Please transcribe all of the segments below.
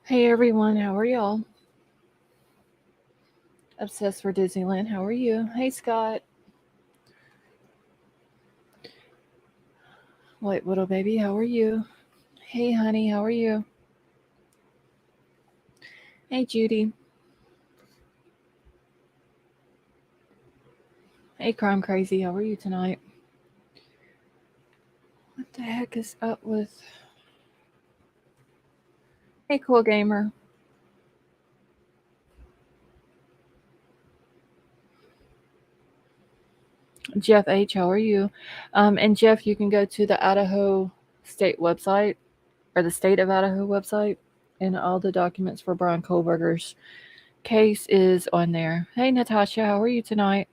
Hey everyone, how are y'all? Obsessed for Disneyland, how are you? Hey Scott. White Widow Baby, how are you? Hey honey, how are you? Hey Judy. Hey Crime Crazy, how are you tonight? What the heck is up with. Hey Cool Gamer. Jeff H, how are you? And Jeff, you can go to the Idaho state website or the state of Idaho website, and all the documents for Bryan Kohberger's case is on there. Hey Natasha, how are you tonight?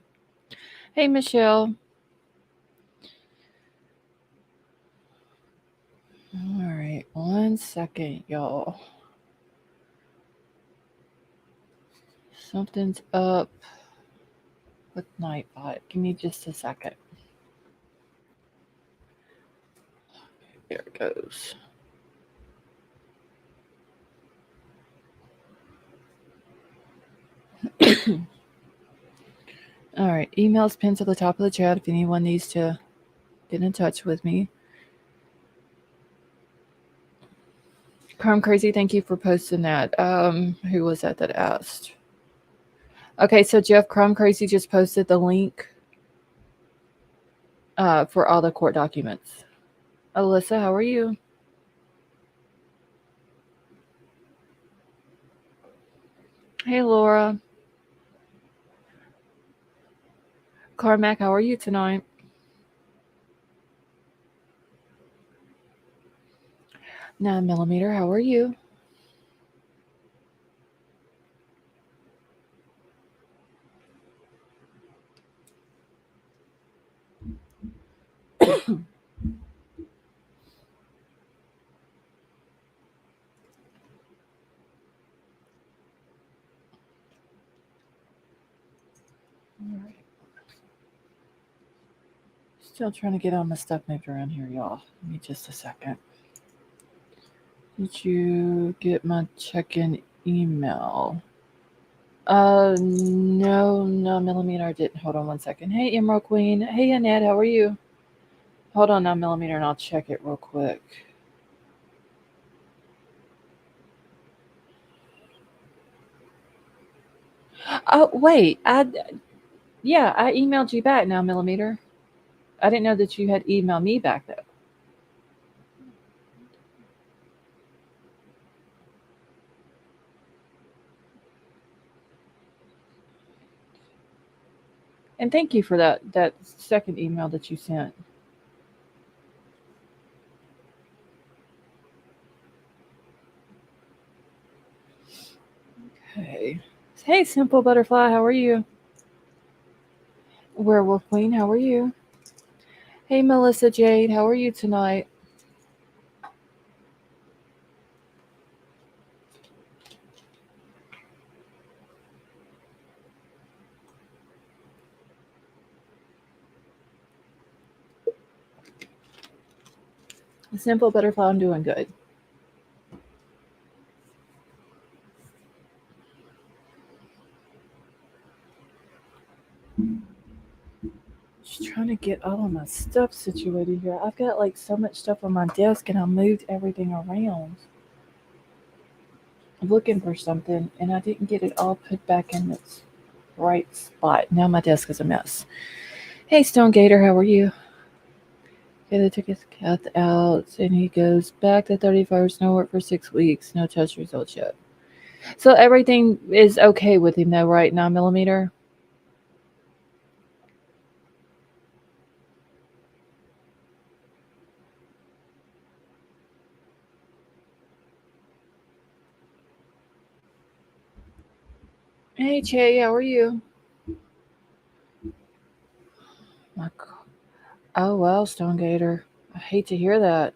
Hey Michelle. All right, 1 second, y'all. Something's up with Nightbot. Give me just a second. There it goes. All right, emails pinned to the top of the chat if anyone needs to get in touch with me. Crime Crazy, thank you for posting that. Who was that asked? Okay, so Jeff, Crime Crazy just posted the link for all the court documents. Alyssa, how are you? Hey, Laura. Carmack, how are you tonight? 9mm, how are you? All right. Still trying to get all my stuff moved around here, y'all. Give me just a second. Did you get my check-in email? No, no, millimeter, I didn't. Hold on 1 second. Hey, Emerald Queen. Hey, Annette, how are you? Hold on, 9mm, and I'll check it real quick. Oh, wait. I emailed you back, 9mm. I didn't know that you had emailed me back though. And thank you for that second email that you sent. Okay. Hey, Simple Butterfly, how are you? Werewolf Queen, how are you? Hey, Melissa Jade, how are you tonight? Simple Butterfly, I'm doing good. Just trying to get all of my stuff situated here. I've got like so much stuff on my desk and I moved everything around. I'm looking for something and I didn't get it all put back in its right spot. Now my desk is a mess. Hey, Stone Gator, how are you? Okay, they took his cat out and he goes back to 31st, no work for 6 weeks, no test results yet. So everything is okay with him though, right? 9mm? Hey, Che, how are you? My Oh, well, Stone Gator. I hate to hear that.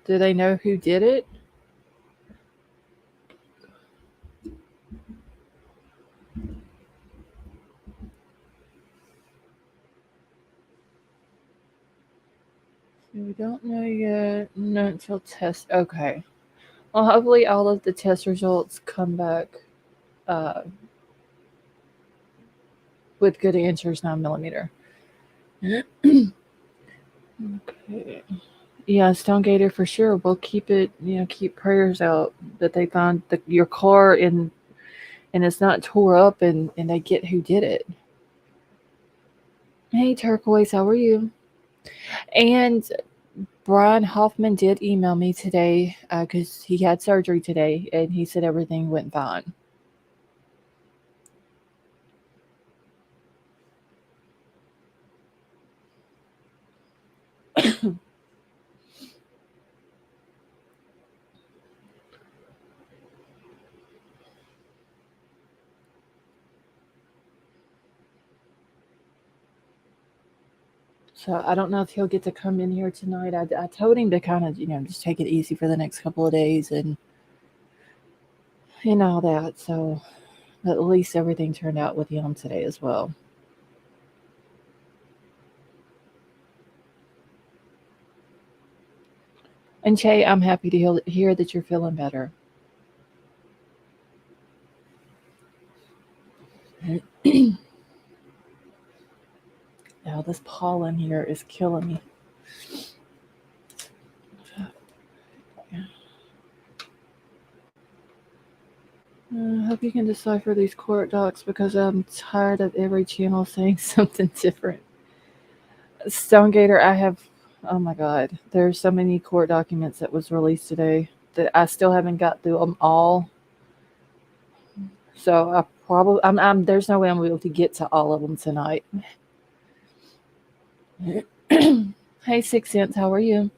Do they know who did it? We don't know yet. Not until test. Okay. Well, hopefully all of the test results come back uh, with good answers, 9 millimeter. Okay. Yeah, Stone Gator for sure. We'll keep it. Keep prayers out that they find your car and it's not tore up and they get who did it. Hey, Turquoise, how are you? And Brian Hoffman did email me today because he had surgery today and he said everything went fine. So I don't know if he'll get to come in here tonight. I told him to kind of, just take it easy for the next couple of days and all that. So at least everything turned out with him today as well. And Che, I'm happy to hear that you're feeling better. Now this pollen here is killing me. I hope you can decipher these court docs because I'm tired of every channel saying something different. Stonegater, I have, oh my God, there's so many court documents that was released today that I still haven't got through them all. So there's no way I'm able to get to all of them tonight. Hey, Six Cents, how are you?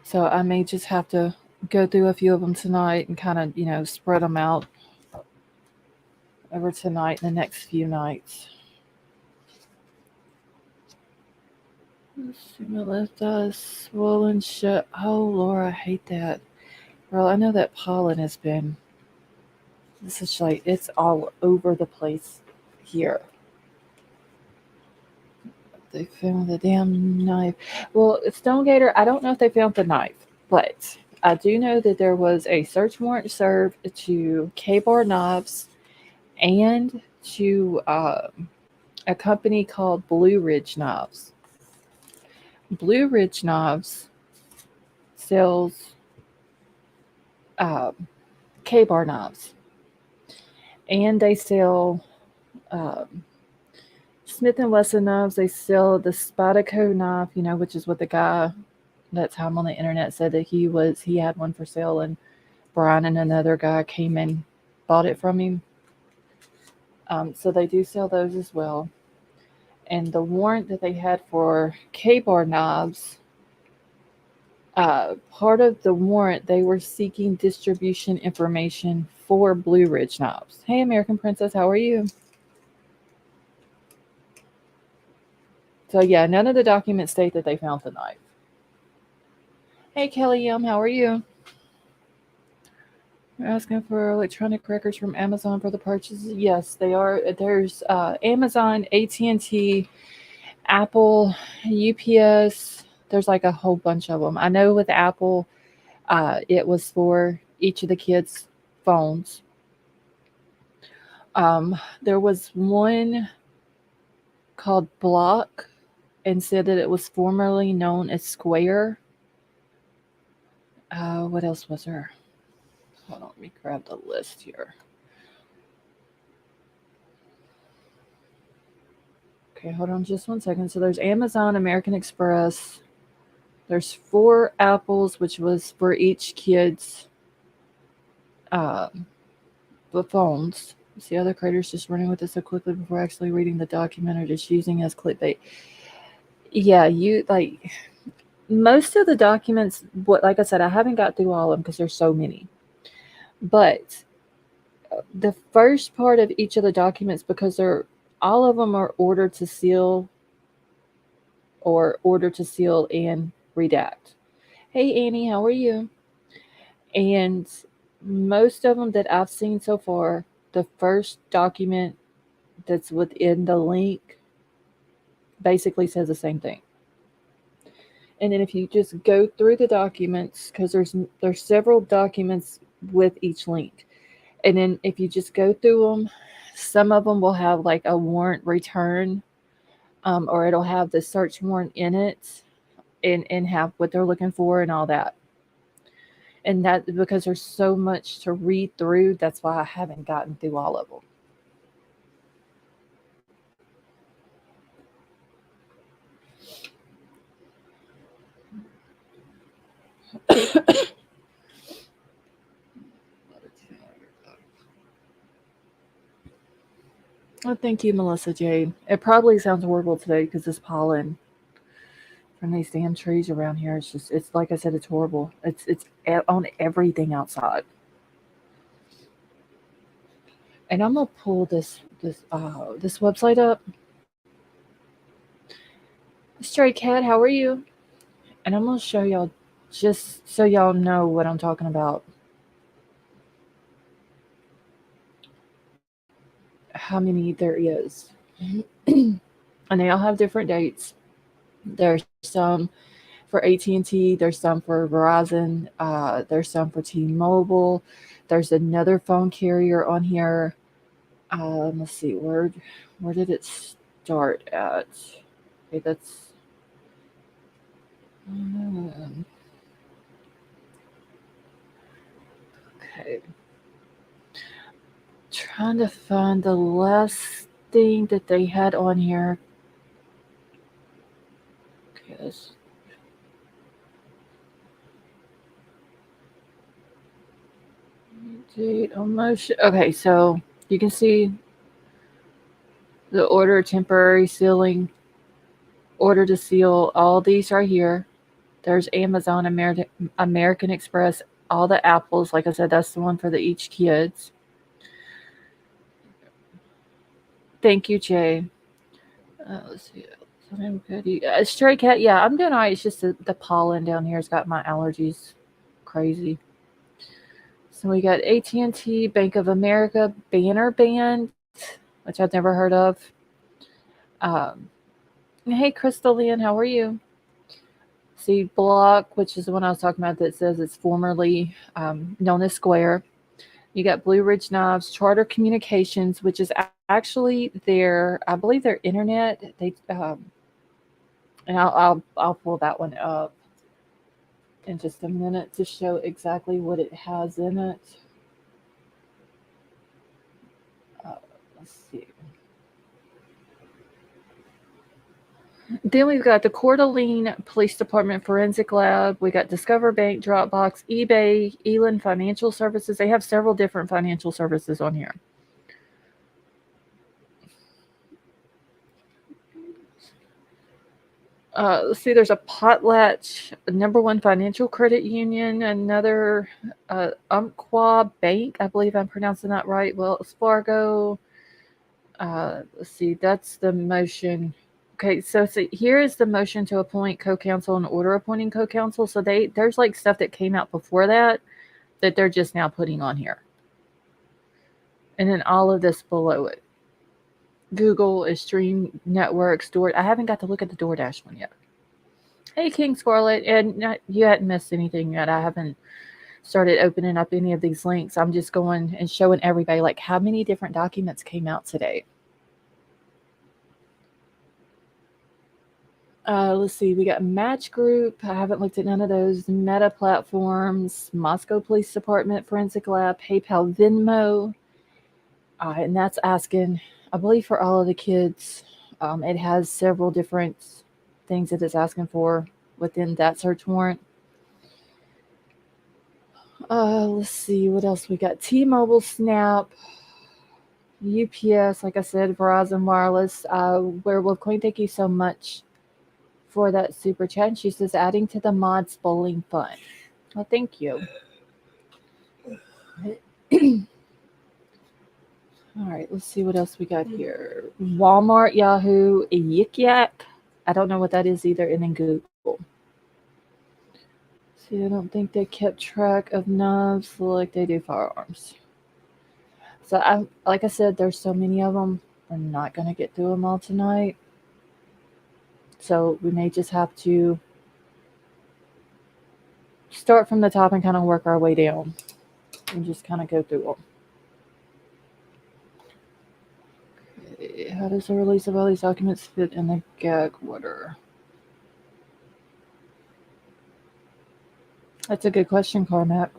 So I may just have to go through a few of them tonight and kind of, spread them out over tonight and the next few nights. Left us swollen shut. Oh, Laura, I hate that. Girl, I know that pollen has been. This is like it's all over the place here. They found the damn knife. Well, Stonegater, I don't know if they found the knife, but I do know that there was a search warrant served to K-Bar Knives and to a company called Blue Ridge Knives. Blue Ridge Knives sells um, K-Bar Knives, and they sell um, Smith and Wesson knives. They sell the Spyderco knife, which is what the guy that time on the internet said that he had one for sale, and Bryan and another guy came and bought it from him. So they do sell those as well. And the warrant that they had for K-Bar knives, part of the warrant, they were seeking distribution information for Blue Ridge knives. Hey, American Princess, how are you? So yeah, none of the documents state that they found the knife. Hey, Kelly how are you? You're asking for electronic records from Amazon for the purchases. Yes, they are. There's Amazon, AT&T, Apple, UPS. There's like a whole bunch of them. I know with Apple, it was for each of the kids' phones. There was one called Block and said that it was formerly known as Square. What else was there? Hold on, let me grab the list here. Okay, hold on just 1 second. So there's Amazon, American Express. There's 4 apples, which was for each kid's the phones. See other creators just running with this so quickly before actually reading the document or just using as clickbait. Yeah, you like most of the documents. What, like I said, I haven't got through all of them because there's so many. But the first part of each of the documents, because all of them are ordered to seal or ordered to seal and redact. Hey Annie, how are you? And most of them that I've seen so far, the first document that's within the link basically says the same thing. And then if you just go through the documents, because there's several documents with each link, and then if you just go through them, some of them will have like a warrant return, or it'll have the search warrant in it, and have what they're looking for and all that. And that because there's so much to read through, that's why I haven't gotten through all of them. Oh, thank you, Melissa Jade. It probably sounds horrible today because this pollen from these damn trees around here. It's like I said, it's horrible. It's on everything outside. And I'm gonna pull this website up. Stray Cat, how are you? And I'm gonna show y'all just so y'all know what I'm talking about. How many there is, and they all have different dates. There's some for AT&T. There's some for Verizon. There's some for T-Mobile. There's another phone carrier on here. Let's see, where did it start at? Okay, that's um, okay. Trying to find the last thing that they had on here. Okay, date on motion. Okay, so you can see the order temporary sealing, order to seal, all these right here. There's Amazon, American Express, all the apples. Like I said, that's the one for the each kids. Thank you, Jay. Let's see. Something good. Stray Cat, yeah, I'm doing all right. It's just the pollen down here has got my allergies crazy. So we got AT&T, Bank of America, Banner Band, which I've never heard of. Um, hey, Crystal Lynn, how are you? See, Block, which is the one I was talking about that says it's formerly known as Square. You got Blue Ridge Knives, Charter Communications, which is actually their, I believe their internet. And I'll pull that one up in just a minute to show exactly what it has in it. Let's see. Then we've got the Coeur d'Alene Police Department Forensic Lab. We got Discover Bank, Dropbox, eBay, Elin Financial Services. They have several different financial services on here. Let's see, there's a Potlatch, number one financial credit union, another Umpqua Bank. I believe I'm pronouncing that right. Wells Fargo. Let's see, that's the motion. Okay, so here is the motion to appoint co-counsel and order appointing co-counsel. So there's like stuff that came out before that they're just now putting on here. And then all of this below it. Google, Stream Networks, I haven't got to look at the DoorDash one yet. Hey, King Scarlet, and you hadn't missed anything yet. I haven't started opening up any of these links. I'm just going and showing everybody like how many different documents came out today. Let's see, we got Match Group. I haven't looked at none of those. Meta Platforms, Moscow Police Department, Forensic Lab, PayPal, Venmo. And that's asking, I believe, for all of the kids. It has several different things that it's asking for within that search warrant. Let's see, what else we got? T-Mobile, Snap, UPS, like I said, Verizon Wireless. Werewolf Queen, thank you so much for that super chat. And she says, adding to the mods bowling fun. Well, thank you. All right, let's see what else we got here. Walmart, Yahoo, Yik Yak. I don't know what that is either. And then Google. See, I don't think they kept track of knives like they do firearms. So, like I said, there's so many of them. I'm not going to get through them all tonight. So we may just have to start from the top and kind of work our way down and just kind of go through them. Okay, how does the release of all these documents fit in the gag order? That's a good question, Carmack.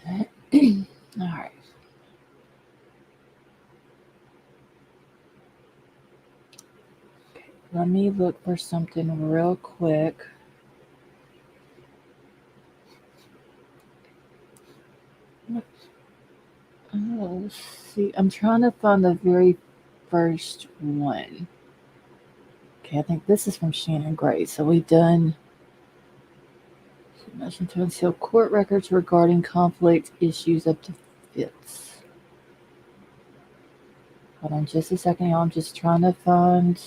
All right. Let me look for something real quick. Let's see. I'm trying to find the very first one. Okay, I think this is from Shannon Gray. So we've done motion to unseal court records regarding conflict issues up to fits. Hold on just a second, y'all. I'm just trying to find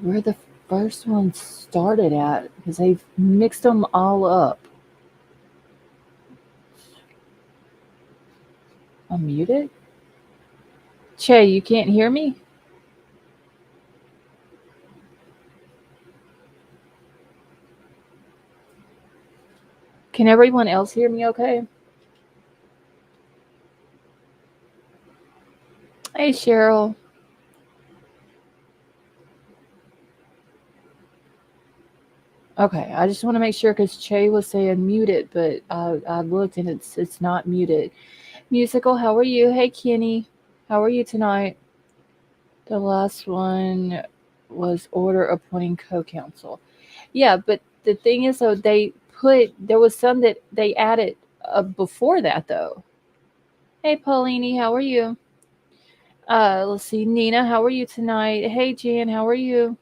where the first one started at because they've mixed them all up. I'm muted. Che, you can't hear me? Can everyone else hear me okay? Hey, Cheryl. Okay, I just want to make sure because Che was saying muted, but I looked and it's not muted. Musical, how are you? Hey, Kenny, how are you tonight? The last one was order appointing co-counsel. Yeah, but the thing is, though, there was some that they added before that, though. Hey, Paulini, how are you? Let's see, Nina, how are you tonight? Hey, Jan, how are you?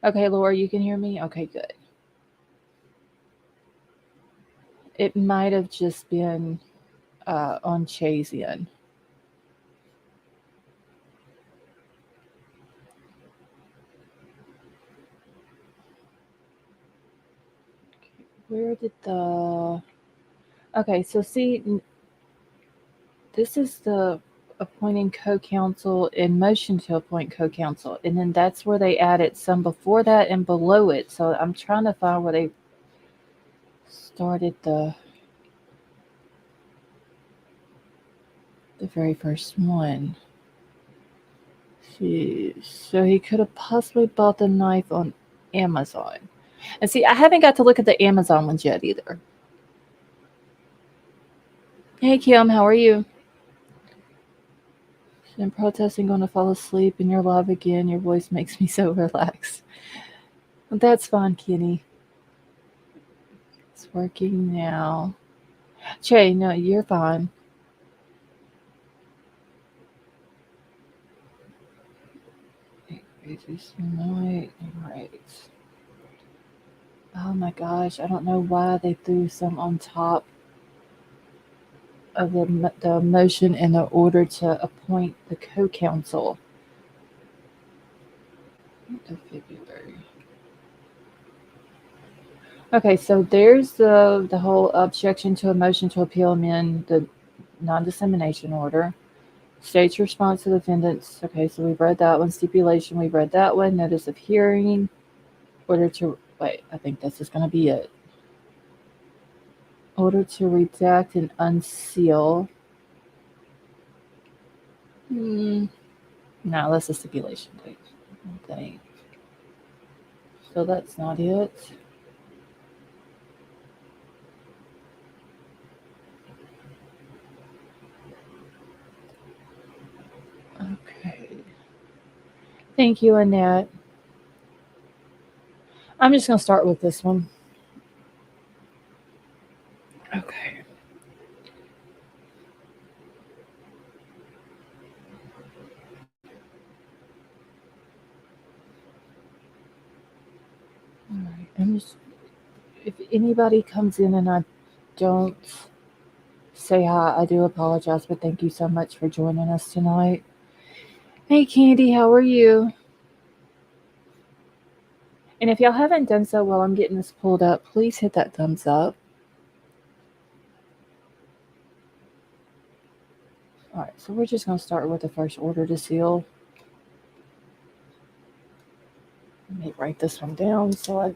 Okay, Laura, you can hear me? Okay, good. It might have just been on Che's end. Where did the... Okay, so see, this is the appointing co-counsel and motion to appoint co-counsel, and then that's where they added some before that and below it. So I'm trying to find where they started the very first one. So he could have possibly bought the knife on Amazon. And see, I haven't got to look at the Amazon ones yet either. Hey Kim, how are you? I'm protesting, going to fall asleep, and you're live again. Your voice makes me so relaxed. That's fine, Kenny. It's working now. Che, no, you're fine. Right. Oh my gosh, I don't know why they threw some on top of the motion in the order to appoint the co-counsel. February. Okay, so there's the whole objection to a motion to appeal amend the non-dissemination order. State's response to the defendants. Okay, so we've read that one. Stipulation, we've read that one. Notice of hearing. Order to wait. I think this is going to be it. Order to redact and unseal. No, that's a stipulation date. Okay. So that's not it. Okay. Thank you, Annette. I'm just going to start with this one. Okay. All right. If anybody comes in and I don't say hi, I do apologize, but thank you so much for joining us tonight. Hey, Candy, how are you? And if y'all haven't done so while I'm getting this pulled up, please hit that thumbs up. All right, so we're just going to start with the first order to seal. Let me write this one down so I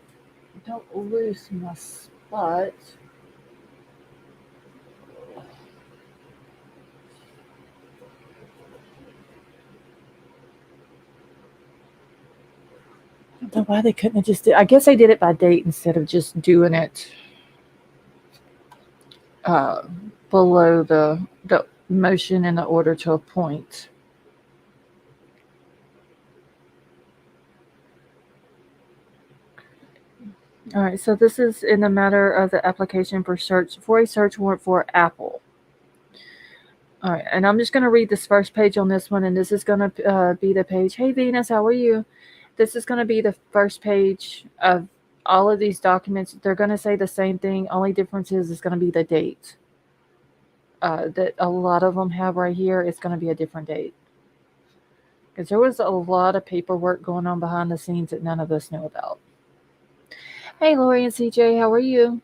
don't lose my spot. I don't know why they couldn't have just did. I guess they did it by date instead of just doing it uh, below the motion in the order to appoint. All right, so this is in the matter of the application for a search warrant for Apple. All right, and I'm just going to read this first page on this one, and this is going to be the page. Hey, Venus, how are you? This is going to be the first page of all of these documents. They're going to say the same thing. Only difference is going to be the date. That a lot of them have right here. It's going to be a different date. Because there was a lot of paperwork going on behind the scenes that none of us knew about. Hey, Lori and CJ, how are you?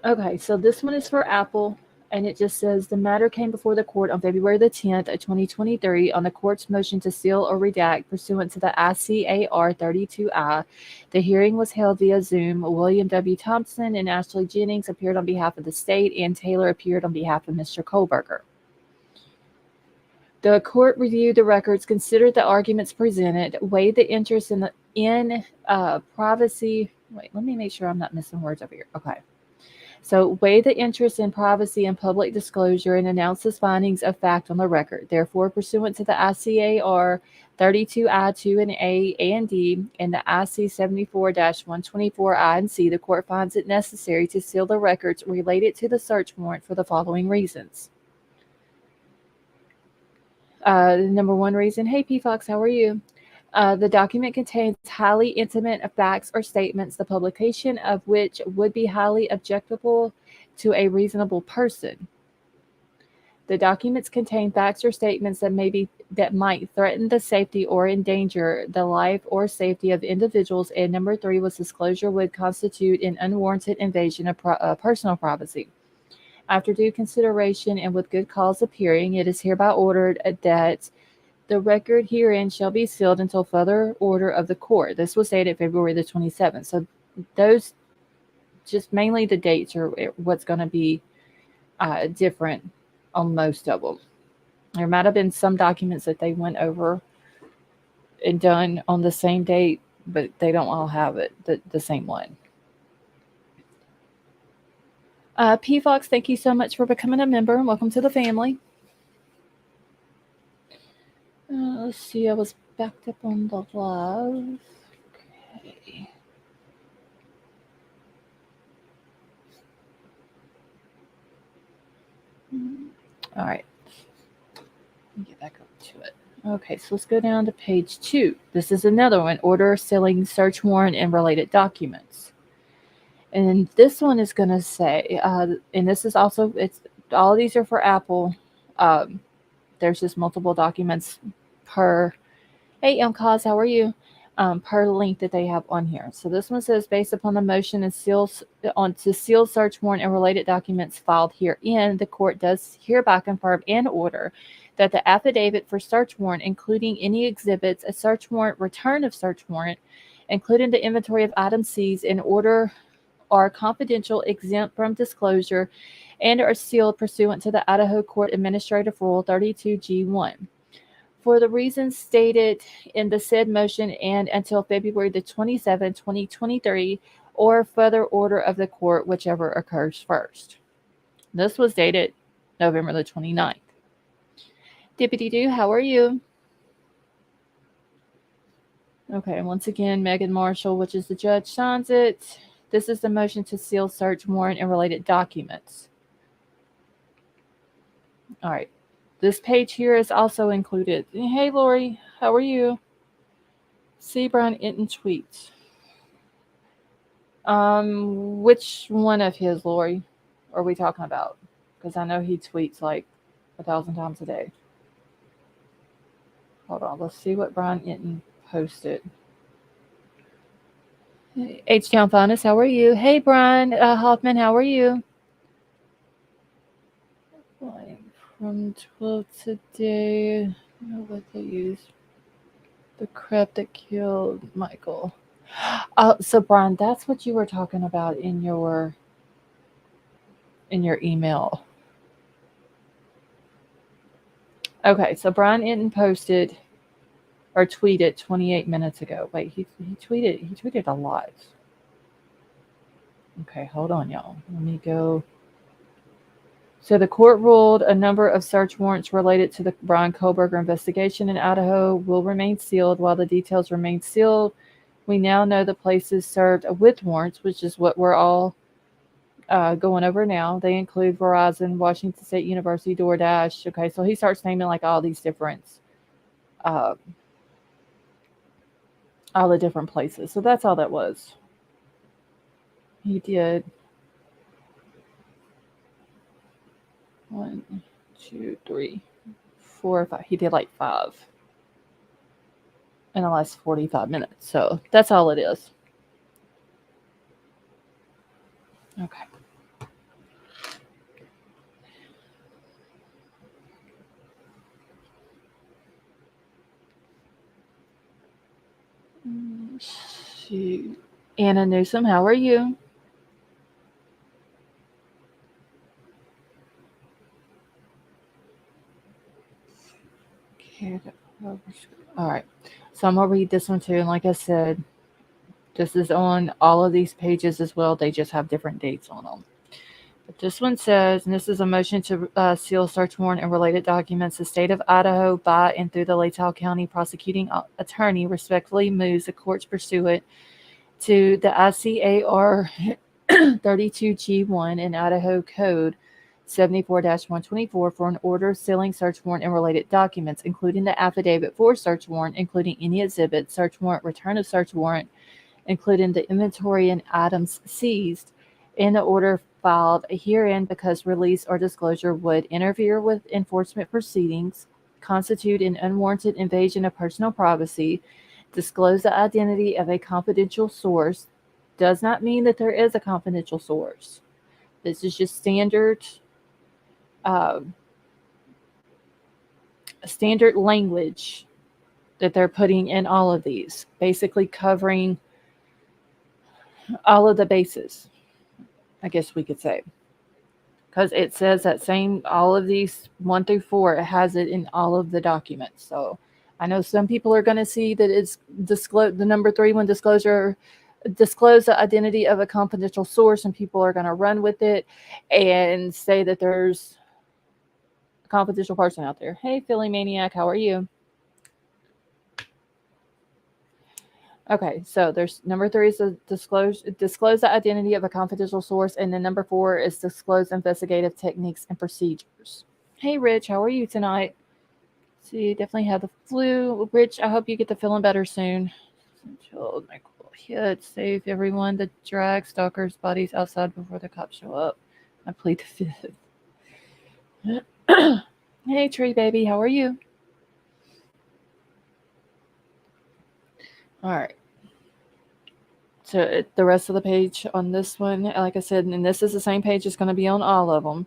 Okay, so this one is for Apple, and it just says the matter came before the court on February the 10th of 2023 on the court's motion to seal or redact pursuant to the ICAR 32I. The hearing was held via Zoom. William W. Thompson and Ashley Jennings appeared on behalf of the state, and Taylor appeared on behalf of Mr. Kohberger. The court reviewed the records, considered the arguments presented, weighed the interest in privacy. Wait, let me make sure I'm not missing words over here. Okay. So, weigh the interest in privacy and public disclosure and announces findings of fact on the record. Therefore, pursuant to the ICAR 32I2 and A and D and the IC 74-124I and C, the court finds it necessary to seal the records related to the search warrant for the following reasons. Number one reason, hey P Fox, how are you? The document contains highly intimate facts or statements, the publication of which would be highly objectionable to a reasonable person. The documents contain facts or statements that might threaten the safety or endanger the life or safety of individuals. And number three was disclosure would constitute an unwarranted invasion of personal privacy. After due consideration and with good cause appearing, it is hereby ordered that the record herein shall be sealed until further order of the court. This was dated February the 27th. So those, just mainly the dates are what's going to be different on most of them. There might have been some documents that they went over and done on the same date, but they don't all have it, the same one. P Fox, thank you so much for becoming a member and welcome to the family. Let's see, I was backed up on the live. Okay. All right. Let me get back up to it. Okay, so let's go down to page 2. This is another one, order sealing search warrant and related documents. And this one is going to say, and this is also, it's all of these are for Apple. There's just multiple documents per. Hey, Cause, how are you? Per link that they have on here. So this one says, based upon the motion and to seal search warrant and related documents filed herein, the court does hereby confirm and order that the affidavit for search warrant, including any exhibits, a search warrant, return of search warrant, including the inventory of items seized in order, are confidential, exempt from disclosure, and are sealed pursuant to the Idaho Court Administrative Rule 32G1. For the reasons stated in the said motion and until February the 27th, 2023, or further order of the court, whichever occurs first. This was dated November the 29th. Dippity doo, how are you? Okay, once again, Megan Marshall, which is the judge, signs it. This is the motion to seal search warrant and related documents. All right. This page here is also included. Hey, Lori, how are you? See Bryan Inton tweets. Which one of his, Lori, are we talking about? Because I know he tweets like 1,000 times a day. Hold on, let's see what Bryan Inton posted. H-Town Finest, how are you? Hey, Brian Hoffman, how are you? From 12 today, I don't know what they use. The crap that killed Michael. So Brian, that's what you were talking about in your email. Okay, so Brian Inton posted or tweeted 28 minutes ago. Wait, he tweeted a lot. Okay, hold on, y'all. Let me go. So the court ruled a number of search warrants related to the Bryan Kohberger investigation in Idaho will remain sealed while the details remain sealed. We now know the places served with warrants, which is what we're all going over now. They include Verizon, Washington State University, DoorDash. Okay, so he starts naming like uh, all the different places. So that's all that was. He did 1, 2, 3, 4, 5. He did like 5 in the last 45 minutes. So that's all it is. Okay. Shoot. Anna Newsom, how are you? Okay. All right. So I'm going to read this one too. And like I said, this is on all of these pages as well. They just have different dates on them. But this one says, and this is a motion to seal search warrant and related documents. The state of Idaho, by and through the Latah County prosecuting attorney, respectfully moves the courts pursuant to the ICAR 32G1 and Idaho Code 74-124 for an order sealing search warrant and related documents, including the affidavit for search warrant, including any exhibit, search warrant, return of search warrant, including the inventory and items seized, in the order filed herein because release or disclosure would interfere with enforcement proceedings, constitute an unwarranted invasion of personal privacy, disclose the identity of a confidential source, does not mean that there is a confidential source. This is just uh, standard language that they're putting in all of these, basically covering all of the bases, I guess we could say. Because it says that same, all of these 1 through 4, it has it in all of the documents. So I know some people are going to see that it's the number 3 one, disclose the identity of a confidential source, and people are going to run with it and say that there's a confidential person out there. Hey, Philly Maniac, how are you? Okay, so there's number 3 is disclose the identity of a confidential source, and then number 4 is disclose investigative techniques and procedures. Hey, Rich, how are you tonight? So you definitely have the flu. Rich, I hope you get to feeling better soon. Chilled, Michael. Hit, save everyone. The drag stalkers' bodies outside before the cops show up. I plead the fifth. Hey, Tree Baby, how are you? All right. So the rest of the page on this one, like I said, and this is the same page, it's going to be on all of them.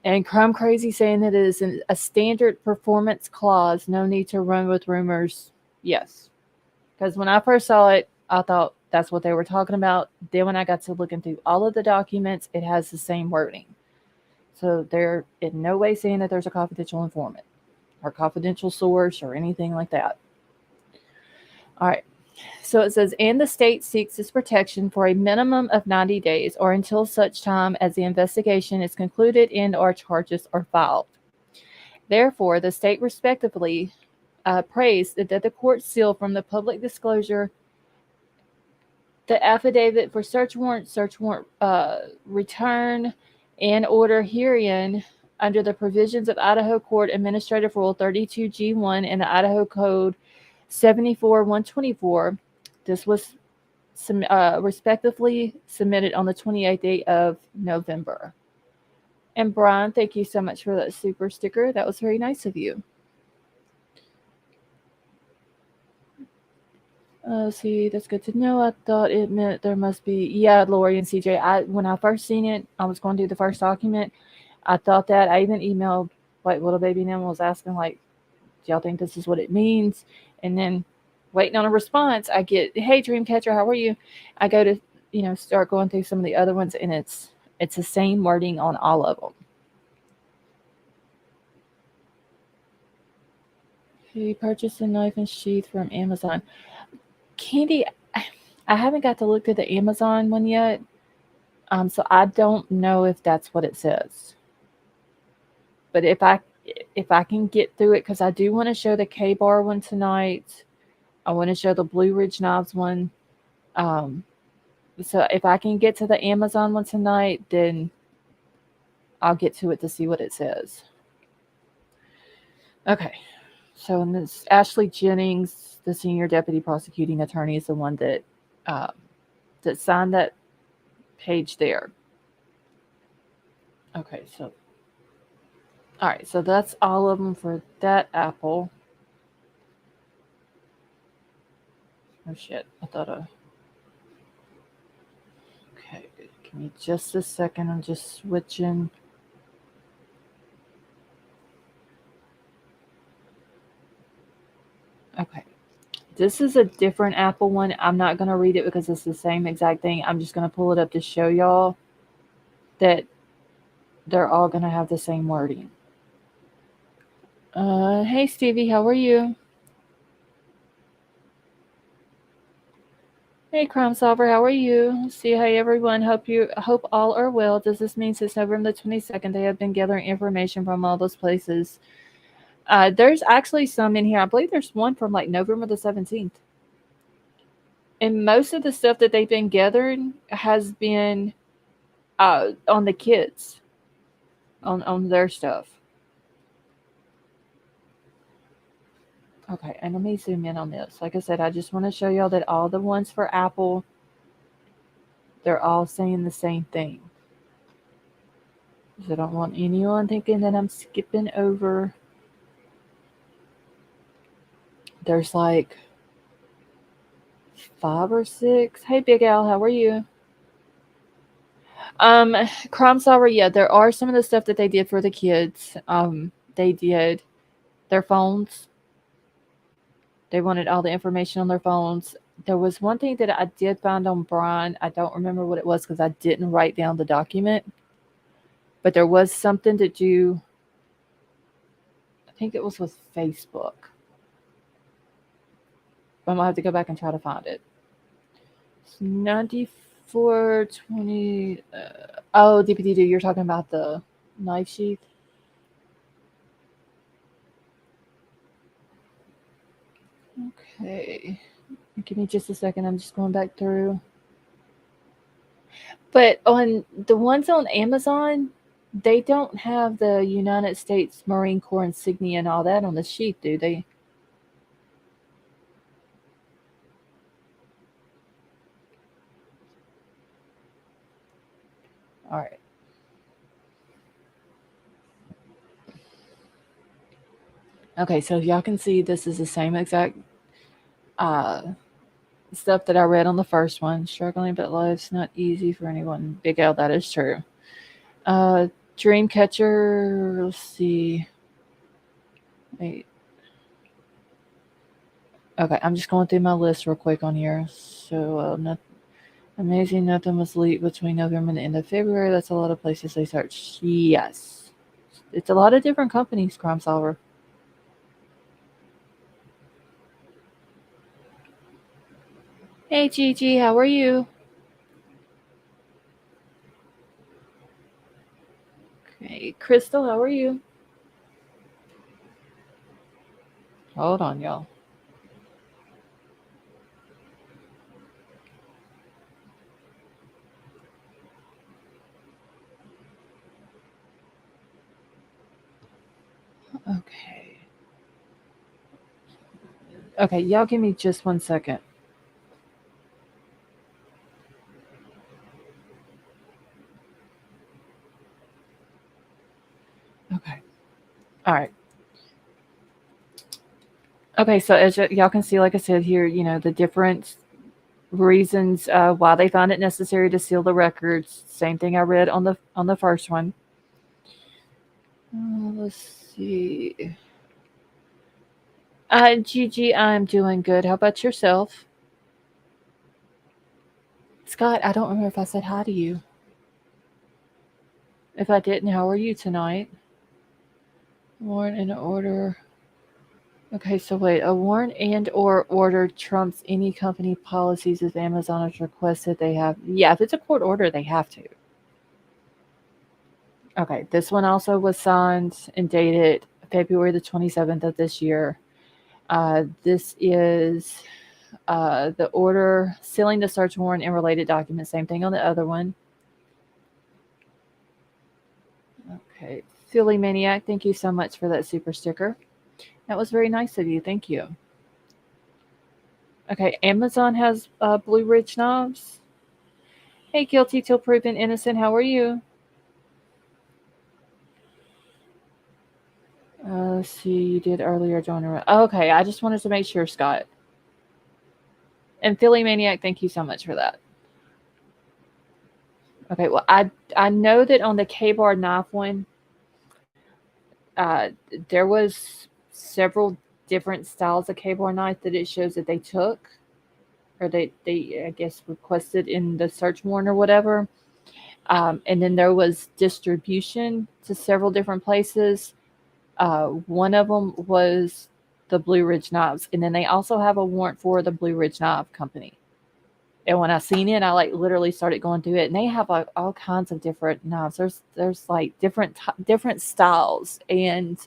And Crime Crazy saying that it is a standard performance clause, no need to run with rumors. Yes. Because when I first saw it, I thought that's what they were talking about. Then when I got to looking through all of the documents, it has the same wording. So they're in no way saying that there's a confidential informant or confidential source or anything like that. All right. So it says, and the state seeks its protection for a minimum of 90 days or until such time as the investigation is concluded and or charges are filed. Therefore, the state respectively prays that the court seal from the public disclosure the affidavit for search warrant return, and order herein under the provisions of Idaho Court Administrative Rule 32G1 and the Idaho Code 74-124. This was respectively submitted on the 28th day of November. And Brian, thank you so much for that super sticker. That was very nice of you. See, that's good to know. I thought it meant there must be, yeah, Lori and CJ. When I first seen it, I was going to do the first document. I thought that. I even emailed like little baby and was asking like, do y'all think this is what it means? And then waiting on a response, I get, hey, Dreamcatcher, how are you? I go to, start going through some of the other ones, and it's the same wording on all of them. He purchased a knife and sheath from Amazon. Candy, I haven't got to look through the Amazon one yet, so I don't know if that's what it says. But if I can get through it, because I do want to show the K bar one tonight. I want to show the Blue Ridge Knives one. Um, so if I can get to the Amazon one tonight, then I'll get to it to see what it says. Okay. So and this Ashley Jennings, the senior deputy prosecuting attorney, is the one uh, that signed that page there. Okay, so all right, so that's all of them for that apple. Oh shit! I thought. Okay, give me just a second. I'm just switching. Okay, this is a different apple one. I'm not gonna read it because it's the same exact thing. I'm just gonna pull it up to show y'all that they're all gonna have the same wording. Hey Stevie, how are you? Hey Crime Solver, how are you? See, hey everyone. Hope all are well. Does this mean since November the 22nd they have been gathering information from all those places? There's actually some in here. I believe there's one from like November the 17th. And most of the stuff that they've been gathering has been on the kids, on their stuff. Okay, and let me zoom in on this. Like I said, I just want to show y'all that all the ones for Apple, they're all saying the same thing. So I don't want anyone thinking that I'm skipping over. There's like 5 or 6. Hey, Big Al, how are you? Um, Crime Solver, yeah, there are some of the stuff that they did for the kids. They did their phones. They wanted all the information on their phones. There was one thing that I did find on Bryan. I don't remember what it was because I didn't write down the document. But there was something to do. I think it was with Facebook. I'm gonna have to go back and try to find it. It's 9420. Oh, DPD, you're talking about the knife sheath. Okay. Give me just a second. I'm just going back through. But on the ones on Amazon, they don't have the United States Marine Corps insignia and all that on the sheath, do they? All right. Okay, so y'all can see this is the same exact uh, stuff that I read on the first one. Struggling, but life's not easy for anyone. Big L, that is true. Uh, Dreamcatcher, let's see. Wait. Okay, I'm just going through my list real quick on here. So, amazing, nothing was leaked between November and the end of February. That's a lot of places they search. Yes. It's a lot of different companies, Crime Solver. Hey, Gigi, how are you? Okay, Crystal, how are you? Hold on, y'all. Okay. Okay, y'all give me just 1 second. Okay. All right. Okay, so as y'all can see, like I said here, the different reasons why they found it necessary to seal the records. Same thing I read on the first one. Let's see. Gigi, I'm doing good. How about yourself? Scott, I don't remember if I said hi to you. If I didn't, how are you tonight? Warrant and order. Okay, so wait, a warrant and or order trumps any company policies if Amazon has requested they have. Yeah, if it's a court order, they have to. Okay, this one also was signed and dated February the 27th of this year. This is the order sealing the search warrant and related documents. Same thing on the other one. Okay, Philly Maniac, thank you so much for that super sticker. That was very nice of you. Thank you. Okay, Amazon has Blue Ridge knobs. Hey, guilty till proven innocent. How are you? Let's see, you did earlier, John. Okay, I just wanted to make sure, Scott. And Philly Maniac, thank you so much for that. Okay, well, I know that on the K-bar knife one, uh, there was several different styles of K-bar knife that it shows that they took, or they I guess requested in the search warrant or whatever. And then there was distribution to several different places. One of them was the Blue Ridge Knives, and then they also have a warrant for the Blue Ridge Knife Company. And when I seen it, I like literally started going through it, and they have like all kinds of different knives. There's like different styles and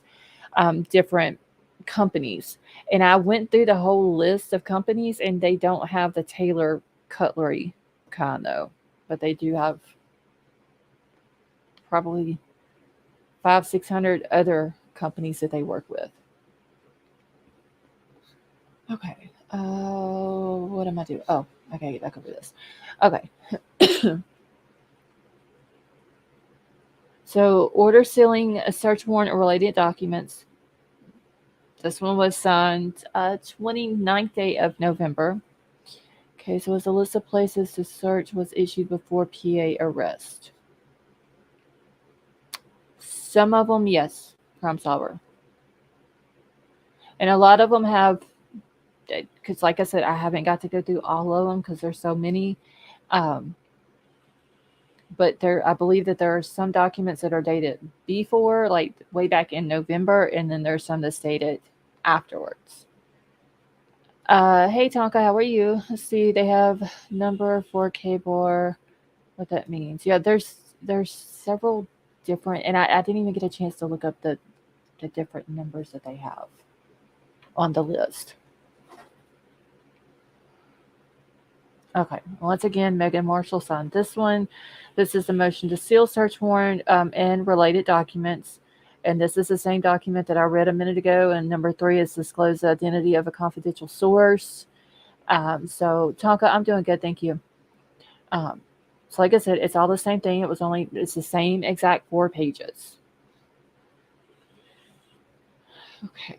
different companies. And I went through the whole list of companies, and they don't have the Taylor cutlery kind though, but they do have probably 500-600 other companies that they work with. Okay. What am I doing? Oh, okay, get back over this. Okay. So, order sealing a search warrant or related documents. This one was signed 29th day of November. Okay, so it's a list of places to search was issued before PA arrest. Some of them, yes, Crime Solver. And a lot of them have, because like I said, I haven't got to go through all of them because there's so many. Um, but I believe that there are some documents that are dated before, like way back in November, and then there's some that's dated afterwards. Hey Tonka, how are you? Let's see, they have number for K-bar, what that means. Yeah, there's several different, and I didn't even get a chance to look up the different numbers that they have on the list. Okay, once again, Megan Marshall signed this one. This is the motion to seal search warrant and related documents. And this is the same document that I read a minute ago. And number 3 is disclose the identity of a confidential source. So, Tonka, I'm doing good. Thank you. Um, so, like I said, it's all the same thing. It's the same exact 4 pages. Okay.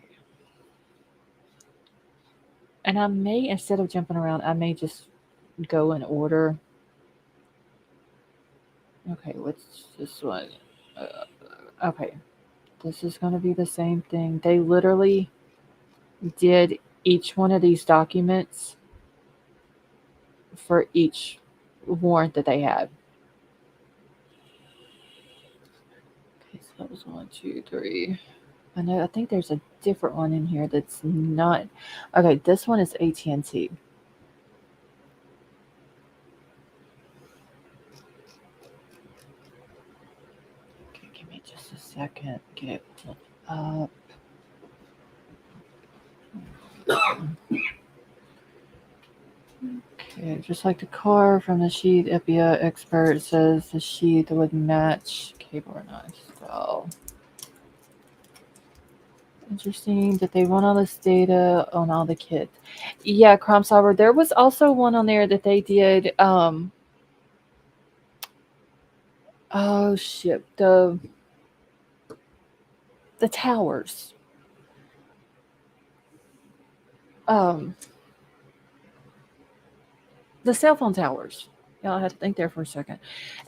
And I may, instead of jumping around, I may just go in order. Okay, what's this one? Okay, this is going to be the same thing. They literally did each one of these documents for each warrant that they had. Okay, so that was 1, 2, 3. I think there's a different one in here that's not. Okay, this one is AT&T. Okay, give me just a second. Get it pulled up. Okay, just like the car from the sheath, EPIA expert says the sheath would match cable or not. So interesting that they want all this data on all the kids. Yeah, Crime Solver. There was also one on there that they did. Oh shit, the towers. Um, the cell phone towers. Y'all had to think there for a second.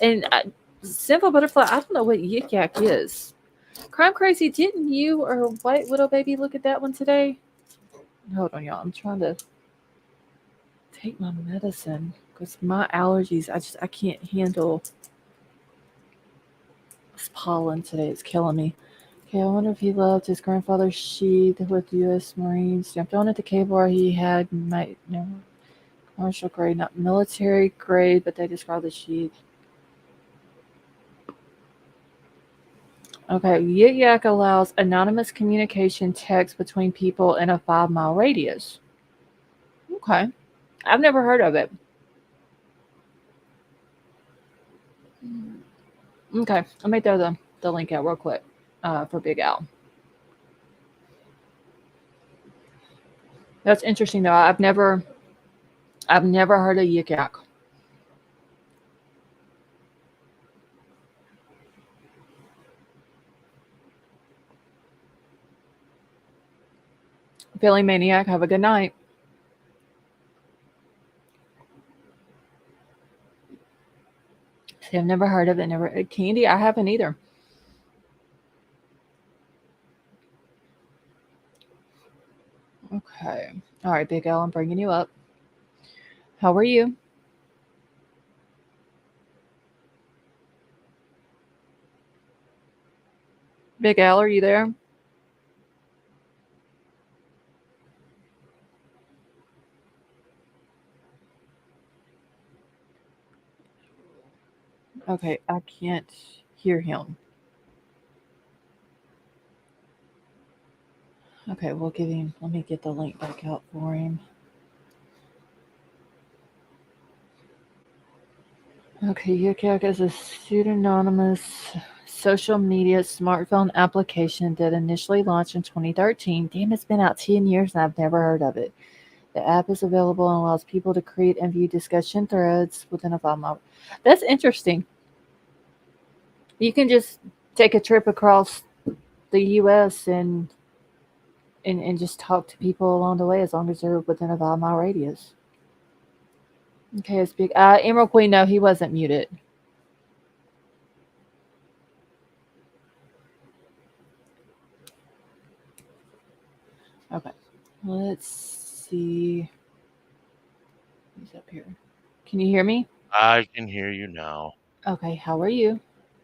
And Simple Butterfly, I don't know what Yik Yak is. Crime Crazy, didn't you or White Widow Baby look at that one today? Hold on, y'all. I'm trying to take my medicine because my allergies, I can't handle this pollen today. It's killing me. Okay, I wonder if he loved his grandfather's sheet with U.S. Marines. Jumped on at the cable where he had no commercial grade, not military grade, but they described the sheet. Okay, Yik Yak allows anonymous communication text between people in a 5 mile radius. Okay, I've never heard of it. Okay, let me throw the link out real quick for Big Al. That's interesting though. I've never heard of Yik Yak. Billy Maniac, have a good night. See, I've never heard of it. Never Candy. I haven't either. Okay. All right, Big Al, I'm bringing you up. How are you? Big Al, are you there? Okay, I can't hear him. Okay, we'll give him. Let me get the link back out for him. Okay, Yukak is a pseudonymous social media smartphone application that initially launched in 2013. Damn, it's been out 10 years and I've never heard of it. The app is available and allows people to create and view discussion threads within a 5 mile. That's interesting. You can just take a trip across the U.S. and just talk to people along the way as long as they're within a 5 mile radius. Okay, it's big. Emerald Queen, no, he wasn't muted. Okay, let's see. He's up here. Can you hear me? I can hear you now. Okay, how are you?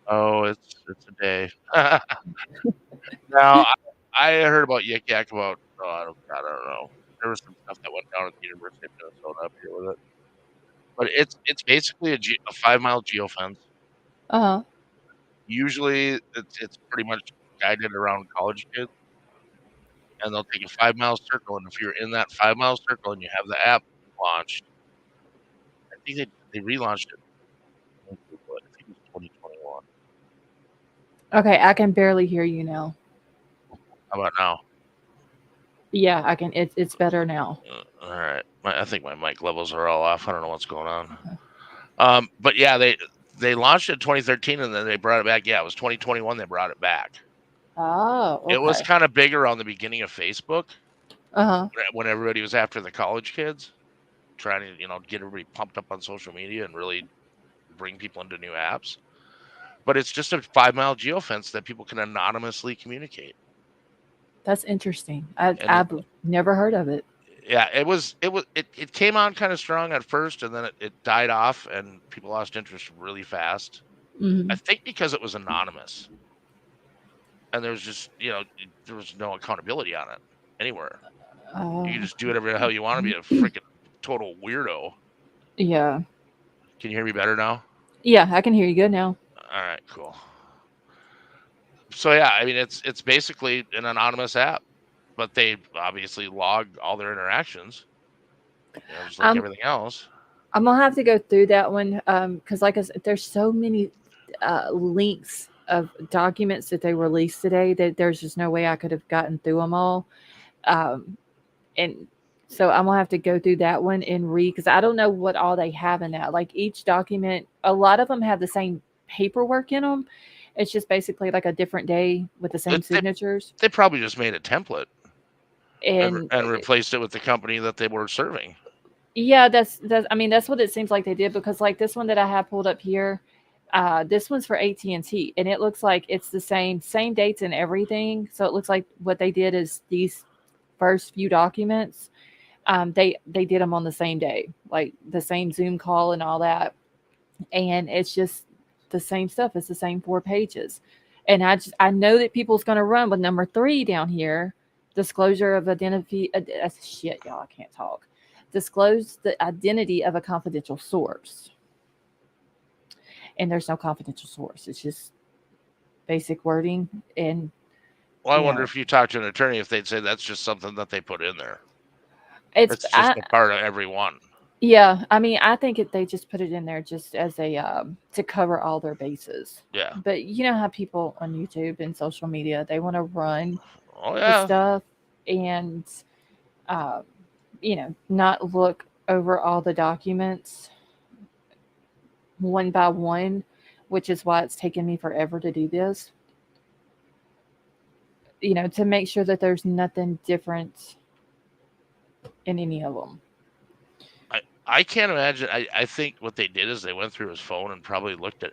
Oh, it's a day. Now I heard about Yik Yak about I don't know. There was some stuff that went down at the University of Minnesota up here with it, but it's basically a 5 mile geofence. Uh huh. Usually, it's pretty much guided around college kids, and they'll take a 5 mile circle, and if you're in that 5 mile circle and you have the app launched, I think they relaunched it. I think it was 2021. Okay, I can barely hear you now. How about now? Yeah, I can. It's better now. All right. I think my mic levels are all off. I don't know what's going on. But yeah, they launched it in 2013 and then they brought it back. Yeah, it was 2021 they brought it back. Oh, It was okay. kind of bigger on the beginning of Facebook Uh huh. when everybody was after the college kids, trying to get everybody pumped up on social media and really bring people into new apps. But it's just a 5 mile geofence that people can anonymously communicate. That's interesting. And I've never heard of it. yeah, it came on kind of strong at first, and then it died off, and people lost interest really fast. I Hmm. think because it was anonymous, and there was just there was no accountability on it anywhere. You can just do whatever the hell you want to be a freaking total weirdo. Yeah. Can you hear me better now? Yeah, I can hear you good now. All right, cool. So yeah, I mean it's basically an anonymous app, but they obviously log all their interactions, just like I'm everything else. I'm gonna have to go through that one because, like I said, there's so many links of documents that they released today that there's just no way I could have gotten through them all. Um, and so I'm gonna have to go through that one and read because I don't know what all they have in that. Like each document, a lot of them have the same paperwork in them. It's just basically like a different day with the same It, they signatures. they probably just made a template. And and replaced it with the company that they were serving. yeah, that's. I mean, that's what it seems like they did because like this one that I have pulled up here, this one's for AT&T, and it looks like it's the same dates and everything. So it looks like what they did is these first few documents, they did them on the same day, like the same Zoom call and all that, and it's just the same stuff. It's the same 4 pages, and I know that people's going to run with number 3 down here, disclosure of identity. Shit, y'all, I can't talk. Disclose the identity of a confidential source, and there's no confidential source. It's just basic wording, and Well, I you wonder know, if you talk to an attorney if they'd say that's just something that they put in there. it's It's just a part of every one. yeah. I mean, I think they just put it in there just as a to cover all their bases. Yeah. But you know how people on YouTube and social media, they want to run Oh the yeah. stuff and uh, not look over all the documents one by one, which is why it's taken me forever to do this. To make sure that there's nothing different in any of them. I can't imagine. I think what they did is they went through his phone and probably looked at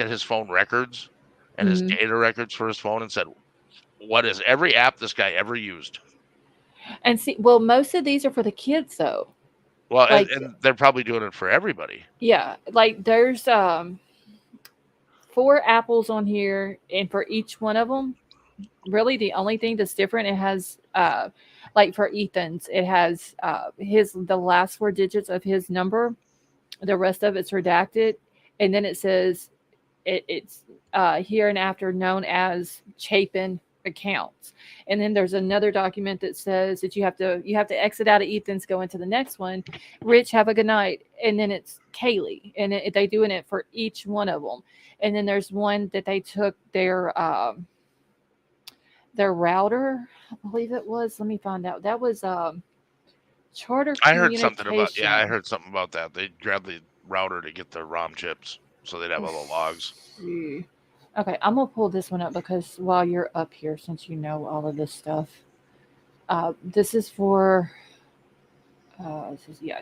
his phone records and his Hmm. data records for his phone and said, "What is every app this guy ever used?" And see, well, most of these are for the kids, though. Well, Like, and they're probably doing it for everybody. yeah, like there's 4 apples on here, and for each one of them, really the only thing that's different, it has like for Ethan's, it has the last 4 digits of his number. The rest of it's redacted, and then it says it's here and after known as Chapin accounts. And then there's another document that says that you have to exit out of Ethan's, go into the next one. Rich, have a good night, and then it's Kaylee, and they doing it for each one of them. And then there's one that they took their router, I believe it was. Let me find out. That was Charter I heard something about I Communication. heard something about that. They grabbed the router to get the ROM chips so they'd have all the logs. See. Okay, I'm gonna pull this one up because while you're up here, since you know all of this stuff, this is for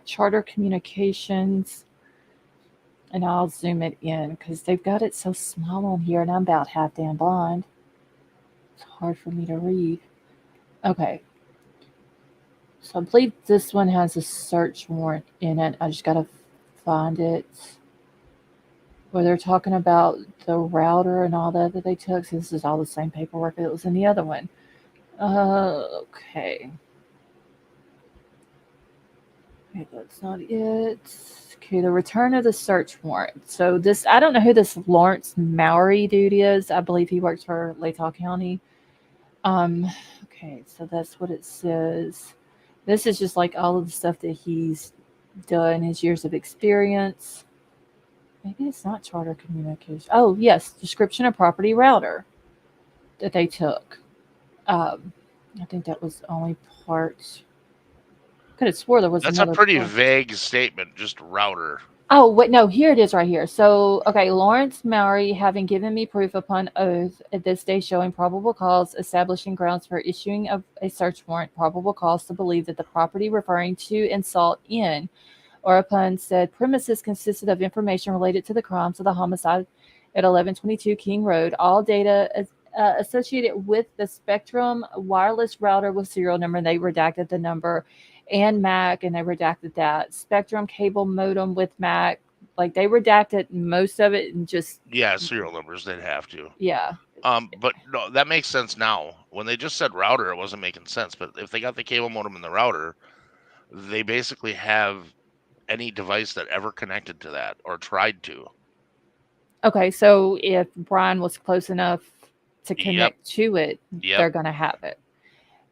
Charter Communications, and I'll zoom it in because they've got it so small on here, and I'm about half damn blind. It's hard for me to read. Okay, so I believe this one has a search warrant in it. I just gotta find it. Where they're talking about the router and all that they took. So this is all the same paperwork that was in the other one. Okay. Okay, that's not it. Okay, the return of the search warrant. So this, I don't know who this Lawrence Mowry dude is. I believe he works for Latah County. Okay, so that's what it says. This is just like all of the stuff that he's done, his years of experience. Maybe it's not Charter Communication. Oh, yes, description of property router that they took. I think that was the only part. Could have swore there was That's a another pretty part. vague statement, just router. Oh, wait, no, here it is right here. So, okay, Lawrence Mowry, having given me proof upon oath at this day showing probable cause, establishing grounds for issuing of a search warrant, probable cause to believe that the property referring to and sought in or upon said premises consisted of information related to the crimes of the homicide at 1122 King Road. All data associated with the Spectrum wireless router with serial number, and they redacted the number, and MAC, and they redacted that. Spectrum cable modem with MAC, like they redacted most of it and just, Yeah, serial numbers, they'd have to. yeah. But no, that makes sense now. When they just said router, it wasn't making sense. But if they got the cable modem in the router, they basically have any device that ever connected to that or tried to. Okay, so if Bryan was close enough to Yep, connect to it, yep. they're going to have it.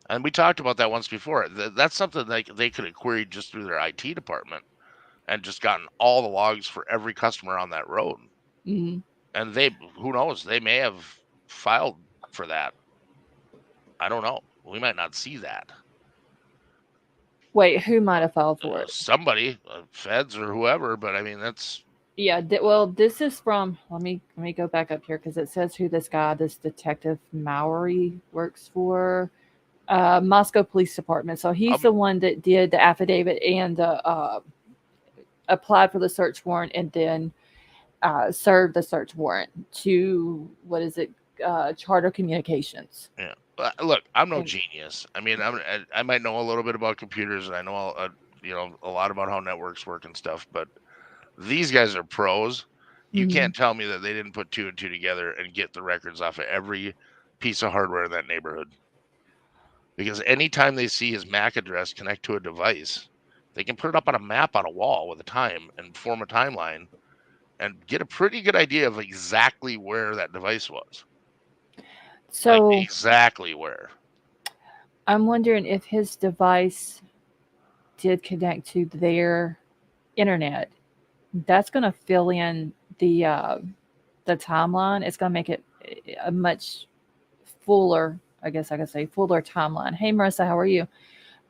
And we talked about that once before. That's something they could have queried just through their IT department and just gotten all the logs for every customer on that road. Mhm. And who knows, they may have filed for that. I don't know. We might not see that. Wait, who might have filed for it? Somebody, feds or whoever, but I mean, that's Yeah, well, this is from. Let me go back up here because it says who this detective Mowry works for. Moscow Police Department. So he's Um, the one that did the affidavit and applied for the search warrant and then served the search warrant to what is it? Charter Communications. yeah. Look, I'm no And genius. I mean, I might know a little bit about computers, and I know a lot about how networks work and stuff. But these guys are pros. You mhm. can't tell me that they didn't put two and two together and get the records off of every piece of hardware in that neighborhood. Because anytime they see his MAC address connect to a device, they can put it up on a map on a wall with a time and form a timeline and get a pretty good idea of exactly where that device was. Like So exactly where. I'm wondering if his device did connect to their internet. That's going to fill in the timeline. It's going to make it a much fuller, I guess I could say, fuller timeline. Hey, Marissa, how are you?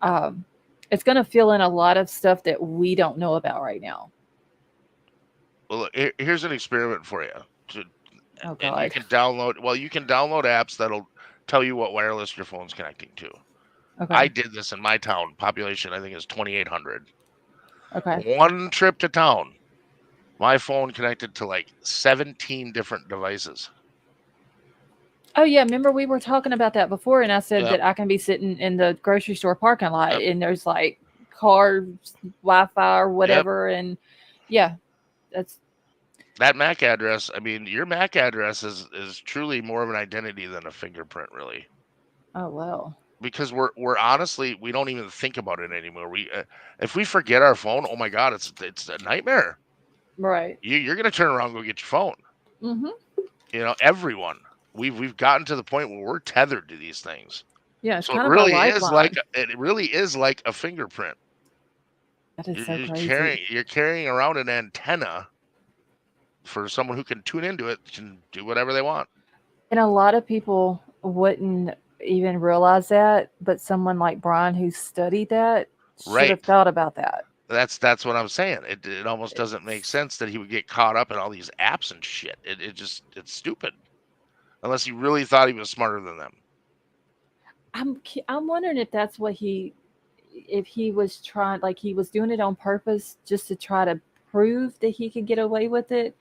Um, it's going to fill in a lot of stuff that we don't know about right now. Well, look, here's an experiment for you. To, Oh and you God. can download, well, you can download apps that'll tell you what wireless your phone's connecting to. I Okay. did this in my town. Population, I think, is 2,800. Okay. One trip to town, my phone connected to like 17 different devices. Oh yeah, remember we were talking about that before, and I said Yep. that I can be sitting in the grocery store parking lot, Yep. and there's like cars, Wi-Fi, or Yep. whatever, and yeah, that's That MAC address, I mean, your MAC address is truly more of an identity than a fingerprint, really. oh well, Because we're honestly, we don't even think about it anymore. If we forget our phone, oh my god, it's a nightmare. right. You're gonna turn around and go get your phone. Mm-hmm. Everyone. We've gotten to the point where we're tethered to these things. Yeah, it's So it kind of our really is like lifeline. a fingerprint. That is You're, so you're crazy. carrying you're carrying around an antenna for someone who can tune into it, can do whatever they want. And a lot of people wouldn't even realize that, but someone like Brian who studied that should Right. have thought about that. That's what I'm saying. It almost doesn't make It's, sense that he would get caught up in all these apps and shit. It's stupid. Unless he really thought he was smarter than them. I'm wondering if that's what if he was trying, like he was doing it on purpose just to try to prove that he could get away with it,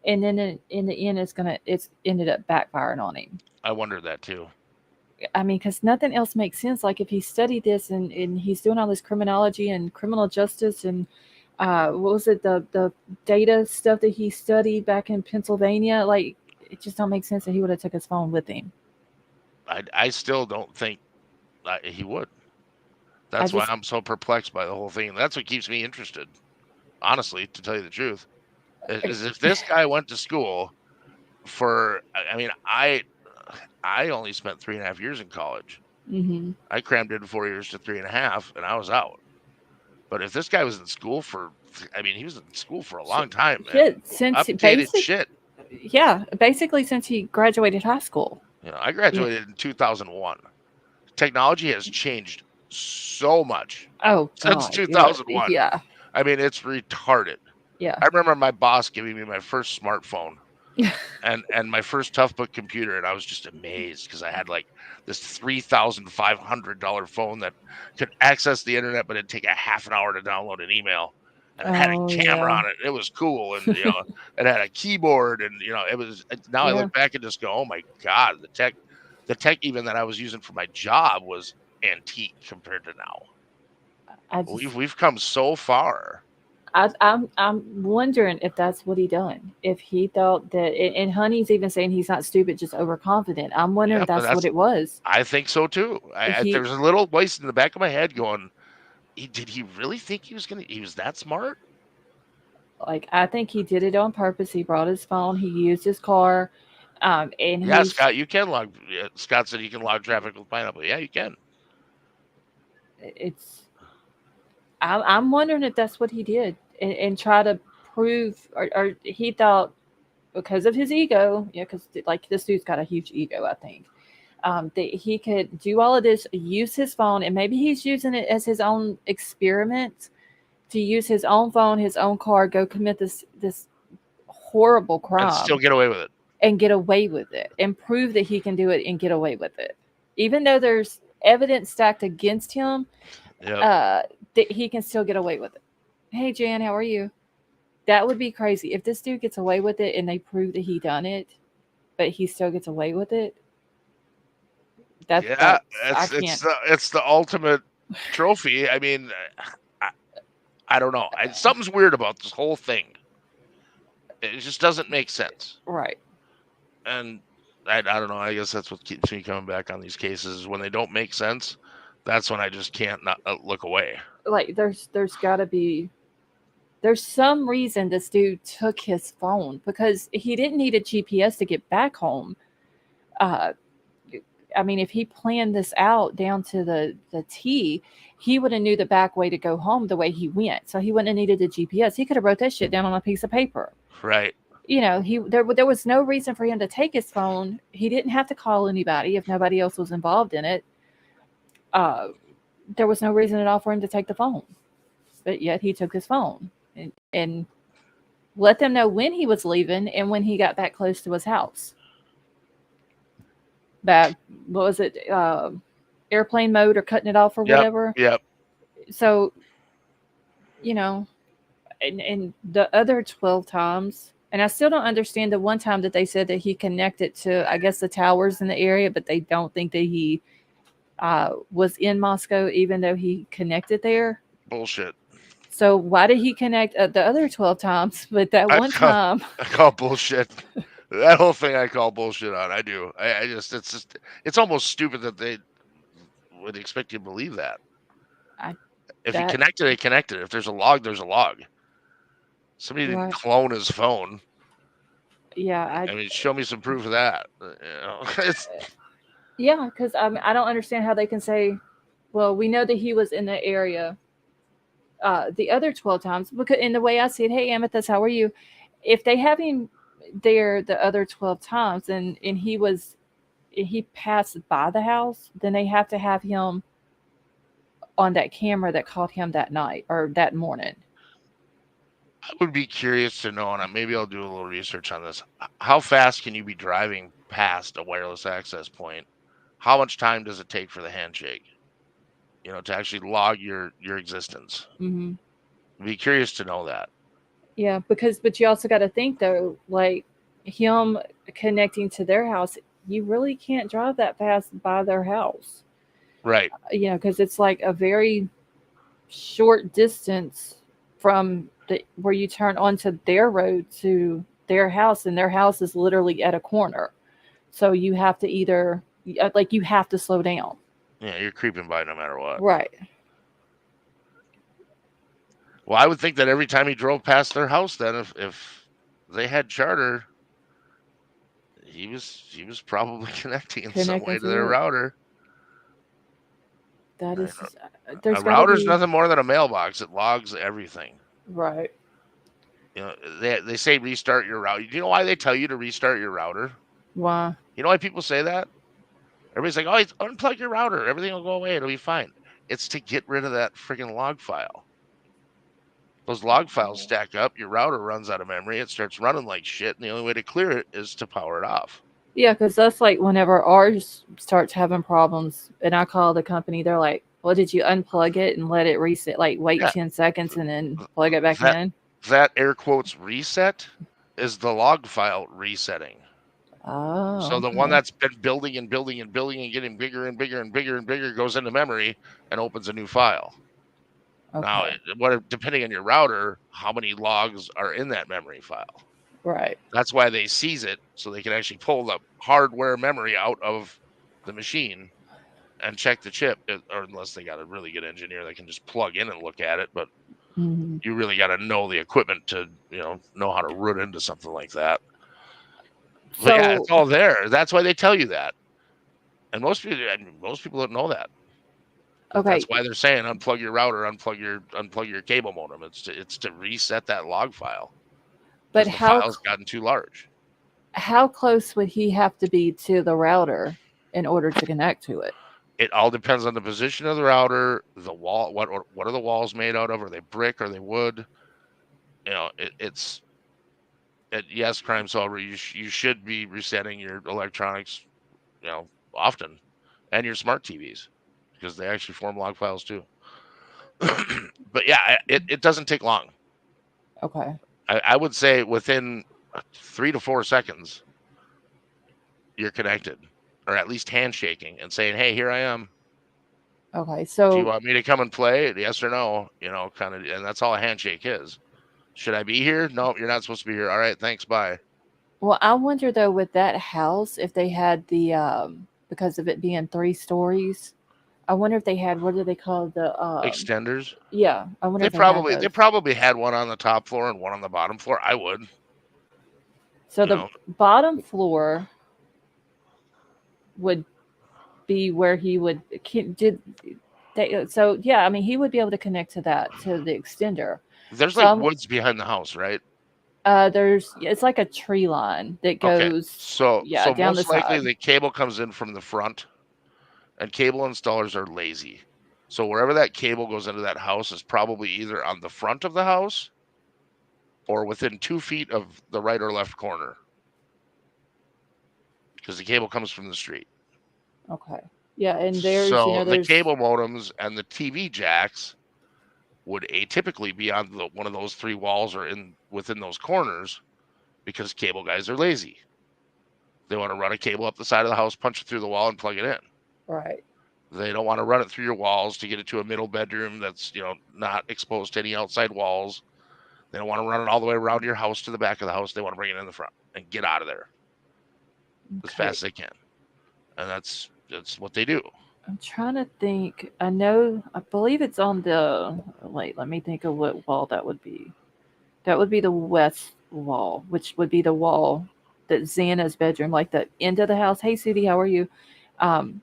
and then in the end it's ended up backfiring on him. I wondered that too. I mean, because nothing else makes sense. Like if he studied this and he's doing all this criminology and criminal justice and what was it, the data stuff that he studied back in Pennsylvania, like it just don't make sense that he would have took his phone with him. I still don't think he would. I That's why just I'm so perplexed by the whole thing. That's what keeps me interested. Honestly, to tell you the truth, is if this guy went to school for. I mean, I only spent 3.5 years in college. mm-hmm. I crammed in 4 years to 3.5, and I was out. But if this guy was in school for, I mean, he was in school for a long time and Yeah, since updated shit. basically since he graduated high school. I Yeah. graduated in 2001. Technology has changed so much Oh since God. Yeah. 2001. Yeah. I mean, it's retarded. Yeah. I remember my boss giving me my first smartphone and my first Toughbook computer, and I was just amazed because I had like this $3,500 phone that could access the internet, but it'd take a half an hour to download an email, and it had Oh a camera yeah. on it. It was cool, and it had a keyboard, and it was. Now I Yeah. look back and just go, oh my god, the tech even that I was using for my job was antique compared to now. I just We've come so far. I'm wondering if that's what he done. If he thought that, and Honey's even saying he's not stupid, just overconfident. I'm wondering Yeah, if but that's what that's it was. I think so too. He There's a little voice in the back of my head going, did he really think he was that smart? like I think he did it on purpose. He brought his phone. He used his car, and Yeah, he's Scott, you can log. Scott said you can log traffic with Pineapple. Yeah, you can. it's. I'm wondering if that's what he did and try to prove, or he thought because of his ego, yeah, because like this dude's got a huge ego, I think. That he could do all of this, use his phone, and maybe he's using it as his own experiment to use his own phone, his own car, go commit this horrible And still crime get away with it. and get away with it, and prove that he can do it and get away with it, even though there's evidence stacked against him, Yep. uh, that he can still get away with it. Hey, Jan, how are you? That would be crazy if this dude gets away with it and they prove that he done it, but he still gets away with it. Yeah, That's I can't. it's the ultimate trophy. I mean, I, I don't know. Something's weird about this whole thing. It just doesn't make sense. Right. And I don't know. I guess that's what keeps me coming back on these cases. When they don't make sense, that's when I just can't not look away. Like there's got to be there's some reason this dude took his phone because he didn't need a GPS to get back home. Uh, I mean, if he planned this out down to the T, he would have knew the back way to go home the way he went. So he wouldn't have needed the GPS. He could have wrote that shit down on a piece of paper. Right. You know, there was no reason for him to take his phone. He didn't have to call anybody if nobody else was involved in it. Uh, there was no reason at all for him to take the phone, but yet he took his phone and let them know when he was leaving and when he got back close to his house. That what was it? Airplane mode or cutting it off or Yep. whatever. Yep. So you know, and the other 12 times, and I still don't understand the one time that they said that he connected to, I guess, the towers in the area, but they don't think that he was in Moscow, even though he connected there. Bullshit. So why did he connect the other 12 times, but that I one call time? I call bullshit. That whole thing I call bullshit on. I do. I just it's almost stupid that they would expect you to believe that. I If he that connected, he connected. If there's a log, there's a log. Somebody didn't right? clone his phone. Yeah, I mean, show me some proof of that. It's yeah, because I don't understand how they can say, well, we know that he was in the area the other 12 times because in the way I see it, hey Amethyst, how are you? If they have him there the other 12 times and he passed by the house, then they have to have him on that camera that caught him that night or that morning. I would be curious to know, and maybe I'll do a little research on this. How fast can you be driving past a wireless access point? How much time does it take for the handshake? To actually log your existence. Hmm. I'd be curious to know that. Yeah, because but you also got to think though, like him connecting to their house, you really can't drive that fast by their house. Right. Because it's like a very short distance from where you turn onto their road to their house, and their house is literally at a corner. So you have to either like you have to slow down. Yeah, you're creeping by no matter what. Right. Well, I would think that every time he drove past their house, then if they had charter, he was probably connecting in some Connecting way to to their it. router. That I is know. just, A there's got to router's be nothing more than a mailbox. It logs everything. right. They say restart your router. Do you know why they tell you to restart your router? Why? You know why people say that? Everybody's like, "Oh, unplug your router. Everything will go away. It'll be fine." It's to get rid of that friggin' log file. Those log files stack up. Your router runs out of memory. It starts running like shit, and the only way to clear it is to power it off. Yeah, because that's like whenever ours starts having problems, and I call the company, they're like, "Well, did you unplug it and let it reset? Like wait Yeah, 10 seconds and then plug it back that in?" that air quotes reset is the log file resetting. So Oh, the one okay. that's been building and building and building and getting bigger and bigger and bigger and bigger goes into memory and opens a new file. Now, Okay. depending on your router, how many logs are in that memory file? Right. That's why they seize it so they can actually pull the hardware memory out of the machine and check the chip, or unless they got a really good engineer that can just plug in and look at it. But Hmm. you really got to know the equipment to know how to root into something like that. But yeah, So it's all there. That's why they tell you that. And most people don't know that. But that's okay, why they're saying unplug your router, unplug your cable modem. It's to reset that log file but because the file's gotten too large. how close would he have to be to the router in order to connect to it? It all depends on the position of the router, the wall. What are the walls made out of? Are they brick? Are they wood? Yes, crime solver. You should be resetting your electronics, often, and your smart TVs. because they actually form log files too. But yeah, it doesn't take long. Okay. I would say within 3 to 4 seconds, you're connected, or at least handshaking and saying, "Hey, here I am. Okay. Do you So, want me to come and play? Yes or no?" Kind of, and that's all a handshake is. Should I be here? No, you're not supposed to be here. All right, thanks, bye. well, I wonder though with that house if they had the because of it being 3 stories. I wonder if they had, what do they call the Extenders. yeah, I wonder They if they had probably they those. probably had one on the top floor and one on the bottom floor. I would, So you the know, bottom floor would be where he would did they, so yeah, I mean he would be able to connect to that, to the extender. there's So like woods behind the house, right? there's, it's like a tree line that Okay, goes, so yeah, so down the most likely side. the cable comes in from the front, and cable installers are lazy. So wherever that cable goes into that house is probably either on the front of the house or within 2 feet of the right or left corner, because the cable comes from the street. Okay. Yeah, and there's, So the there's cable modems and the TV jacks would atypically be on one of those three walls or in within those corners, because cable guys are lazy. They want to run a cable up the side of the house, punch it through the wall, and plug it in. right. They don't want to run it through your walls to get it to a middle bedroom that's not exposed to any outside walls. They don't want to run it all the way around your house to the back of the house. They want to bring it in the front and get out of there as Okay. fast as they can, and that's what they do. I'm trying to think. I know, I believe it's on the, wait, let me think of what wall that would be. That would be the west wall, which would be the wall that Xana's bedroom, like the end of the house. Hey, Sudie, how are you? Um,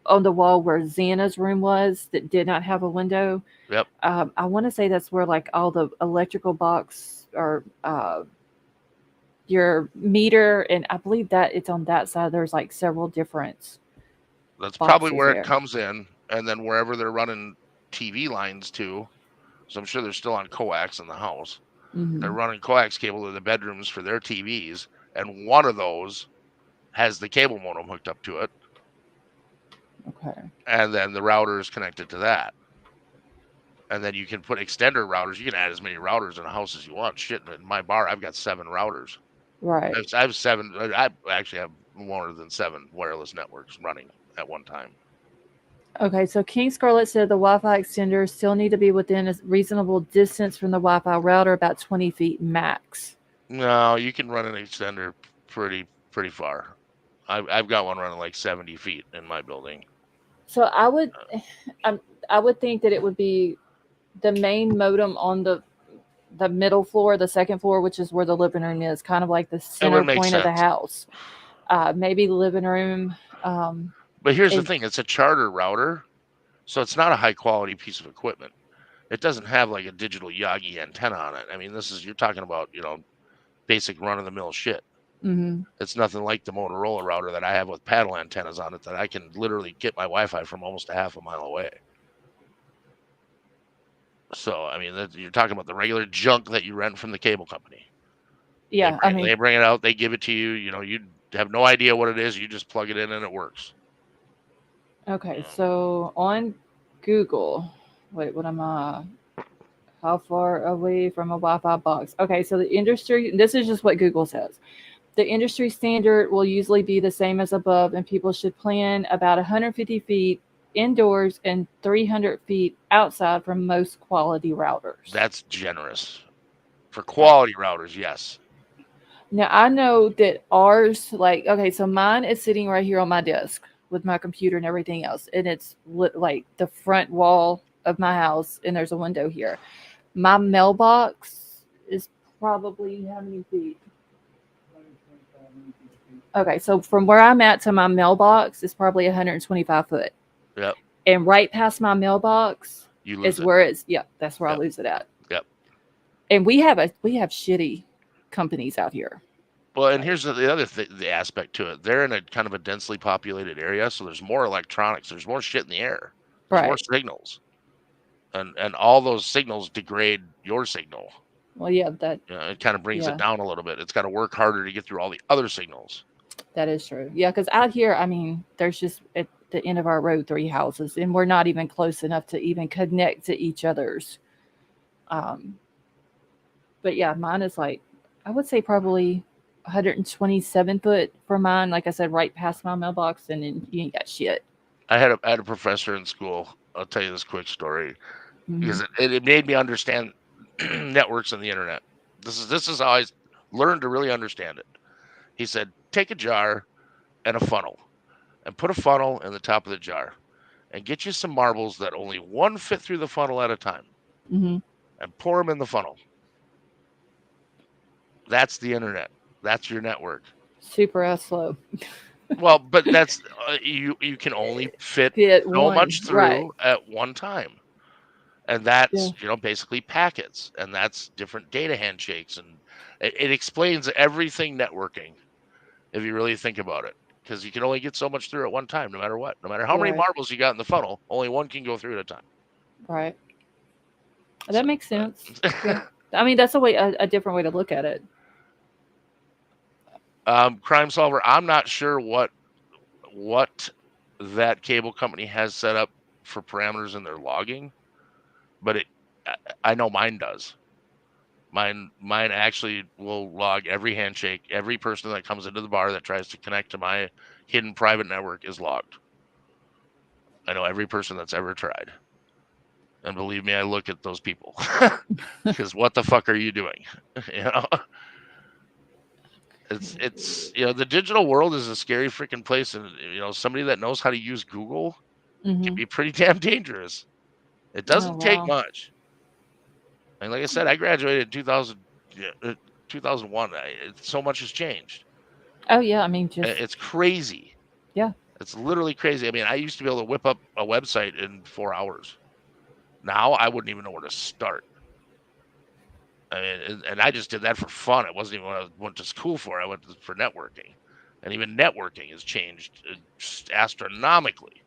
on the wall where Xana's room was that did not have a window. Yep, I want to say that's where like all the electrical box or your meter, and I believe that it's on that side. There's like several different that's probably boxes where it there. comes in, and then wherever they're running TV lines to. So I'm sure they're still on coax in the house. They're Hmm. running coax cable to the bedrooms for their TVs, and one of those has the cable modem hooked up to it, Okay. and then the router is connected to that. And then you can put extender routers. You can add as many routers in a house as you want. Shit, in my bar, I've got 7 routers. Right. I have seven. I actually have more than 7 wireless networks running at one time. Okay, so King Scarlet said the Wi-Fi extenders still need to be within a reasonable distance from the Wi-Fi router, about 20 feet max. No, you can run an extender pretty far. I've got one running like 70 feet in my building. So I, I would think that it would be the main modem on the middle floor, the second floor, which is where the living room is, kind of like the It center would make point of the sense. house. Maybe the living room. Um, But here's the it, thing, it's a charter router, so it's not a high quality piece of equipment. It doesn't have like a digital Yagi antenna on it. I mean, you're talking about, basic run of the mill shit. mhm. It's nothing like the Motorola router that I have with paddle antennas on it that I can literally get my Wi-Fi from almost a half a mile away. So, I mean, you're talking about the regular junk that you rent from the cable company. They Yeah, I bring mean, they bring it out, they give it to you. You have no idea what it is. You just plug it in and it works. okay. Um, So on Google, wait, what am I? How far away from a Wi-Fi box? Okay, so the industry. This is just what Google says. The industry standard will usually be the same as above, and people should plan about 150 feet indoors and 300 feet outside from most quality routers. that's generous for Okay. quality routers. Yes. Now I know that ours, like, okay, so mine is sitting right here on my desk with my computer and everything else, and it's like the front wall of my house, and there's a window here. My mailbox is probably how many feet? Okay, so from where I'm at to my mailbox is probably 125 foot. Yep. And right past my mailbox You lose is it. where it's, yeah, that's where I Yep. lose it at. Yep. And we have shitty companies out here. Well, and Like, here's the other the aspect to it. They're in a kind of a densely populated area, so there's more electronics. There's more shit in the air. There's more right. signals, and all those signals degrade your signal. Well, yeah, that, It kind of brings it yeah, down a little bit. It's got to work harder to get through all the other signals. that is true. Yeah, because out here, I mean, there's just it. the end of our road 3 houses, and we're not even close enough to even connect to each other's. Um, but yeah, mine is like, I would say probably 127 foot for mine. Like I said, right past my mailbox, and then you ain't got shit. I had a professor in school. I'll tell you this quick story Hmm. because it made me understand networks and the internet. This is how I learned to really understand it. He said, take a jar and a funnel and put a funnel in the top of the jar and get you some marbles that only one fit through the funnel at a time Hmm. and pour them in the funnel. That's the internet. That's your network. Super ass slow. Well, but that's you can only fit Fit so one, much right? through at one time. And Yeah, that's basically packets, and that's different data handshakes, and it explains everything networking if you really think about it, because you can only get so much through at one time, no matter what, no matter how many right, marbles you got in the funnel, only one can go through at a time. right. So That makes sense. Yeah, I mean that's a different way to look at it. crime solver, I'm not sure what that cable company has set up for parameters in their logging, but I know mine does. Mine actually will log every handshake. Every person that comes into the bar that tries to connect to my hidden private network is logged. I know every person that's ever tried. And believe me, I look at those people because what the fuck are you doing? you know, it's the digital world is a scary freaking place, and somebody that knows how to use Google can Hmm. be pretty damn dangerous. It Oh doesn't take wow. much. And like I said, I graduated in 2000, 2001. So much has changed. Oh yeah. I mean, just It's crazy. yeah. It's literally crazy. I mean, I used to be able to whip up a website in 4 hours. Now I wouldn't even know where to start. I mean, and I just did that for fun. It wasn't even what I went to school for. I went for networking, and even networking has changed just astronomically.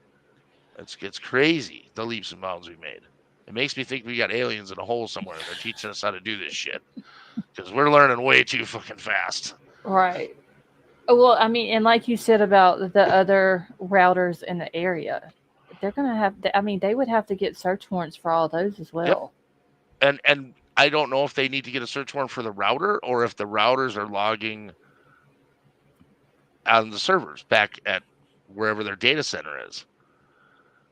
It's crazy the leaps and bounds we made. It makes me think we got aliens in a hole somewhere, and they're teaching us how to do this shit because we're learning way too fucking fast. Right. Well, I mean, and like you said about the other routers in the area, they're gonna have. I mean, they would have to get search warrants for all those as Yep. well. And I don't know if they need to get a search warrant for the router or if the routers are logging on the servers back at wherever their data center is.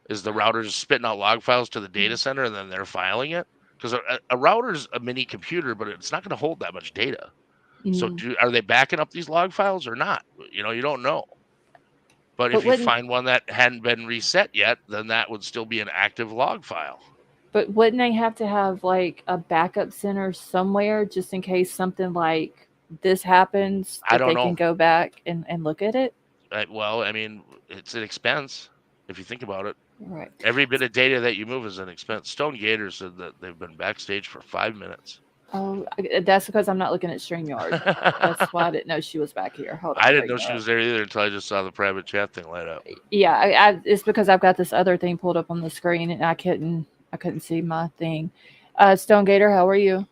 Is the router just spitting out log files to the data center and then they're filing it? Because a router's a mini computer, but it's not going to hold that much data. So Mm. are they backing up these log files or not? You don't know. But But if you wouldn't find one that hadn't been reset yet, then that would still be an active log file. but wouldn't they have to have like a backup center somewhere just in case something like this happens I that don't they know. can go back and look at it? Well, I mean, it's an expense if you think about it. Right. Every bit of data that you move is an expense. Stone Gator said that they've been backstage for 5 minutes. Oh, that's because I'm not looking at StreamYard. That's why I didn't know she was back here. Hold on, I didn't bring know her she up. was there either until I just saw the private chat thing light up. Yeah, it's because I've got this other thing pulled up on the screen and I couldn't see my thing. Stone Gator, how are you?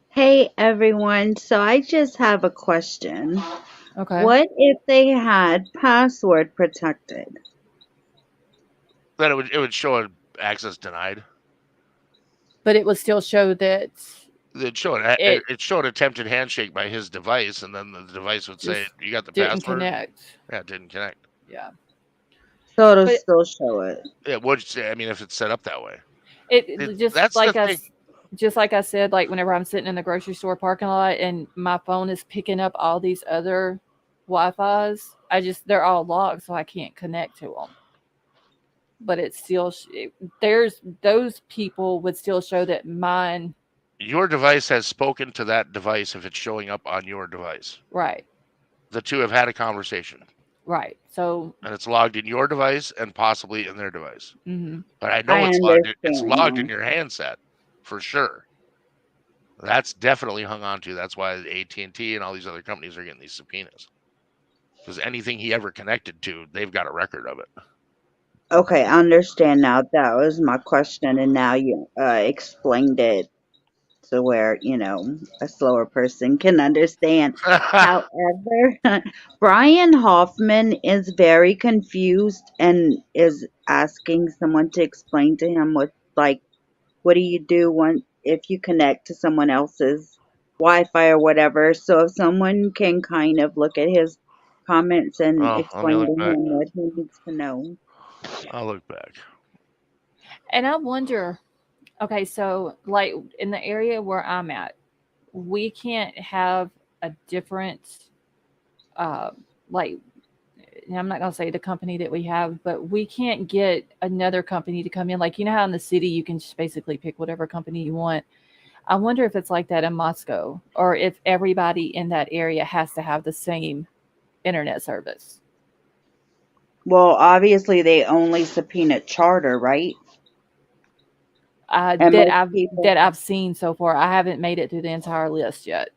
Hey everyone, so I just have a question. Okay, What if they had password protected? Then it would show an access denied. but it would still show that It showed it it showed attempted handshake by his device, and then the device would say, just "You got the didn't password?" connect. Yeah, it didn't connect. Yeah, So it'll but still show it. It would say, I mean, if it's set up that way. just That's the like thing. us. Just like I said, like whenever I'm sitting in the grocery store parking lot and my phone is picking up all these other Wi-Fi's, they're all logged, so I can't connect to them. But it's still there's those people would still show that mine. Your device has spoken to that device if it's showing up on your device. Right, The two have had a conversation, right. So, and it's logged in your device and possibly in their device. mhm. But I know I it's logged. It's understand logged in now. your handset for sure. That's definitely hung on to. That's why AT&T and all these other companies are getting these subpoenas because anything he ever connected to, they've got a record of it. Okay, I understand now. That was my question, and now you explained it to where, a slower person can understand. However, Brian Hoffman is very confused and is asking someone to explain to him what do you do if you connect to someone else's Wi-Fi or whatever. So if someone can kind of look at his comments and Oh, let me explain to look back. him what he needs to know. I'll look back. And I wonder, okay, so like in the area where I'm at, we can't have a different, uh, like, and I'm not going to say the company that we have, but we can't get another company to come in. Like, you know how in the city you can just basically pick whatever company you want. I wonder if it's like that in Moscow or if everybody in that area has to have the same internet service. Well, obviously they only subpoenaed Charter, right? And That most I've people that I've seen so far. I haven't made it through the entire list yet.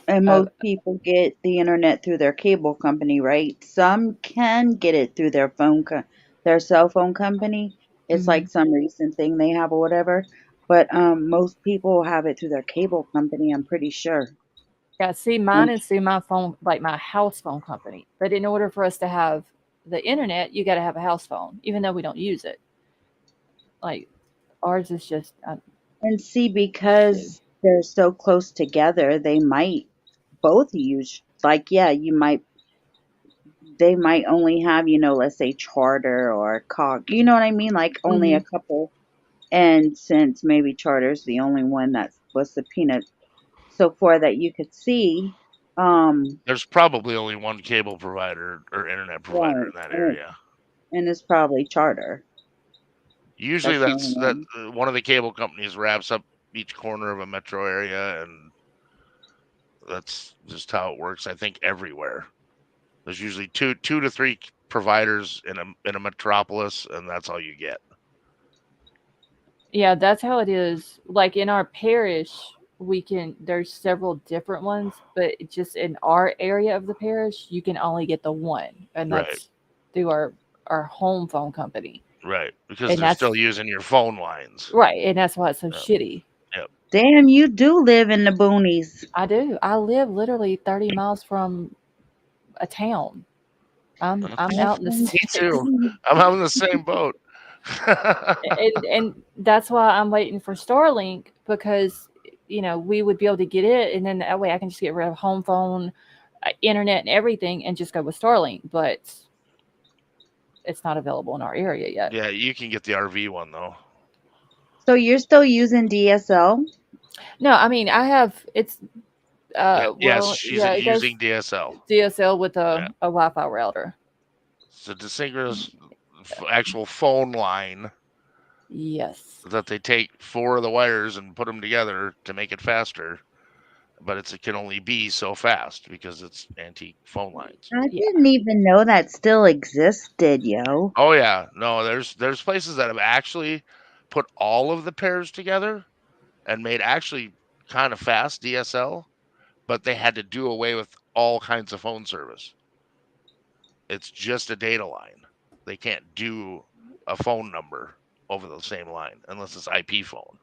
and Uh, most people get the internet through their cable company, right? Some can get it through their cell phone company. It's mhm. like some recent thing they have or whatever. But most people have it through their cable company, I'm pretty sure. Yeah, see, mine And is through my phone, like my house phone company. But in order for us to have the internet, you got to have a house phone, even though we don't use it. Like ours is just and see, shoot. because they're so close together, they might both use, like, yeah, they might only have, let's say Charter or Cog, you know what I mean? Like only a Hmm. couple. And since maybe Charter's the only one that was subpoenaed so far that you could see, There's probably only one cable provider or internet provider right, in that and, area. and it's probably Charter. Usually, That's the only that's that one. one of the cable companies wraps up each corner of a metro area, and that's just how it works. I think everywhere. There's usually two to three providers in a metropolis, and that's all you get. Yeah, that's how it is. Like in our parish, there's several different ones, but just in our area of the parish, you can only get the one, and Right, that's through our home phone company. right, because And they're still that's using your phone lines. right, and that's why it's so Yep, shitty. yep. Damn, you do live in the boonies. I do. I live literally 30 miles from a town. I'm Okay. out in the Awesome. Me too. sticks. I'm having the same boat. And that's why I'm waiting for Starlink because we would be able to get it, and then that way I can just get rid of home phone, internet, and everything, and just go with Starlink. But it's not available in our area yet. Yeah, you can get the RV one though. So you're still using DSL? No, I mean I have it's Yeah, yes, well she's yeah, it goes using DSL. DSL with Yeah, a Wi-Fi router. it's a synchronous actual phone line Yes. that they take four of the wires and put them together to make it faster. But it can only be so fast because it's antique phone lines. I Yeah. didn't even know that still existed, yo. Oh yeah, no, there's places that have actually put all of the pairs together and made actually kind of fast DSL, but they had to do away with all kinds of phone service. It's just a data line. They can't do a phone number over the same line unless it's IP phone.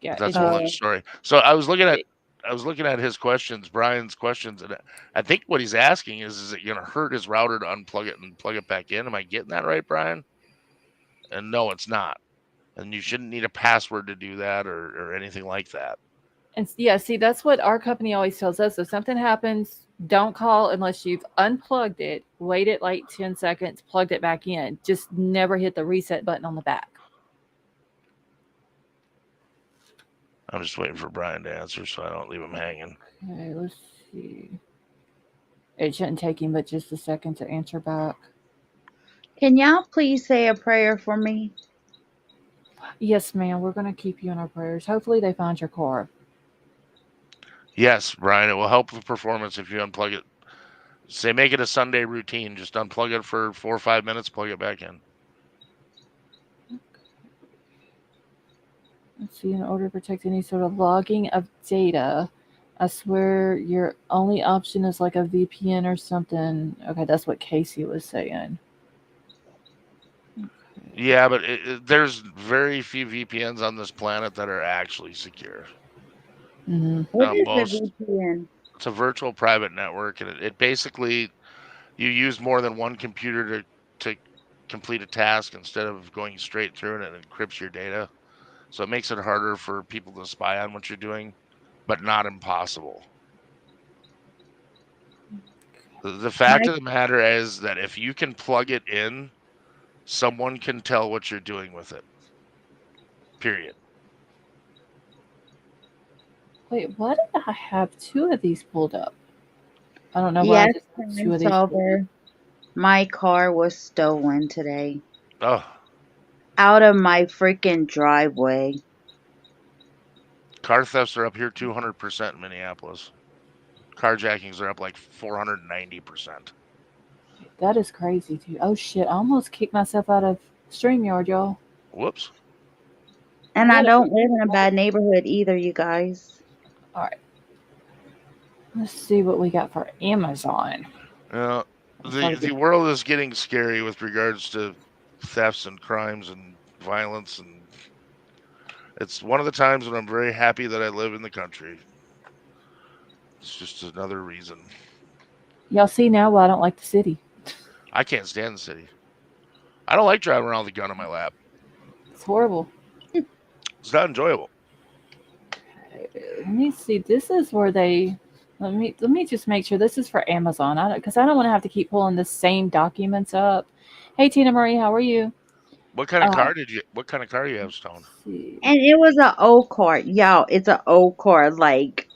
Yeah. But that's a whole other Uh, story. So It, I was looking at his questions, Brian's questions, and I think what he's asking is it going to hurt his router to unplug it and plug it back in? Am I getting that right, Brian? And no, it's not. And you shouldn't need a password to do that or anything like that. and yeah, see, that's what our company always tells us. If something happens, don't call unless you've unplugged it, waited like 10 seconds, plugged it back in. Just never hit the reset button on the back. I'm just waiting for Brian to answer so I don't leave him hanging. Okay, let's see. It shouldn't take him but just a second to answer back. can y'all please say a prayer for me? Yes, ma'am. We're going to keep you in our prayers. Hopefully, they find your car. Yes, Brian, it will help the performance if you unplug it. Say make it a Sunday routine. Just unplug it for 4 or 5 minutes, plug it back in. Let's see. In order to protect any sort of logging of data, I swear your only option is like a VPN or something. Okay, that's what Casey was saying. Okay. Yeah, but there's very few VPNs on this planet that are actually secure. Hmm. What is the Most VPN? It's a virtual private network, and it basically you use more than one computer to complete a task instead of going straight through, and it encrypts your data. So it makes it harder for people to spy on what you're doing, but not impossible. The fact My of the matter is that if you can plug it in, someone can tell what you're doing with it. Period. Wait, why did I have two of these pulled up? I don't know why I yes, just have two crime of these pulled up. solver. My car was stolen today Oh, out of my freaking driveway. car thefts are up here 200% in Minneapolis. Carjackings are up like 490%. That is crazy too. Oh shit! I almost kicked myself out of Streamyard, y'all. Whoops. And I What? don't live in a bad neighborhood either, you guys. All right, let's see what we got for Amazon. Uh, Let's try to the get. world is getting scary with regards to thefts and crimes and violence, and it's one of the times when I'm very happy that I live in the country. It's just another reason. Y'all see now why I don't like the city. I can't stand the city. I don't like driving around with a gun on my lap. It's horrible. It's not enjoyable. Let me see. This is where they. Let me just make sure this is for Amazon. I don't because I don't want to have to keep pulling the same documents up. Hey Tina Marie, how are you? What kind of Uh, car did you? What kind of car you have, Stone? let's see. And it was an old car. Y'all, it's an old car. Like,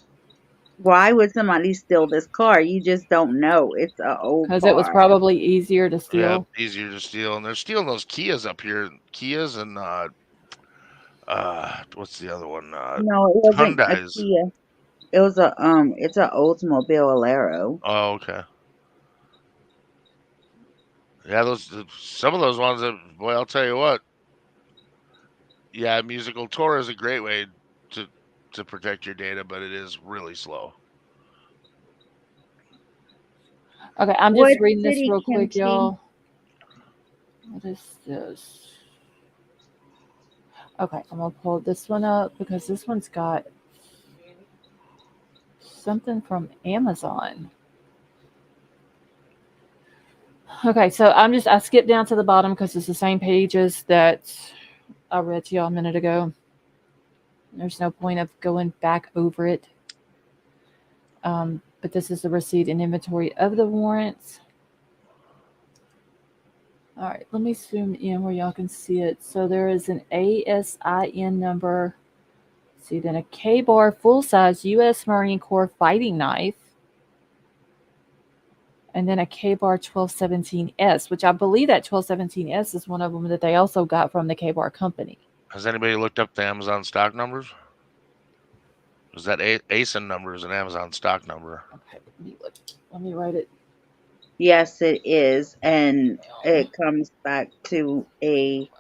why would somebody steal this car? You just don't know. It's an old Because it was car. probably easier to Yeah, steal. easier to steal, and they're stealing those Kias up here. Kias and what's the other one? No, it wasn't a Hyundai's. Kia. It was it's an Oldsmobile Alero. Oh, okay. Yeah, those some of those ones that boy, I'll tell you what. Yeah, musical tour is a great way to to protect your data, but it is really slow. Okay, I'm What just reading this city, real quick, Kimchi? y'all. What is this? Okay, I'm gonna pull this one up because this one's got something from Amazon. Okay, so I skipped down to the bottom because it's the same pages that I read to y'all a minute ago. There's no point of going back over it. But this is the receipt and inventory of the warrants. All right, let me zoom in where y'all can see it. So there is an ASIN number. See, then a K bar full size U.S. Marine Corps fighting knife, and then a K bar 1217S, which I believe that 1217S is one of them that they also got from the K bar company. Has anybody looked up the Amazon stock numbers? Is that ASIN number is an Amazon stock number? Okay, let me write it Yes, it is, and it comes back to a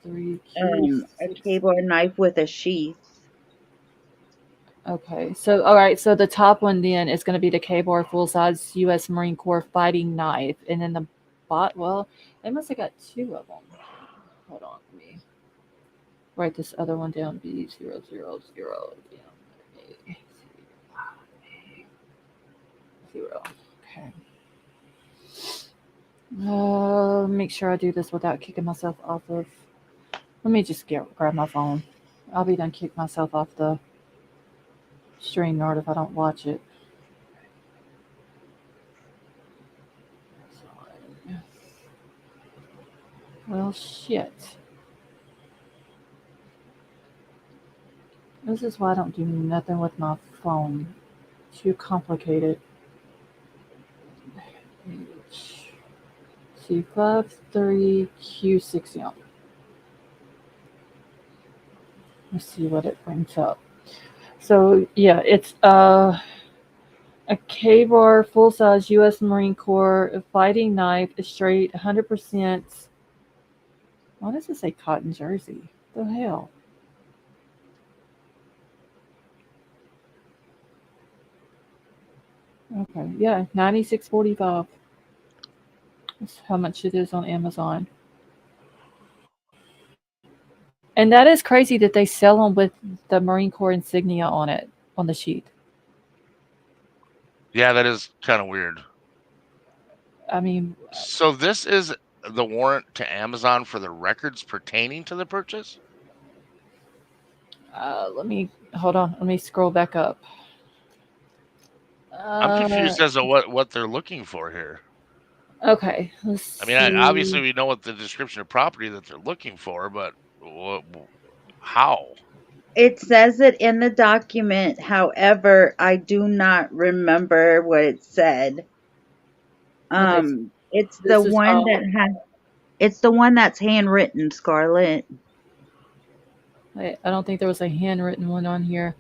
H53Q6. keyboard knife with a sheath. Okay, so all right, so the top one then is going to be the K-bar full-size U.S. Marine Corps fighting knife, and then the well, they must have got two of them. Hold on, let me write this other one down. B000 zero. Okay. Make sure I do this without kicking myself off of. Let me just grab my phone. I'll be done kick myself off the stream yard if I don't watch it. Well, shit. This is why I don't do nothing with my phone. Too complicated. C53Q60. Let's see what it brings up. So yeah, it's a K-bar full-size U.S. Marine Corps fighting knife, a straight 100%. Why does it say cotton jersey? The hell? Okay, yeah, 96.45. That's how much it is on Amazon. And that is crazy that they sell them with the Marine Corps insignia on it on the sheet. Yeah, that is kind of weird. I mean, So this is the warrant to Amazon for the records pertaining to the purchase? let me hold on. Let me scroll back up. I'm Uh, confused as to what they're looking for here. okay, let's I mean, obviously see. we know what the description of property that they're looking for, but how? It says it in the document. However, I do not remember what it said. Okay, It's the this is one that all. has. It's the one that's handwritten, Scarlett. I don't think there was a handwritten one on here.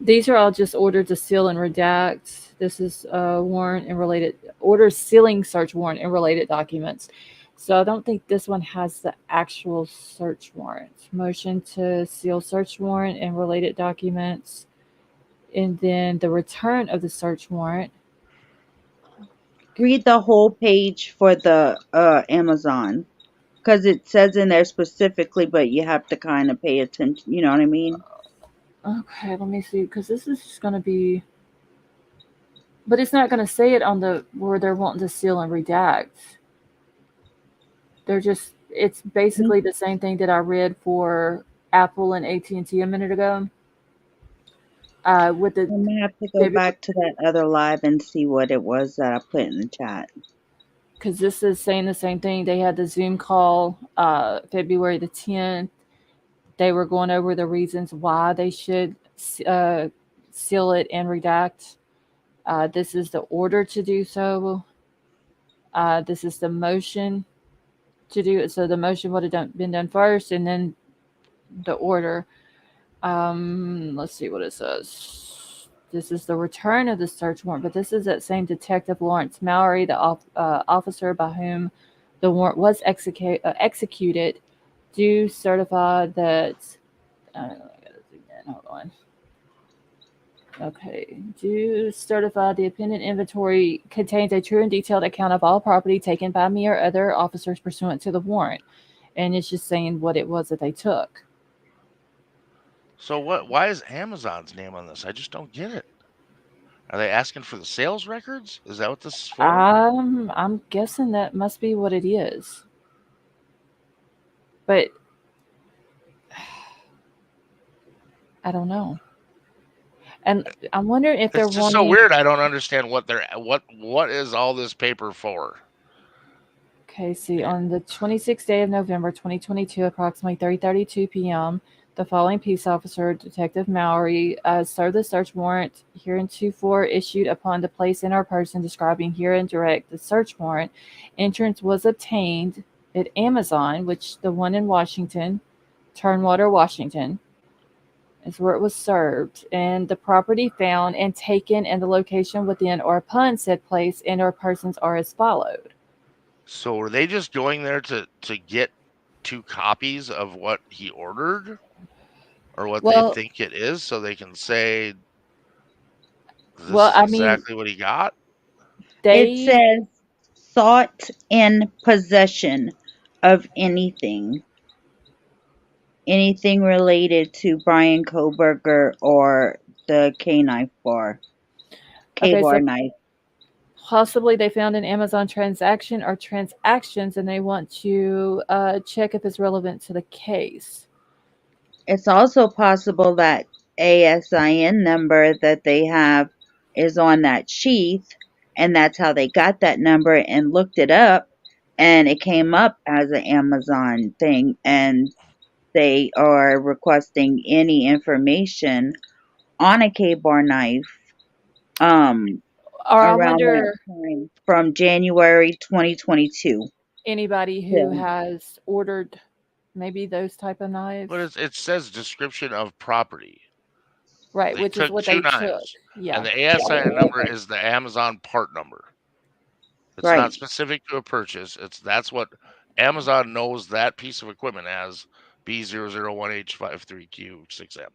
These are all just ordered to seal and redact. This is a warrant and related order sealing search warrant and related documents. So I don't think this one has the actual search warrant. Motion to seal search warrant and related documents, and then the return of the search warrant. Read the whole page for the Amazon because it says in there specifically, but you have to kind of pay attention. You know what I mean? Okay, let me see, because this is just going to be, but it's not going to say it on the where they're wanting to seal and redact. They're just, it's Mm, basically the same thing that I read for Apple and AT&T a minute ago. With the I'm gonna have to go February, back to that other live and see what it was that I put in the chat. because this is saying the same thing. They had the Zoom call February the 10th. They were going over the reasons why they should uh, seal it and redact. This is the order to do so. This is the motion to do it. So the motion would have been done first, and then the order. Let's see what it says. This is the return of the search warrant, but this is that same Detective Lawrence Mallory, the officer by whom the warrant was executed, do certify that. I got it again. Hold on. Okay. Do certify the appended inventory contains a true and detailed account of all property taken by me or other officers pursuant to the warrant. And it's just saying what it was that they took. So what? Why is Amazon's name on this? I just don't get it. Are they asking for the sales records? Is that what this is for? I'm guessing that must be what it is. But I don't know. And I'm wondering if they're It's just so wanting. weird. I don't understand what is all this paper for? Okay, see, on the 26th day of November 2022, approximately 3:32 p.m., the following peace officer, Detective Mallory, served the search warrant hereinbefore issued upon the place in our person describing herein direct the search warrant. Entrance was obtained at Amazon, which the one in Washington, Turnwater, Washington, is where it was served, and the property found and taken and the location within or upon said place and or persons are as followed. So were they just going there to get 2 copies of what he ordered or what they Well, think it is so they can say this well, is I mean, exactly what he got? It they says sought in possession of anything related to Brian Kohberger or the K knife bar, K okay, bar so knife. possibly they found an Amazon transaction or transactions, and they want to check if it's relevant to the case. It's also possible that ASIN number that they have is on that sheath, and that's how they got that number and looked it up, and it came up as an Amazon thing, and they are requesting any information on a K-bar knife um Or I around that wonder time from January 2022. anybody who Yeah. has ordered maybe those type of knives, But it says description of property. right? They Which is took what 2 they took. knives, and Yeah. the ASIN number is the Amazon part number. It's not Right. specific to a purchase. That's what Amazon knows that piece of equipment as B001H53Q6M.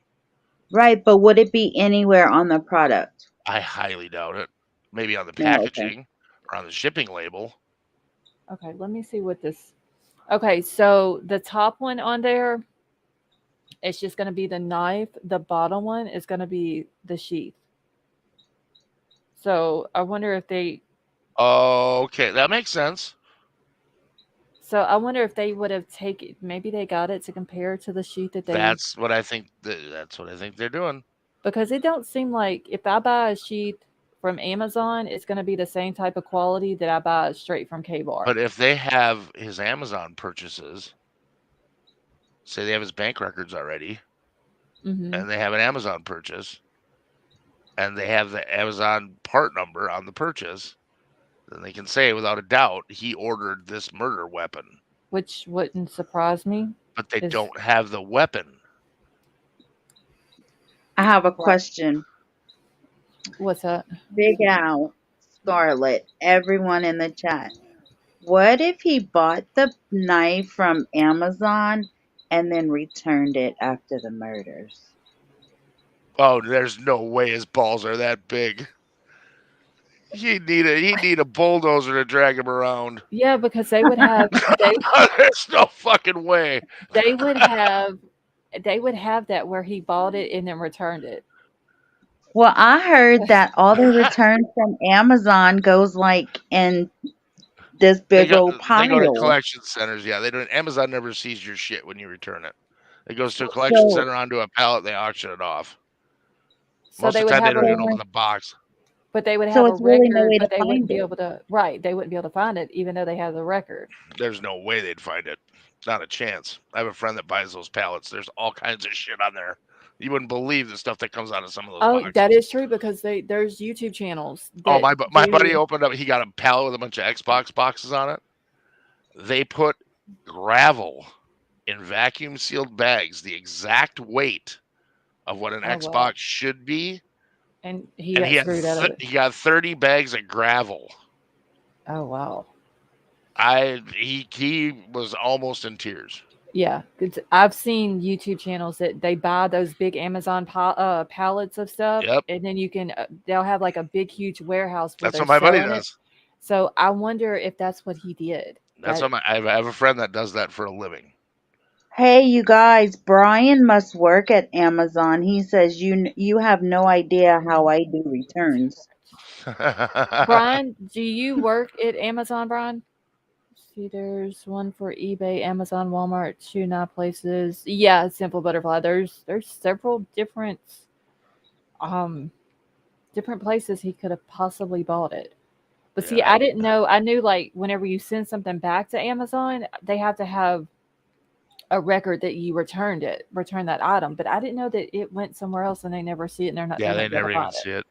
Right, but would it be anywhere on the product? I highly doubt it. Maybe on the No, okay. packaging or on the shipping label. Okay. Let me see what this. Okay, so the top one on there, It's just going to be the knife. The bottom one is going to be the sheath. So I wonder if they. Okay, that makes sense. So I wonder if they would have taken. Maybe they got it to compare to the sheath that they. That's what I think. That's what I think they're doing. Because it don't seem like if I buy a sheath from Amazon, it's going to be the same type of quality that I buy straight from K-Bar. But if they have his Amazon purchases, say they have his bank records already, Mm-hmm. and they have an Amazon purchase, and they have the Amazon part number on the purchase, then they can say without a doubt he ordered this murder weapon. Which wouldn't surprise me. But they Is don't have the weapon. I have a question. what's that? Big Al, Scarlet, everyone in the chat. What if he bought the knife from Amazon and then returned it after the murders? Oh, there's no way his balls are that big. He'd need a bulldozer to drag him around. Yeah, because they would have There's no fucking way. they would have they would have that where he bought it and then returned it. Well, I heard that all the returns from Amazon goes like in this They big go old they go to pile. collection centers. Yeah, they don't. Amazon never sees your shit when you return it. It goes to a collection So, center onto a pallet. They auction it off. So Most they of the would time, they have don't a even so, open the box. but they would so have a it's really no record, way but to they wouldn't find be it. able to right, they wouldn't be able to find it even though they have the record. There's no way they'd find it. Not a chance. I have a friend that buys those pallets. There's all kinds of shit on there. You wouldn't believe the stuff that comes out of some of those Oh, boxes. that is true because there's YouTube channels Oh, that my buddy do opened up. He got a pallet with a bunch of Xbox boxes on it. They put gravel in vacuum sealed bags, the exact weight of what an oh wow. Xbox should be, And he and got screwed out of it. he got 30 bags of gravel. Oh wow. He was almost in tears. Yeah, I've seen YouTube channels that they buy those big Amazon pallets of stuff, Yep, and then you can they'll have like a big huge warehouse where that's they're what my buddy selling it. does. So I wonder if that's what he did. That's That what I have a friend that does that for a living. Hey, you guys, Brian must work at Amazon. He says you have no idea how I do returns. Brian, do you work at Amazon, Brian? See, there's one for eBay, Amazon, Walmart, two not places. Yeah, Simple Butterfly. There's several um different places he could have possibly bought it. But see, Yeah, I didn't know. I knew like whenever you send something back to Amazon, they have to have a record that you returned that item. But I didn't know that it went somewhere else and they never see it and they yeah, they wouldn't be able never to even find it. see it.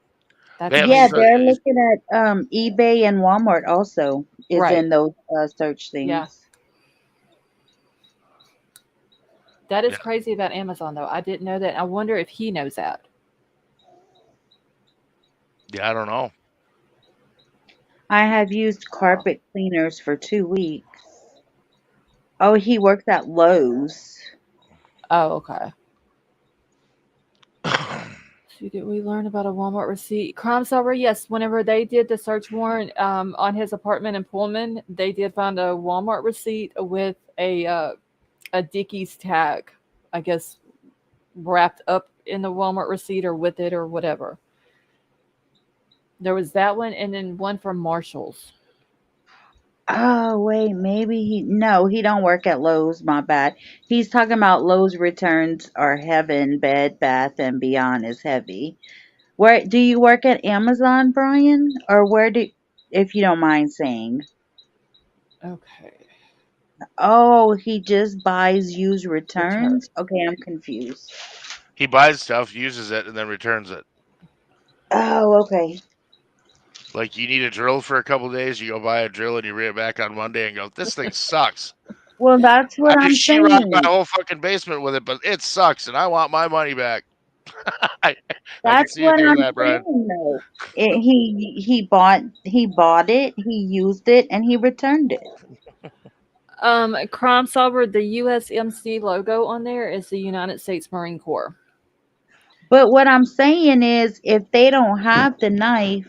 That's They Yeah, have crazy. they're looking at eBay and Walmart also is Right. in those search Yeah. things. That is yeah, crazy about Amazon though. I didn't know that. I wonder if he knows that. yeah, I don't know. I have used carpet cleaners for 2 weeks. Oh, he works at Lowe's. Oh, okay. See, did we learn about a Walmart receipt? Crime Solver, yes. Whenever they did the search warrant on his apartment in Pullman, they did find a Walmart receipt with a Dickies tag, I guess, wrapped up in the Walmart receipt or with it or whatever. There was that one, and then one from Marshalls. Oh, wait, maybe he don't work at Lowe's, my bad. He's talking about Lowe's returns are heaven, Bed Bath and Beyond is heavy. Where do you work at Amazon, Brian? Or where do if you don't mind saying? Okay. Oh, he just buys used Return. returns? Okay, I'm confused. He buys stuff, uses it, and then returns it. Oh, okay. Like you need a drill for a couple days, you go buy a drill and you bring it back on Monday and go, this thing sucks. Well, that's what I I'm just sheetrocked my saying. whole fucking basement with it, but it sucks and I want my money back. I, I can That's see you what doing I'm that, Brian. saying though. He bought it, he used it, and he returned it. Crime Solver, the USMC logo on there is the United States Marine Corps. But what I'm saying is, if they don't have the knife,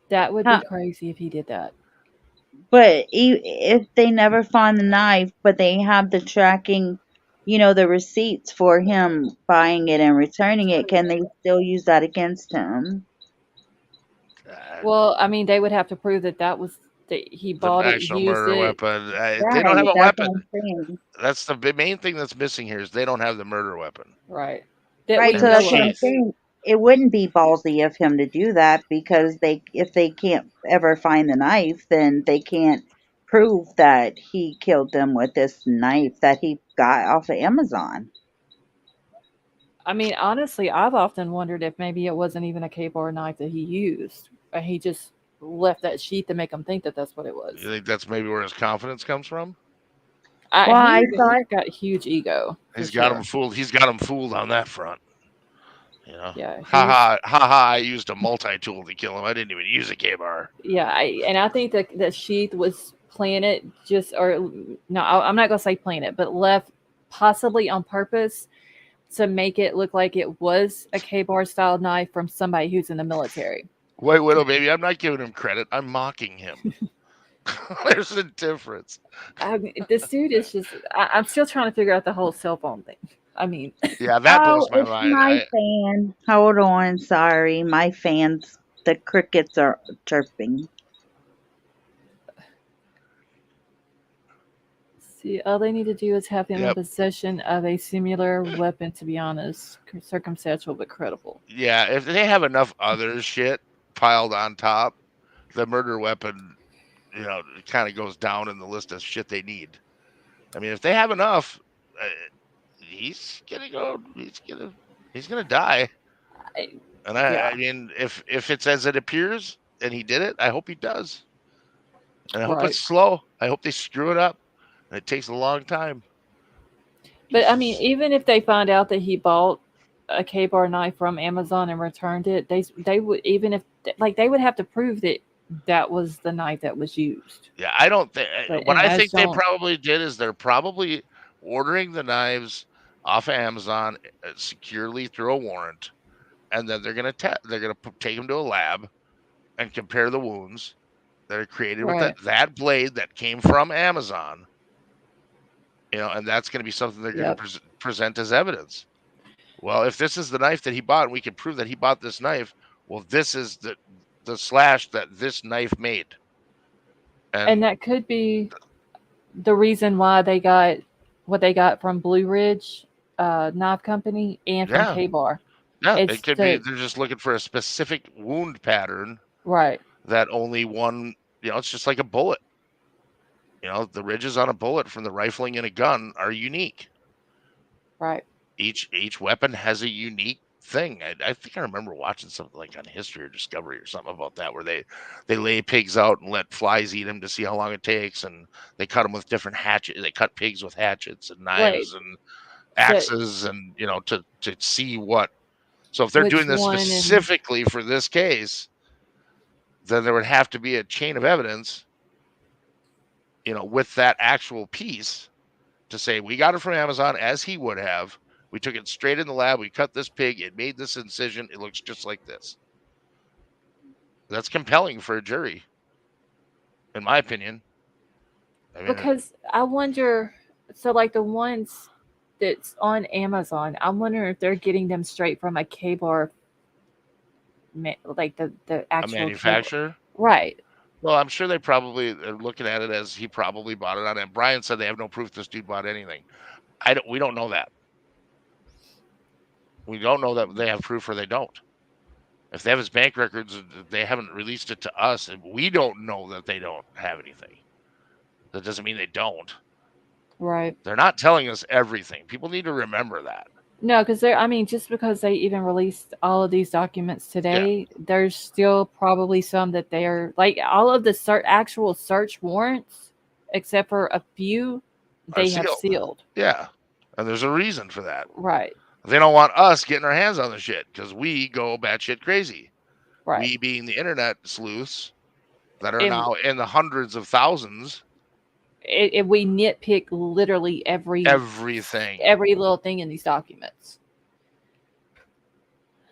That would be how, crazy if he did that. but if they never find the knife, but they have the tracking the receipts for him buying it and returning it, can they still use that against him? Well, I mean, they would have to prove that he The bought it, actual used murder it. weapon. They don't Right, have a that's what weapon. I'm saying. That's the main thing that's missing here is they don't have the murder weapon Right. That Right, we so and the that's know what I'm of. sheath. saying. It wouldn't be ballsy of him to do that because if they can't ever find the knife, then they can't prove that he killed them with this knife that he got off of Amazon. I mean, honestly, I've often wondered if maybe it wasn't even a K-bar knife that he used, and he just left that sheath to make them think that that's what it You was. think that's maybe where his confidence comes from? Well, I He's thought, got huge ego for He's got him sure. fooled. He's got him fooled on that front. You know, Yeah, ha he's ha ha ha! I used a multi-tool to kill him. I didn't even use a K-bar. yeah, and I think that the sheath was planted just or no, I'm not gonna say planted, but left possibly on purpose to make it look like it was a K-bar style knife from somebody who's in the military. White Widow, baby. I'm not giving him credit. I'm mocking him. There's a difference. I mean, this dude is just. I'm still trying to figure out the whole cell phone thing. I mean, Yeah, that oh, blows my it's mind. my fan. Hold on, sorry. My fans, the crickets are chirping. see, all they need to do is have him in Yep. possession of a similar weapon. To be honest, circumstantial but credible. Yeah, if they have enough other shit piled on top, the murder weapon, it kind of goes down in the list of shit they need. I mean, if they have enough, uh, he's gonna go. He's gonna die. I, And I yeah, mean, if it's as it appears and he did it, I hope he does. And I hope it's right. slow. I hope they screw it up. And it takes a long time. But I mean, 'Cause- even if they find out that he bought a K-bar knife from Amazon and returned it, they would even if like they would have to prove that that was the knife that was used. yeah, I don't think But what and I that's think they don't probably did is they're probably ordering the knives off of Amazon securely through a warrant, and then they're gonna take them to a lab and compare the wounds that are created with that right. that blade that came from Amazon. And that's going to be something they're going to Yep. present as evidence. Well, if this is the knife that he bought, and we can prove that he bought this knife, well, this is the slash that this knife made. And And that could be the reason why they got what they got from Blue Ridge Knife Company and from yeah, K Bar. yeah, it It's could be the they're just looking for a specific wound pattern right, that only one, it's just like a bullet. The ridges on a bullet from the rifling in a gun are unique. right, Each weapon has a unique thing. I think I remember watching something like on History or Discovery or something about that, where they lay pigs out and let flies eat them to see how long it takes, and they cut them with different hatchets. They cut pigs with hatchets and right. knives and So axes, and to see what. So if they're doing which this one and specifically for this case, then there would have to be a chain of evidence, with that actual piece to say we got it from Amazon as he would have. We took it straight in the lab. We cut this pig. It made this incision. It looks just like this. That's compelling for a jury, in my opinion. I mean, because I wonder so like the ones that's on Amazon, I wonder if they're getting them straight from a K Bar like the a actual K Bar. manufacturer. Right. Well, I'm sure they probably are looking at it as he probably bought it on it. Bryan said they have no proof this dude bought anything. We don't know that. We don't know that they have proof or they don't. If they have his bank records, they haven't released it to us, and we don't know that they don't have anything. That doesn't mean they don't. Right. They're not telling us everything. People need to remember that. No, because they're. I mean, just because they even released all of these documents Yeah, today, there's still probably some that they're like all of the actual search warrants, except for a few, are they have sealed. sealed. Yeah, and there's a reason for that. Right. They don't want us getting our hands on the shit because we go batshit crazy. Right. We being the internet sleuths that are And now in the hundreds of thousands, if we nitpick literally everything. every little thing in these documents.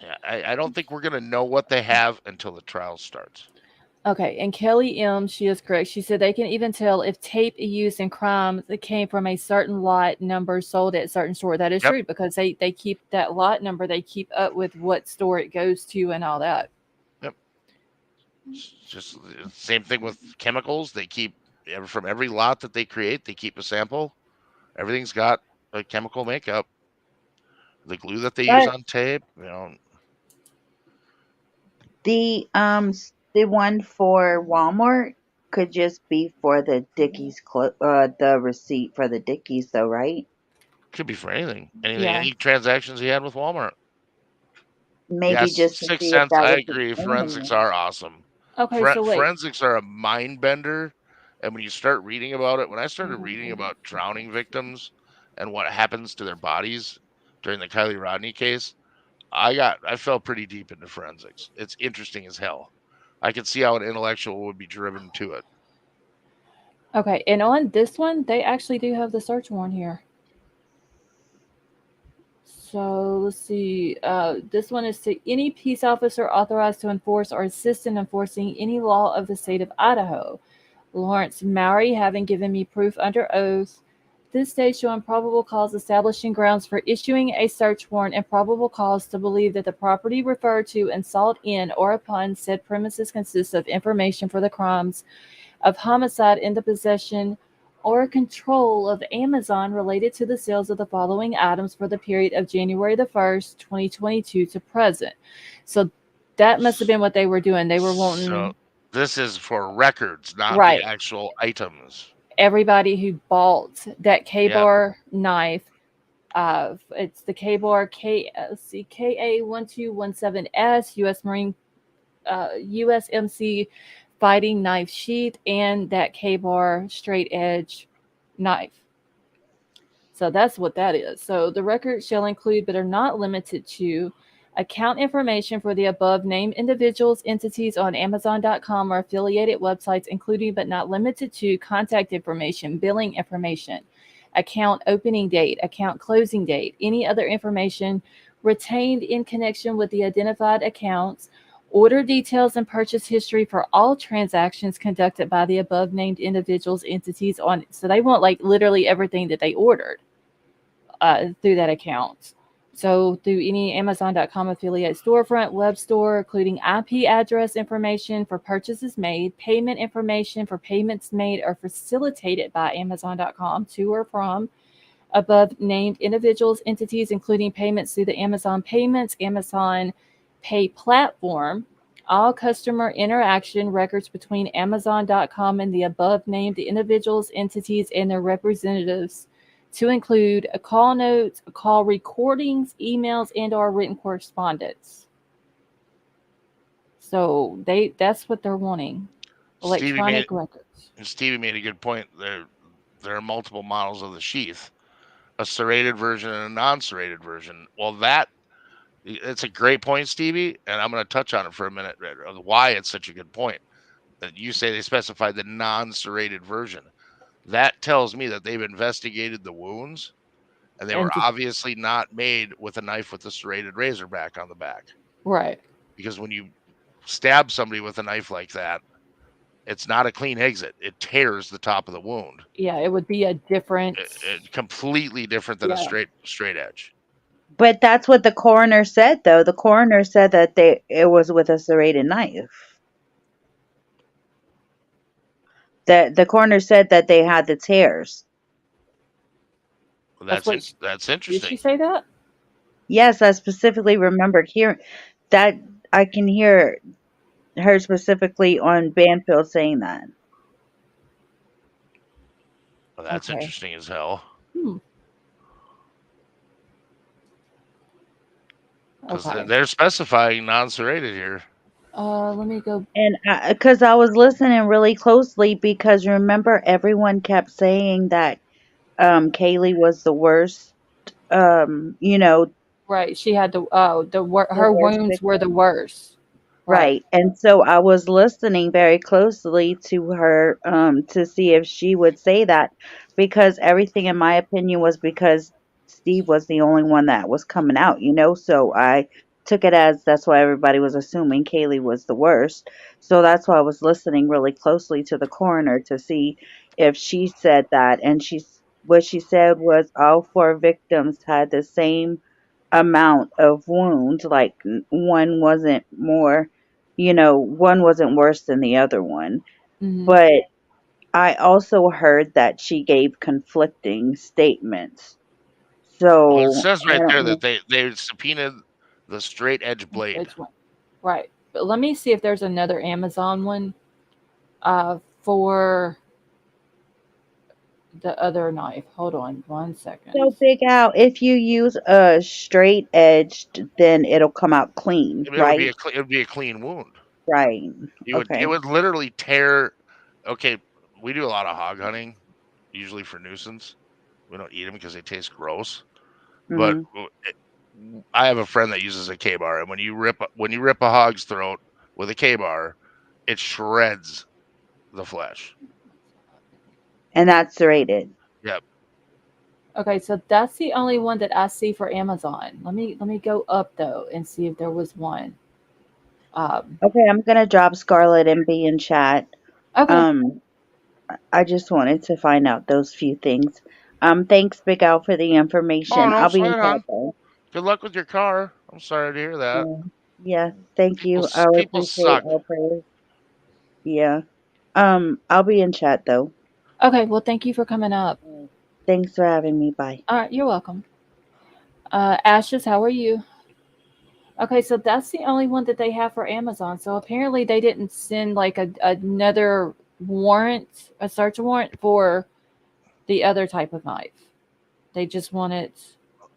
Yeah, I don't think we're gonna know what they have until the trial starts. Okay, and Kelly M, she is correct. She said they can even tell if tape used in crimes that came from a certain lot number sold at certain store. That is Yep. true because they keep that lot number. They keep up with what store it goes to and all that. Yep. Just same thing with chemicals. They keep from every lot that they create, they keep a sample. Everything's got a chemical makeup. The glue that they use But on tape, the one for Walmart could just be for the the receipt for the Dickies though, right? could be for anything. Anything, Yeah. any transactions he had with Walmart. Maybe Yes, just to Sixth see if Sense. that I was agree. explaining Forensics it. are awesome. Okay, so wait. Forensics are a mind bender, and when you start reading about it, when I started reading Mhm. about drowning victims and what happens to their bodies during the Kylie Rodney case, I fell pretty deep into forensics. It's interesting as hell. I can see how an intellectual would be driven to it. Okay, and on this one, they actually do have the search warrant here. So let's see. This one is to any peace officer authorized to enforce or assist in enforcing any law of the state of Idaho. Lawrence Mowry, having given me proof under oath, this state showing probable cause establishing grounds for issuing a search warrant and probable cause to believe that the property referred to and sought in or upon said premises consists of information for the crimes of homicide in the possession or control of Amazon related to the sales of the following items for the period of January the 1st, 2022 to present. So that must have been what they were doing. They were So wanting, this is for records, not the right, actual items. everybody who bought that Yep. K-bar knife. It's the K-bar KA1217S U.S. Marine USMC fighting knife sheath and that K-bar straight edge knife. So that's what that is. So the record shall include, but are not limited to, account information for the above named individuals, entities on Amazon.com or affiliated websites, including but not limited to contact information, billing information, account opening date, account closing date, any other information retained in connection with the identified accounts, order details and purchase history for all transactions conducted by the above named individuals, entities on. So they want like literally everything that they ordered through that account. So through any Amazon.com affiliate storefront, web store, including IP address information for purchases made, payment information for payments made or facilitated by Amazon.com to or from above named individuals, entities, including payments through the Amazon Payments, Amazon Pay platform, all customer interaction records between Amazon.com and the above named individuals, entities, and their representatives to include a call notes, call recordings, emails, and or written correspondence. So that's what they're wanting. Stevie made Electronic records. Stevie made a good point. There are multiple models of the sheath, a serrated version and a non-serrated version. Well, it's a great point, Stevie, and I'm going to touch on it for a minute. Of why it's such a good point that you say they specified the non-serrated version. That tells me that they've investigated the wounds, and they were And obviously not made with a knife with a serrated razor back on the back. right. Because when you stab somebody with a knife like that, it's not a clean exit. It tears the top of the wound. Yeah, it would be a different. Completely different than a Yeah. straight edge. But that's what the coroner said, though. The coroner said that it was with a serrated knife. The coroner said that they had the tears. Well, That's what. that's Did she interesting. say that? Yes, I specifically remembered hearing that. I can hear her specifically on Banfield saying that. Well, that's Okay. interesting as hell. Hmm. Because Okay. they're specifying non-serrated here. Let me go. And because I was listening really closely, because remember everyone kept saying that Kaylee was the worst, you know, Right. She had the her worst wounds were the victim. worst. Right. Right. And so I was listening very closely to her to see if she would say that, because everything in my opinion was because Steve was the only one that was coming out, you know. So I took it as that's why everybody was assuming Kaylee was the worst. So that's why I was listening really closely to the coroner to see if she said that. And what she said was all four victims had the same amount of wounds. Like one wasn't more, one wasn't worse than the other one. Hmm. But I also heard that she gave conflicting statements. Well, it So says I right don't there that know. they subpoenaed the straight edge blade. Which one? Right. But let me see if there's another Amazon one for the other knife. Hold on 1 second. So Big Al, if you use a straight edged, then it'll come out clean, It would be right? it would be a clean wound. Right. It Okay. would literally tear. Okay, we do a lot of hog hunting, usually for nuisance. We don't eat them because they taste gross. But Hmm. I have a friend that uses a K-bar, and when you rip a hog's throat with a K-bar, it shreds the flesh. And that's serrated. Yep. Okay, so that's the only one that I see for Amazon. Let me go up though and see if there was one. Um, Okay, I'm gonna drop Scarlet and be in chat. okay, Um, I just wanted to find out those few things. Thanks, Big Al, for the Oh information. no, I'll be in sweat, chat hon. though. Good luck with your car. I'm sorry to hear that. Yeah. Yes, thank you. I People appreciate suck. all prayers. Yeah. I'll be in chat though. okay. Well, thank you for coming up. Thanks for having me. Bye. All right, you're welcome. Ashes, how are you? Okay, so that's the only one that they have for Amazon. So apparently they didn't send like another warrant, a search warrant for the other type of knife. They just wanted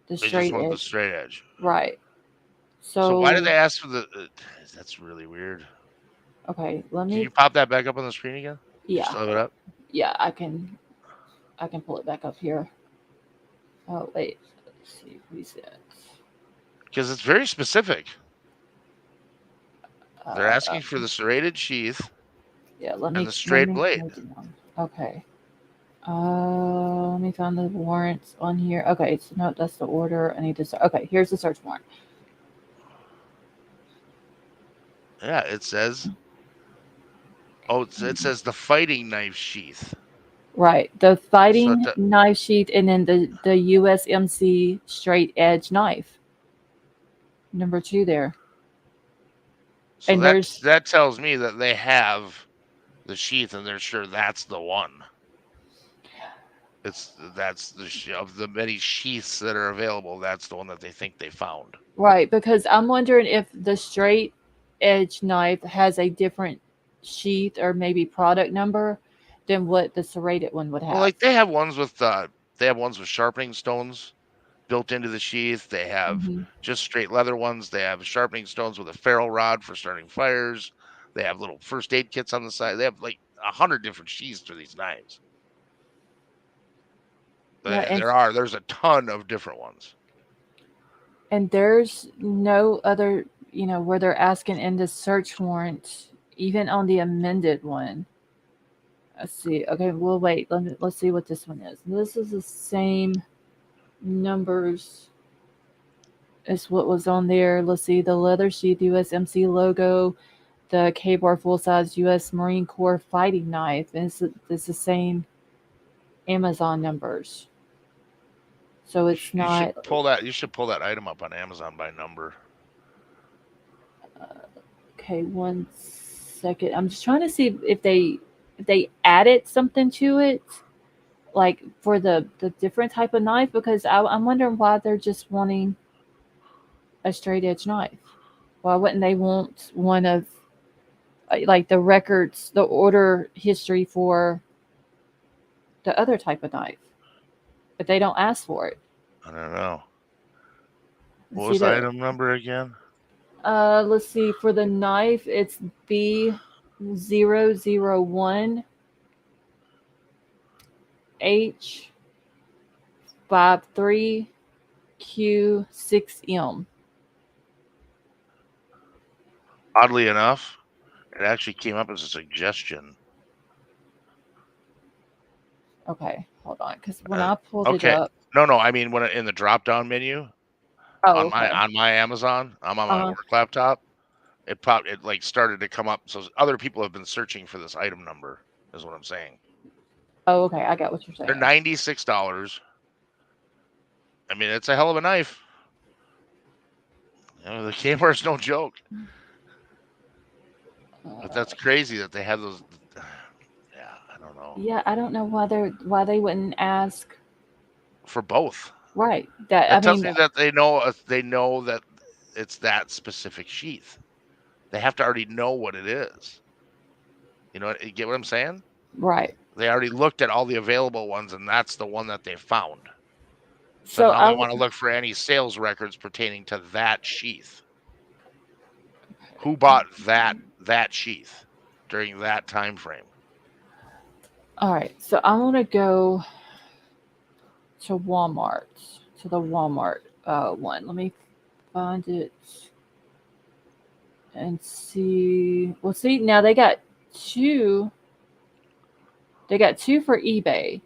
the They just straight want the edge. straight edge. Right. So why did So, they ask for the? That's really weird. okay, let Can me, you pop that back up on the screen again? You yeah, still have it up? yeah, I can pull it back up here. Oh, wait. Let's see. Reset. Because it's very specific. They're Uh, asking for the serrated sheath yeah, let and me, the let straight me blade. go down. Okay. Let me find the warrants on here. Okay, so no, that's the order. I need to. Okay, here's the search warrant. Yeah, it says. Oh, it says the fighting knife sheath. Right, the So fighting knife sheath, and then the USMC straight edge knife. Number two there, so and there's that tells me that they have the sheath and they're sure that's the one. That's of the many sheaths that are available. That's the one that they think they found. right because I'm wondering if the straight edge knife has a different sheath or maybe product number than what the serrated one would Well, have. like they have ones with sharpening stones built into the sheath. They have Hmm. just straight leather ones. They have sharpening stones with a ferrule rod for starting fires. They have little first aid kits on the side. They have like 100 different sheaths for these knives. Yeah, There's a ton of different ones. and there's no other, where they're asking in the search warrant, even on the amended one. Let's see. Okay, well, wait. Let's see what this one is. This is the same numbers as what was on there. Let's see. The leather sheath USMC logo, the K-bar full size U.S. Marine Corps fighting knife. And it's the same Amazon numbers. So it's You should not. pull that. You should pull that item up on Amazon by number. Okay, 1 second. I'm just trying to see if they added something to it, like for the different type of knife, because I'm wondering why they're just wanting a straight edge knife. Why wouldn't they want one of like the records, the order history for the other type of knife? But they don't ask for it. I don't know. What See was the item number again? let's see, for the knife it's B001 H53Q6M. Oddly enough, it actually came up as a suggestion. Okay, hold on, because when Uh, I pulled it okay. up, No. I mean, when in the drop down menu, Oh, okay. on my Amazon. I'm on my Uh-huh. work laptop. It like started to come up. So other people have been searching for this item number. Is what I'm saying. Oh, okay. I got what you're They're saying. $96. I mean, it's a hell of a knife. The Kmart's no joke. But that's crazy that they have those. Yeah, I don't know. Yeah, I don't know why they wouldn't ask. For both, Right. That I that tells mean, me that they know that it's that specific sheath. They have to already know what it is. You get what I'm saying? right. They already looked at all the available ones, and that's the one that they found. So So now I they would. want to look for any sales records pertaining to that sheath. Who bought that sheath during that time frame? All right. So I want to go to Walmart, to the Walmart one. Let me find it and see. Well, see now two. They got two for eBay.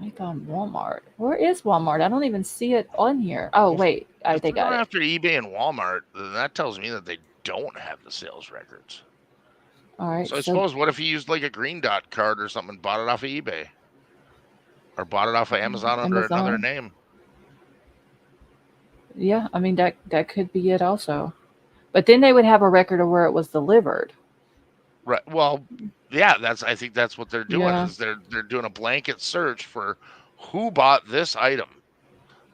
I found Walmart. Where is Walmart? I don't even see it on here. Oh Well, wait, if they they're got going it. after eBay and Walmart, then that tells me that they don't have the sales records. All right. So I So suppose what if he used like a green dot card or something and bought it off of eBay or bought it off of Amazon under another Amazon. name? Yeah, I mean that could be it also. But then they would have a record of where it was delivered. Right. Well, yeah, I think that's what they're doing Yeah. is they're doing a blanket search for who bought this item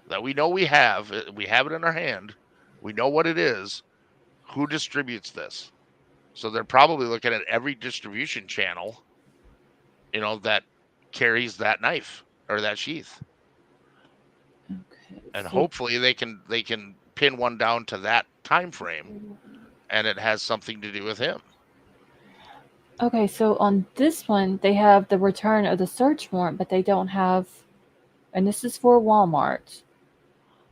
that we know we have it in our hand. We know what it is. Who distributes this? So they're probably looking at every distribution channel, that carries that knife or that sheath. Okay. And So hopefully they can pin one down to that time frame and it has something to do with him. okay, so on this one they have the return of the search warrant, but they don't have, and this is for Walmart,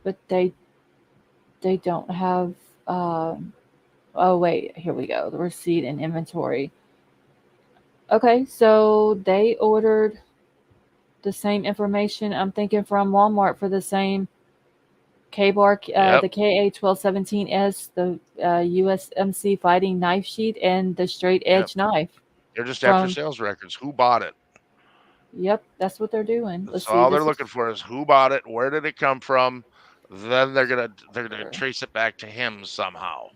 but they don't have. Oh wait, here we go. The receipt and inventory. Okay, so they ordered the same information. I'm thinking from Walmart for the same K-bar, Yep. the KA-1217S, the USMC fighting knife sheet, and the straight Yep. edge knife. They're just after From sales records. Who bought it? Yep, that's what they're doing. Let's So see. all they're This is looking for is who bought it, where did it come from? Then they're gonna trace it back to him somehow.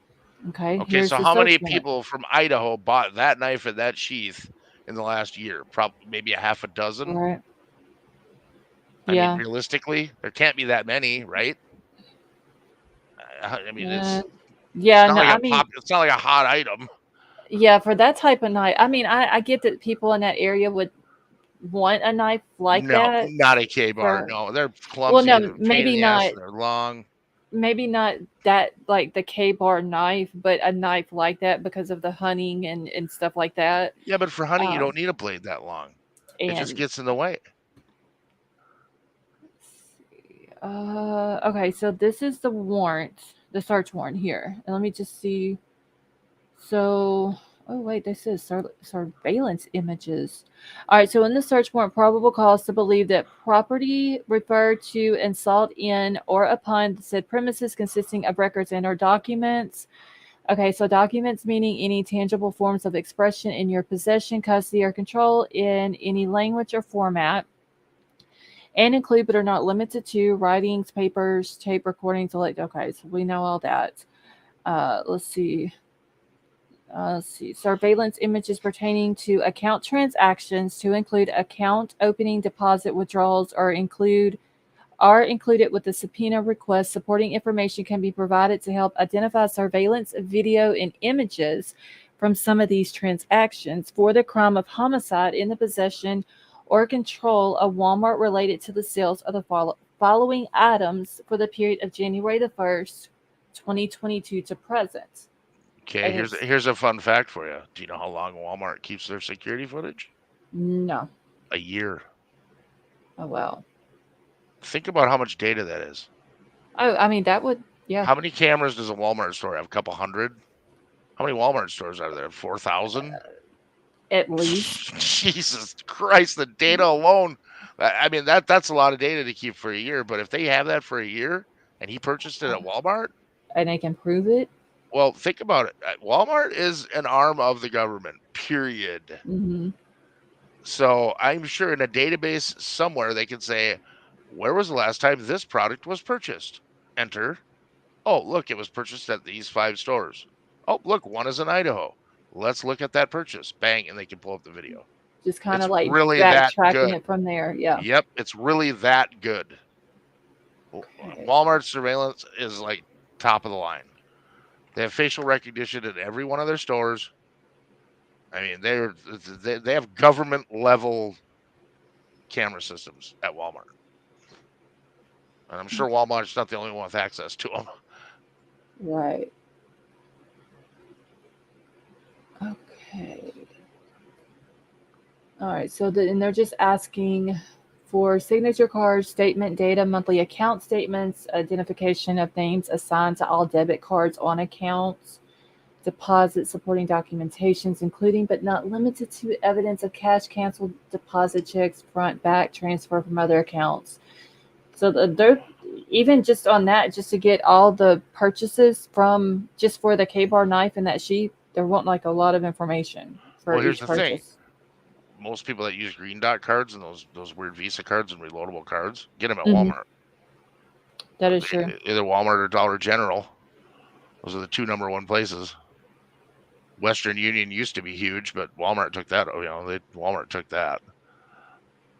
okay. Okay, Here's so the how search many warrant. people from Idaho bought that knife and that sheath in the last year? Probably maybe a half a dozen. Right. I mean, Yeah. realistically, there can't be that many, right? I mean, Uh, it's yeah. not No, like I mean, it's not like a hot item. yeah. For that type of knife, I mean, I get that people in that area would want a knife like No, that. not a K bar. For No, they're well, clumsy. no, They're a pain in maybe the ass. not. And they're long. Maybe not that like the K-bar knife, but a knife like that because of the hunting and stuff like that. Yeah, but for hunting, you Um, don't need a blade that long. It just and gets in the way. okay, so this is the warrant, the search warrant here. And let me just see. So, oh wait, this is surveillance images. All right, so in the search warrant, probable cause to believe that property referred to and sought in or upon the said premises consisting of records and/or documents. Okay, so documents meaning any tangible forms of expression in your possession, custody, or control in any language or format, and include but are not limited to writings, papers, tape recordings, okay, so we know all that. Let's see. Let's see. Surveillance images pertaining to account transactions to include account opening, deposit withdrawals, are included with the subpoena request. Supporting information can be provided to help identify surveillance video and images from some of these transactions for the crime of homicide in the possession or control of Walmart related to the sales of the following items for the period of January the 1st, 2022 to present. Okay, And here's it's here's a fun fact for you. Do you know how long Walmart keeps their security footage? no. A year. Oh, well. Think about how much data that is. Oh, I mean, that would, yeah, How many cameras does a Walmart store have? A couple hundred? How many Walmart stores are there? 4,000? at least. Jesus Christ, the data alone. I mean, that's a lot of data to keep for a year, but if they have that for a year and he purchased it at Walmart, And they can prove it. well, think about it. Walmart is an arm of the government, period. Hmm. So I'm sure in a database somewhere they can say, where was the last time this product was purchased? Enter. Oh, look, it was purchased at these 5 stores. Oh, look, one is in Idaho. Let's look at that purchase. Bang, and they can pull up the video. Just kind It's of like really that backtracking good. it from there. Yeah. Yep, it's really that good. Okay. Walmart's surveillance is like top of the line. They have facial recognition in every one of their stores. I mean, they have government level camera systems at Walmart, and I'm sure Walmart's not the only one with access to them. Right. Okay. All right. So and they're just asking for signature cards, statement data, monthly account statements, identification of names assigned to all debit cards on accounts, deposit supporting documentations, including but not limited to evidence of cash canceled deposit checks, front, back, transfer from other accounts. So they're even just on that, just to get all the purchases from just for the K-bar knife and that sheet, they're wanting like a lot of information for Well, here's each the thing: purchase. most people that use green dot cards and those weird Visa cards and reloadable cards get them at Hmm. Walmart. That is true. Either Walmart or Dollar General. Those are the two number one places. Western Union used to be huge, but Walmart took that. Walmart took that.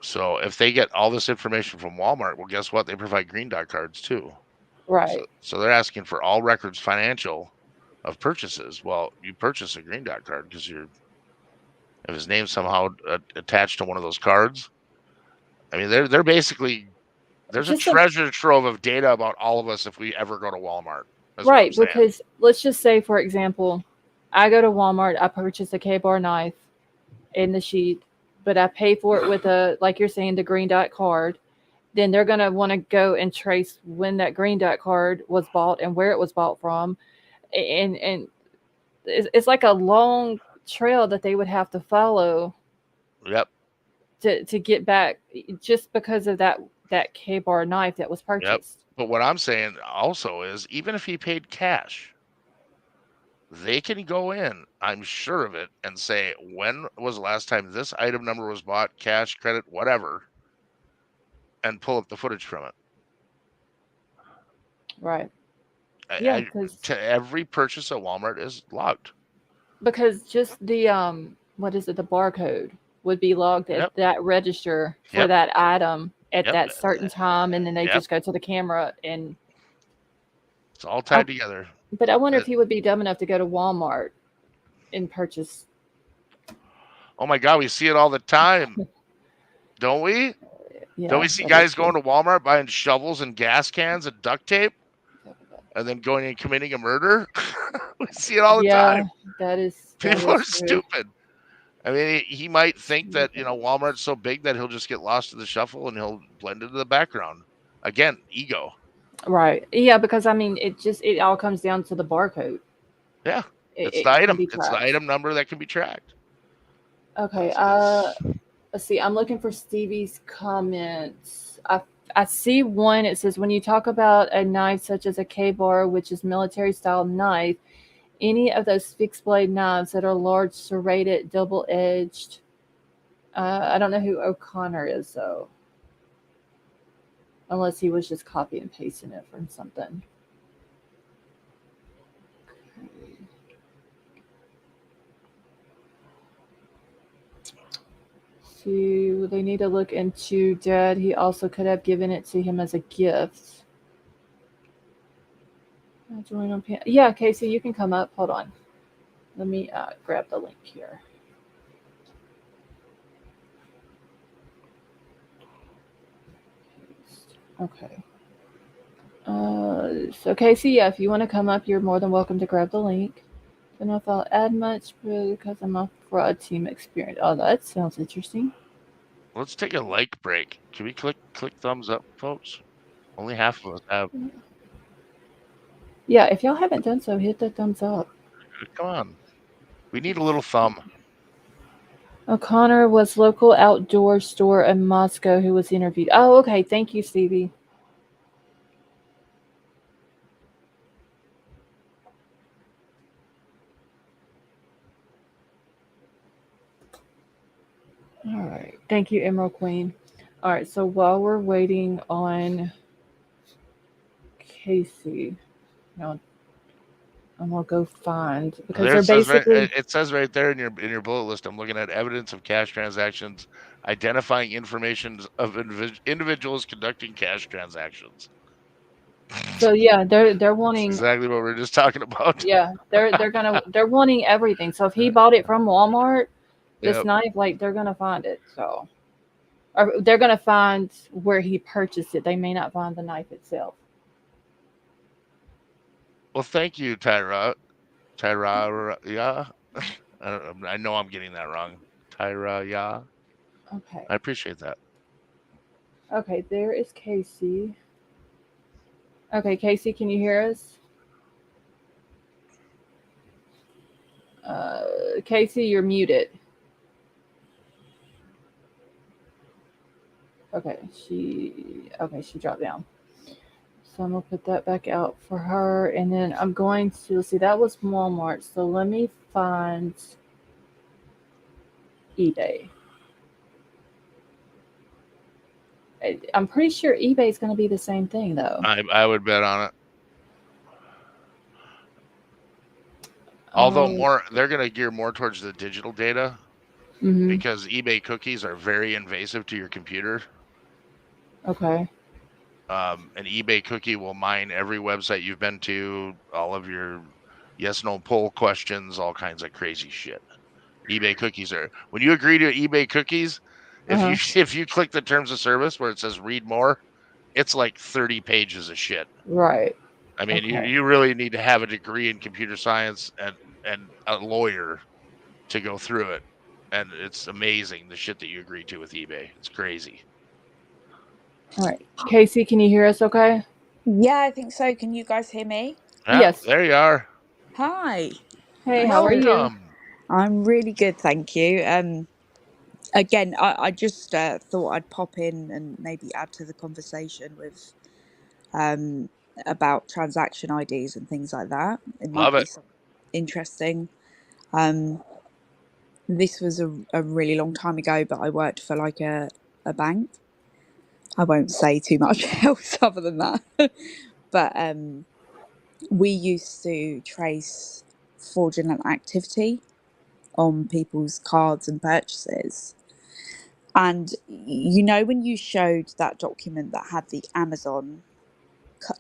So if they get all this information from Walmart, well, guess what? They provide green dot cards too. Right. So they're asking for all records financial of purchases. Well, you purchase a green dot card because if his name's somehow attached to one of those cards. I mean, they're basically there's a Just a treasure trove of data about all of us if we ever go to Walmart. That's what I'm right, saying. because let's just say, for example, I go to Walmart, I purchase a K-bar knife in the sheet, but I pay for it with a, like you're saying, the green dot card. Then they're gonna want to go and trace when that green dot card was bought and where it was bought from, and it's like a long trail that they would have to follow Yep, to get back just because of that K-bar knife that was yep. purchased. But what I'm saying also is, even if he paid cash, they can go in, I'm sure of it, and say, when was the last time this item number was bought, cash, credit, whatever, and pull up the footage from it. Right. Yeah, To every purchase at Walmart is logged. because just the what is it, the barcode would be logged at Yep, that register for yep, that item at yep, that certain time, and then they yep. just go to the camera and It's all I, tied together. but I wonder if That- he would be dumb enough to go to Walmart and purchase. oh my God, we see it all the time, don't we? Yeah, Don't we see that guys is going true. to Walmart buying shovels and gas cans and duct tape and then going and committing a murder? We see it all the Yeah, time. that People are is true. stupid. I mean, he might think that, Walmart's so big that he'll just get lost in the shuffle and he'll blend into the background. Again, ego. Right. Yeah, because I mean, it all comes down to the barcode. Yeah, It, it's the it can item. be It's the tracked. item number that can be tracked. Okay. It's Let's see. I'm looking for Stevie's comments. I see one. It says, when you talk about a knife such as a K-bar, which is military style knife, any of those fixed blade knives that are large, serrated, double edged. I don't know who O'Connor is though, unless he was just copy and pasting it from something. See, they need to look into Dad. He also could have given it to him as a gift. Join on yeah, Casey, you can come up. Hold on. Let me grab the link here. Okay. So Casey, yeah, if you want to come up, you're more than welcome to grab the link. Don't know if I'll add much because I'm a fraud team experience. Oh, that sounds interesting. Let's take a like break. Can we click thumbs up, folks? Only half of us have. Yeah, if y'all haven't done so, hit the thumbs up. Come on. We need a little thumb. O'Connor was local outdoor store in Moscow who was interviewed. Oh, okay. Thank you, Stevie. All right. Thank you, Emerald Queen. All right. So while we're waiting on Casey, now I'm gonna go find because There they're it says right. basically It says right there in your bullet list. I'm looking at evidence of cash transactions, identifying information of individuals conducting cash transactions. so yeah they're It's wanting exactly what we are just talking about. yeah they're wanting everything. So if he bought it from Walmart, this Yep. knife like they're gonna find it. So or they're gonna find where he purchased it. They may not find the knife itself. Well, thank you, Tyra. Tyra, yeah. I know I'm getting that wrong. Tyra, yeah. Okay. I appreciate that. Okay. There is Casey. Okay, Casey, can you hear us? Casey, you're muted. Okay, she dropped down. So I'm gonna put that back out for her, and then I'm going to see that was Walmart. So let me find eBay. I'm pretty sure eBay is going to be the same thing though. I would bet on it. Although Oh, more, they're going to gear more towards the digital data mm-hmm. because eBay cookies are very invasive to your computer. Okay. An eBay cookie will mine every website you've been to, all of your yes no poll questions, all kinds of crazy shit. eBay cookies are when you agree to eBay cookies, Uh if you huh. if you click the terms of service where it says read more, it's like 30 pages of shit. Right. I mean, Okay. you really need to have a degree in computer science and a lawyer to go through it. And it's amazing the shit that you agree to with eBay. It's crazy. All right. Casey, can you hear us? Okay. Yeah, I think so. Can you guys hear me? Yeah, Yes. there you are. Hi. Hey, how are Okay. you? Welcome. I'm really good, thank you. Again, I just thought I'd pop in and maybe add to the conversation with um, about transaction IDs and things like that. It might Love be it. something interesting. Um, this was a really long time ago, but I worked for like a bank. I won't say too much else other than that. But we used to trace fraudulent activity on people's cards and purchases. And you know, when you showed that document that had the Amazon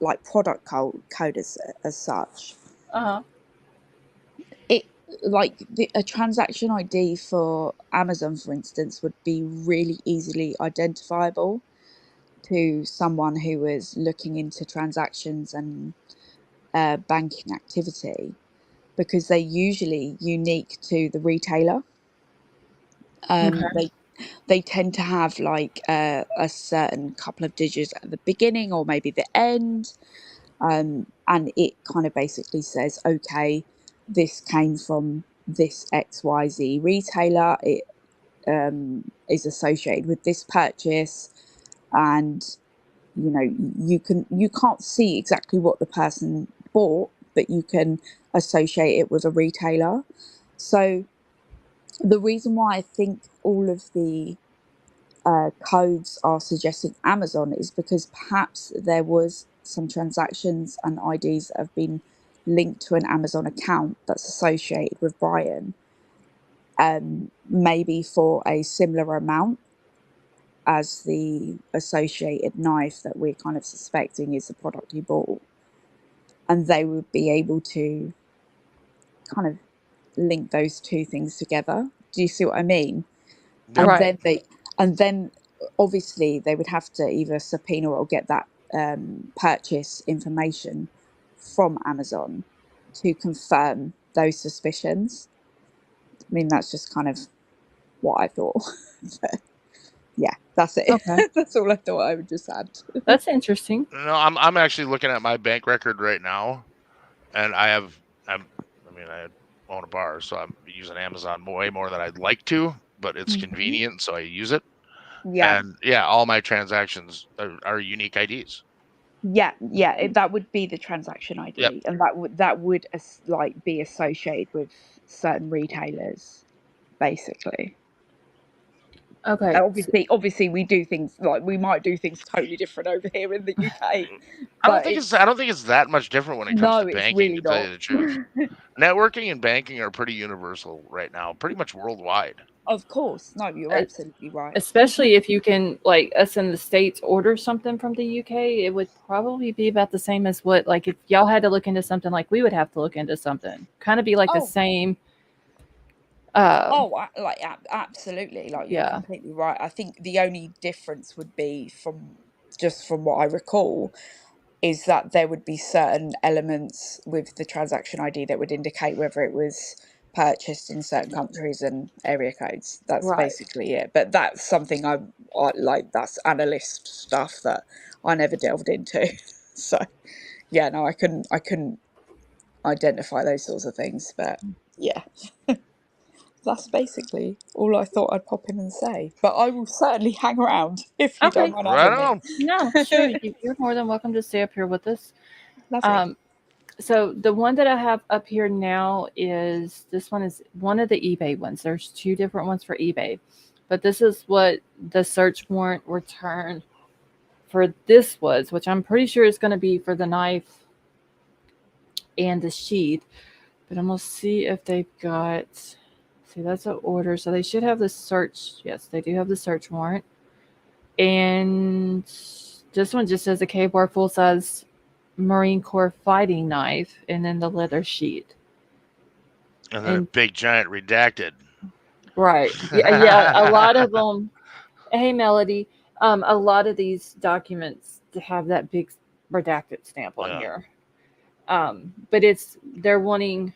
like product code as such, Uh huh. it like a transaction ID for Amazon, for instance, would be really easily identifiable to someone who was looking into transactions and banking activity because they're usually unique to the retailer. Okay. They tend to have like a certain couple of digits at the beginning or maybe the end, and it kind of basically says, okay, this came from this XYZ retailer. It is associated with this purchase, and you can't see exactly what the person bought, but you can associate it with a retailer. So the reason why I think all of the codes are suggesting Amazon is because perhaps there was some transactions and IDs that have been linked to an Amazon account that's associated with Bryan, maybe for a similar amount as the associated knife that we're kind of suspecting is the product he bought. And they would be able to kind of link those two things together. Do you see what I mean? Yep. And Right. then obviously they would have to either subpoena or get that purchase information from Amazon to confirm those suspicions. I mean, that's just kind of what I thought. But yeah, that's it. Okay. That's all I thought I would just add. That's interesting. No, I'm actually looking at my bank record right now, and I mean, I own a bar, so I'm using Amazon way more than I'd like to. but it's convenient, so I use it. Yeah. And yeah, all my transactions are unique IDs. Yeah, that would be the transaction ID, and that would like be associated with certain retailers, basically. Okay. Obviously, we do things like we might do things totally different over here in the UK, I but don't think it's that much different when it comes to no, it's banking, really to tell not. you the truth. Networking and banking are pretty universal right now, pretty much worldwide. Of course, no, you're absolutely right. Especially if you can, like us in the States, order something from the UK, it would probably be about the same as what, like if y'all had to look into something, like we would have to look into something. Kind of be like the Oh, same. like absolutely, like you're Yeah. completely right. I think the only difference would be from what I recall is that there would be certain elements with the transaction ID that would indicate whether it was purchased in certain countries and area codes. That's Right. basically it. But that's something I like. That's analyst stuff that I never delved into. So yeah, no, I couldn't identify those sorts of things. But yeah, that's basically all I thought I'd pop in and say. But I will certainly hang around if you don't Okay. mind Right having me. on. No, sure. You're more than welcome to stay up here with us. Lovely. Um, so the one that I have up here now is this one is one of the eBay ones. There's two different ones for eBay, but this is what the search warrant return for this was, which I'm pretty sure is going to be for the knife and the sheath. But I'm gonna see if they've got. See, that's an order, so they should have the search. Yes, they do have the search warrant, and this one just says a K-bar full size Marine Corps fighting knife, and then the leather sheet. And then a And big giant redacted. right, yeah, a lot of them. Hey, Melody, a lot of these documents have that big redacted stamp on Yeah. here. But they're wanting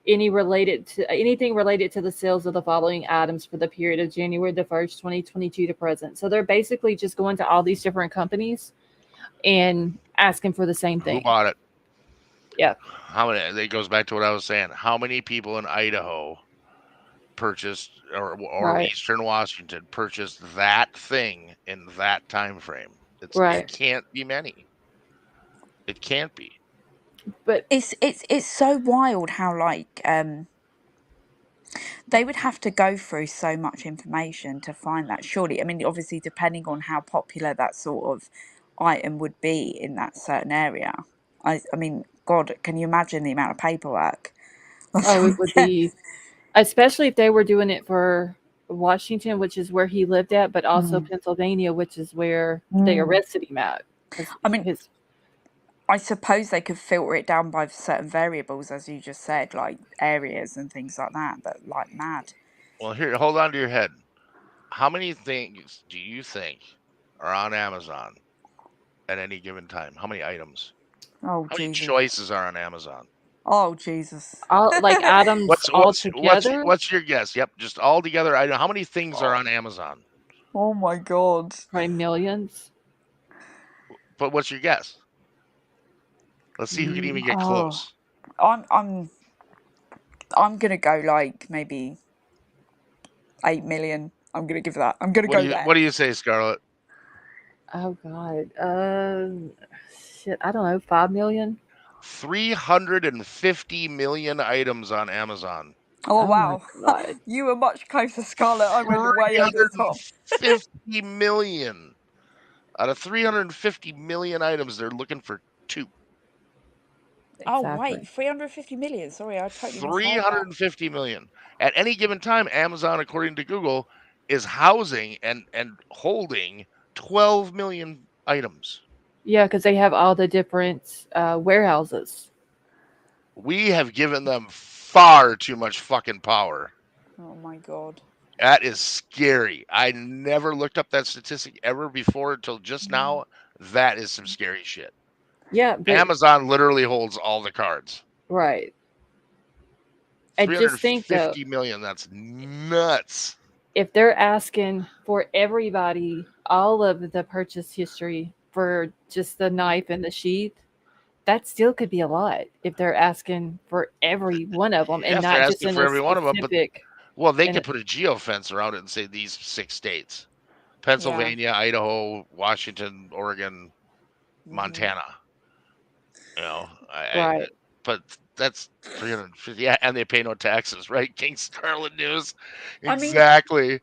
anything related to the sales of the following items for the period of January the 1st, 2022 to present. So they're basically just going to all these different companies and asking for the same Who thing. bought it? Yeah. How many? It goes back to what I was saying. How many people in Idaho purchased, or Right. Eastern Washington purchased that thing in that time frame? It Right. can't be many. It can't be. But It's so wild how like they would have to go through so much information to find that. Surely, I mean, obviously, depending on how popular that sort of item would be in that certain area. I mean, God, can you imagine the amount of paperwork? it would be, especially if they were doing it for Washington, which is where he lived at, but also Pennsylvania, which is where they arrested him at. Because I mean, I suppose they could filter it down by certain variables, as you just said, like areas and things like that. But like mad. Well, here, hold on to your head. How many things do you think are on Amazon at any given time? How many items? Oh How many Jesus. choices are on Amazon? Oh Jesus. all like items all together. What's your guess? Yep, just all together. I know how many things are on Amazon. Oh my God. Probably millions. But what's your guess? Let's see who can even get Oh, close. I'm gonna go like maybe 8 million. I'm gonna give that. I'm gonna go there. What do you say, Scarlett? Oh God. Shit. I don't know. 5 million. 350 million items on Amazon. Oh Oh my wow. God. You were much closer, Scarlett. I went way over the top. 350 million. Out of 350 million items, they're looking for 2. Oh Exactly. wait, 350 million. Sorry, I totally misheard that. 350 million. At any given time, Amazon, according to Google, is housing and holding 12 million items. Yeah, because they have all the different warehouses. We have given them far too much fucking power. Oh my God. That is scary. I never looked up that statistic ever before until just now. That is some scary shit. Yeah, but Amazon literally holds all the cards. right. I just think though, 350 million. That's nuts. if they're asking for everybody all of the purchase history for just the knife and the sheath, that still could be a lot if they're asking for every one of them and Yes, they're not just asking in for a every one of them, but specific. Well, they And could it, put a geofence around it and say these 6 states: Yeah. Pennsylvania, Idaho, Washington, Oregon, Hmm. Montana. You know, right. but that's 350. Yeah, and they pay no taxes, right? King Scarlet News, I mean, exactly.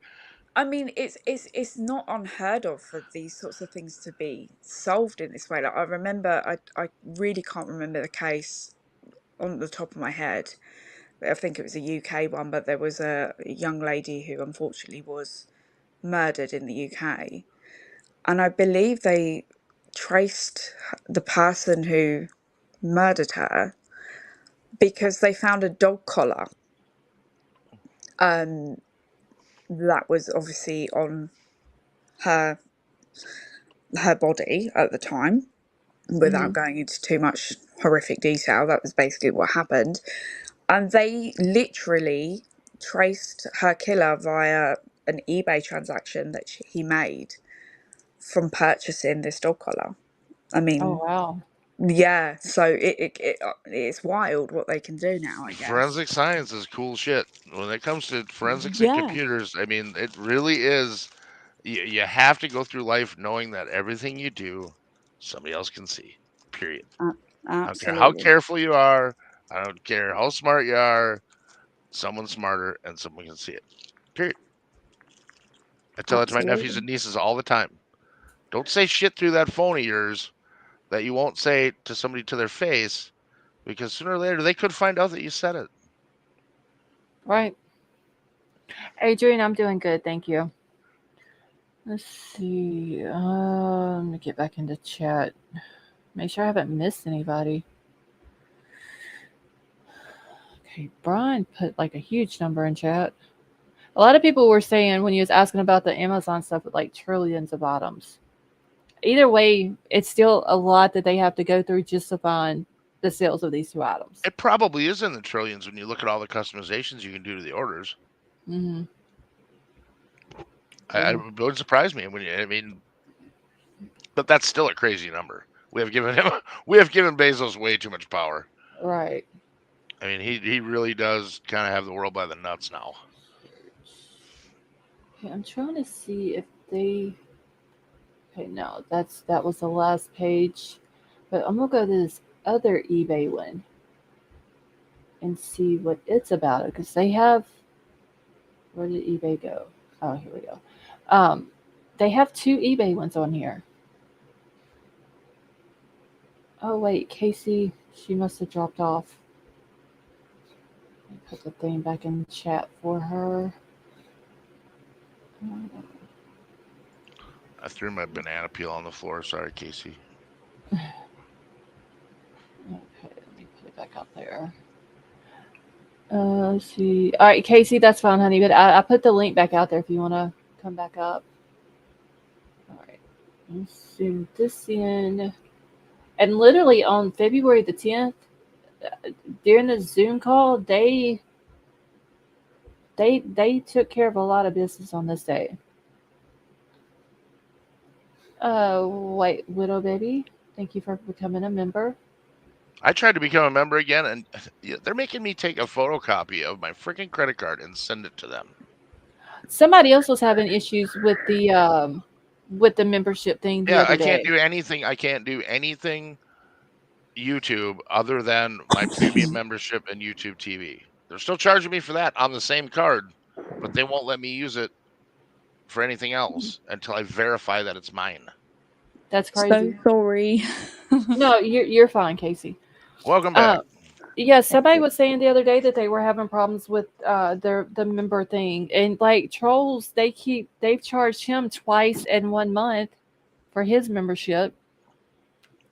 it's not unheard of for these sorts of things to be solved in this way. Like I remember, I really can't remember the case on the top of my head. I think it was a UK one, but there was a young lady who unfortunately was murdered in the UK, and I believe they traced the person who murdered her because they found a dog collar um, that was obviously on her body at the time. Hmm. Without going into too much horrific detail, that was basically what happened. And they literally traced her killer via an eBay transaction that he made from purchasing this dog collar. I Oh mean, wow. yeah, so it's wild what they can do now, I guess. Forensic science is cool shit. When it comes to forensics and Yeah, computers, I mean, it really is. You have to go through life knowing that everything you do, somebody else can see. Period. a- I don't care how absolutely. careful you are. I don't care how smart you are. Someone's smarter and someone can see it. Period. I tell that to my nephews Absolutely. and nieces all the time. Don't say shit through that phone of yours that you won't say to somebody to their face, because sooner or later they could find out that you said it. Right. Adrian, I'm doing good, thank you. Let's see. Let me get back into chat. Make sure I haven't missed anybody. Okay, Brian put like a huge number in chat. A lot of people were saying when he was asking about the Amazon stuff with like trillions of items. Either way, it's still a lot that they have to go through just to find the sales of these two items. It probably is in the trillions when you look at all the customizations you can do to the orders. Mm-hmm. It would surprise me when you. I mean, but that's still a crazy number. We have given him. We have given Bezos way too much power. Right. I mean, he really does kind of have the world by the nuts now. Okay, I'm trying to see if they. Okay, no, that was the last page, but I'm gonna go to this other eBay one and see what it's about because they have. Where did eBay go? Oh, here we go. Um, they have two eBay ones on here. Oh wait, Casey, she must have dropped off. Let me put the thing back in chat for her. I threw my banana peel on the floor. Sorry, Casey. Okay, let me put it back up there. Let's see. All right, Casey, that's fine, honey. But I put the link back out there if you want to come back up. All right. Let's zoom this in. And literally on February the 10th, during the Zoom call, they took care of a lot of business on this day. Wait, Widow Baby, thank you for becoming a member. I tried to become a member again, and they're making me take a photocopy of my freaking credit card and send it to them. Somebody else was having issues with the membership thing the Yeah, other I can't day. do anything. I can't do anything YouTube other than my premium membership and YouTube TV. They're still charging me for that on the same card, but they won't let me use it for anything else until I verify that it's mine. That's So crazy. sorry. No, you're fine, Casey. Welcome back. Uh, yeah, Thank somebody you. was saying the other day that they were having problems with the member thing, and like trolls, they've charged him twice in 1 month for his membership.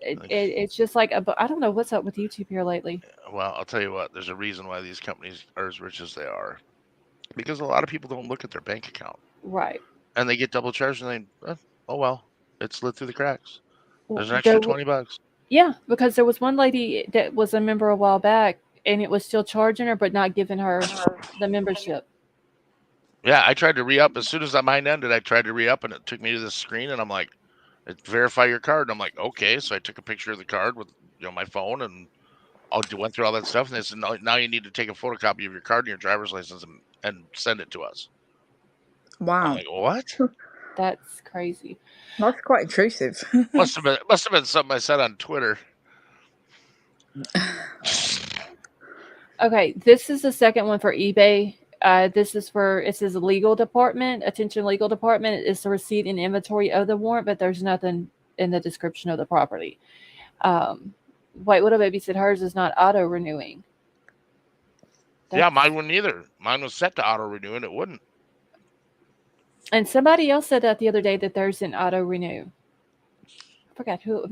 It's just like I don't know what's up with YouTube here lately. Well, I'll tell you what, there's a reason why these companies are as rich as they are. Because a lot of people don't look at their bank account Right. and they get double charged and oh well, it slid through the cracks. There's an There, extra $20. yeah, because there was one lady that was a member a while back, and it was still charging her, but not giving her the membership. Yeah, I tried to re up as soon as that mine ended. I tried to re up and it took me to this screen and I'm like, verify your card. And I'm like, okay. So I took a picture of the card with my phone and I went through all that stuff. And they said, no, now you need to take a photocopy of your card and your driver's license and send it to us. I'm Wow, like, what? That's crazy. that's quite intrusive. Must have been something I said on Twitter. Okay, this is the second one for eBay. This is for, it says legal department, attention legal department. It's the receipt and inventory of the warrant, but there's nothing in the description of the property. White Widow Baby said hers is not auto renewing. Yeah, mine wouldn't either. Mine was set to auto renew and it wouldn't. And somebody else said that the other day that theirs didn't auto renew. I forgot who.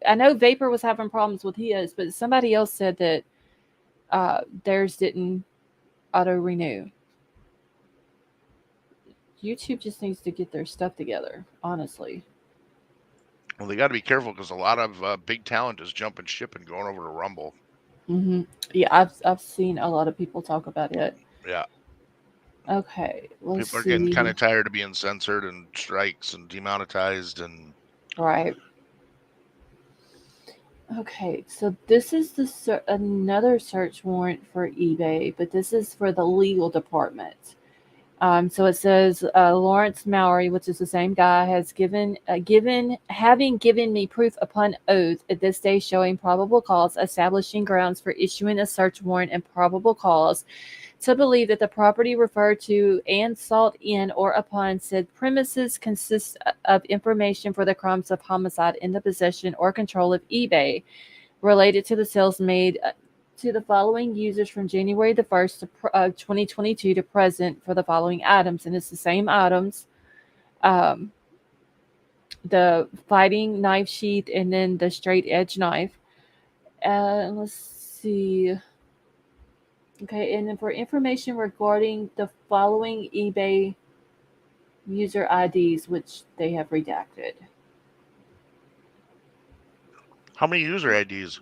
I know Vapor was having problems with his, but somebody else said that theirs didn't auto renew. YouTube just needs to get their stuff together, honestly. Well, they got to be careful because a lot of big talent is jumping ship and going over to Rumble. Mm-hmm. Yeah, I've seen a lot of people talk about it. Yeah. Okay, let's People are see. getting kind of tired of being censored and strikes and demonetized and Right. Okay, so this is another search warrant for eBay, but this is for the legal department. So it says Lawrence Mowry, which is the same guy, has having given me proof upon oath at this day showing probable cause, establishing grounds for issuing a search warrant and probable cause to believe that the property referred to and sought in or upon said premises consists of information for the crimes of homicide in the possession or control of eBay related to the sales made to the following users from January the 1st, 2022 to present for the following items. And it's the same items. The fighting knife sheath and then the straight edge knife. Let's see. Okay, and then for information regarding the following eBay user IDs, which they have redacted. how many user IDs?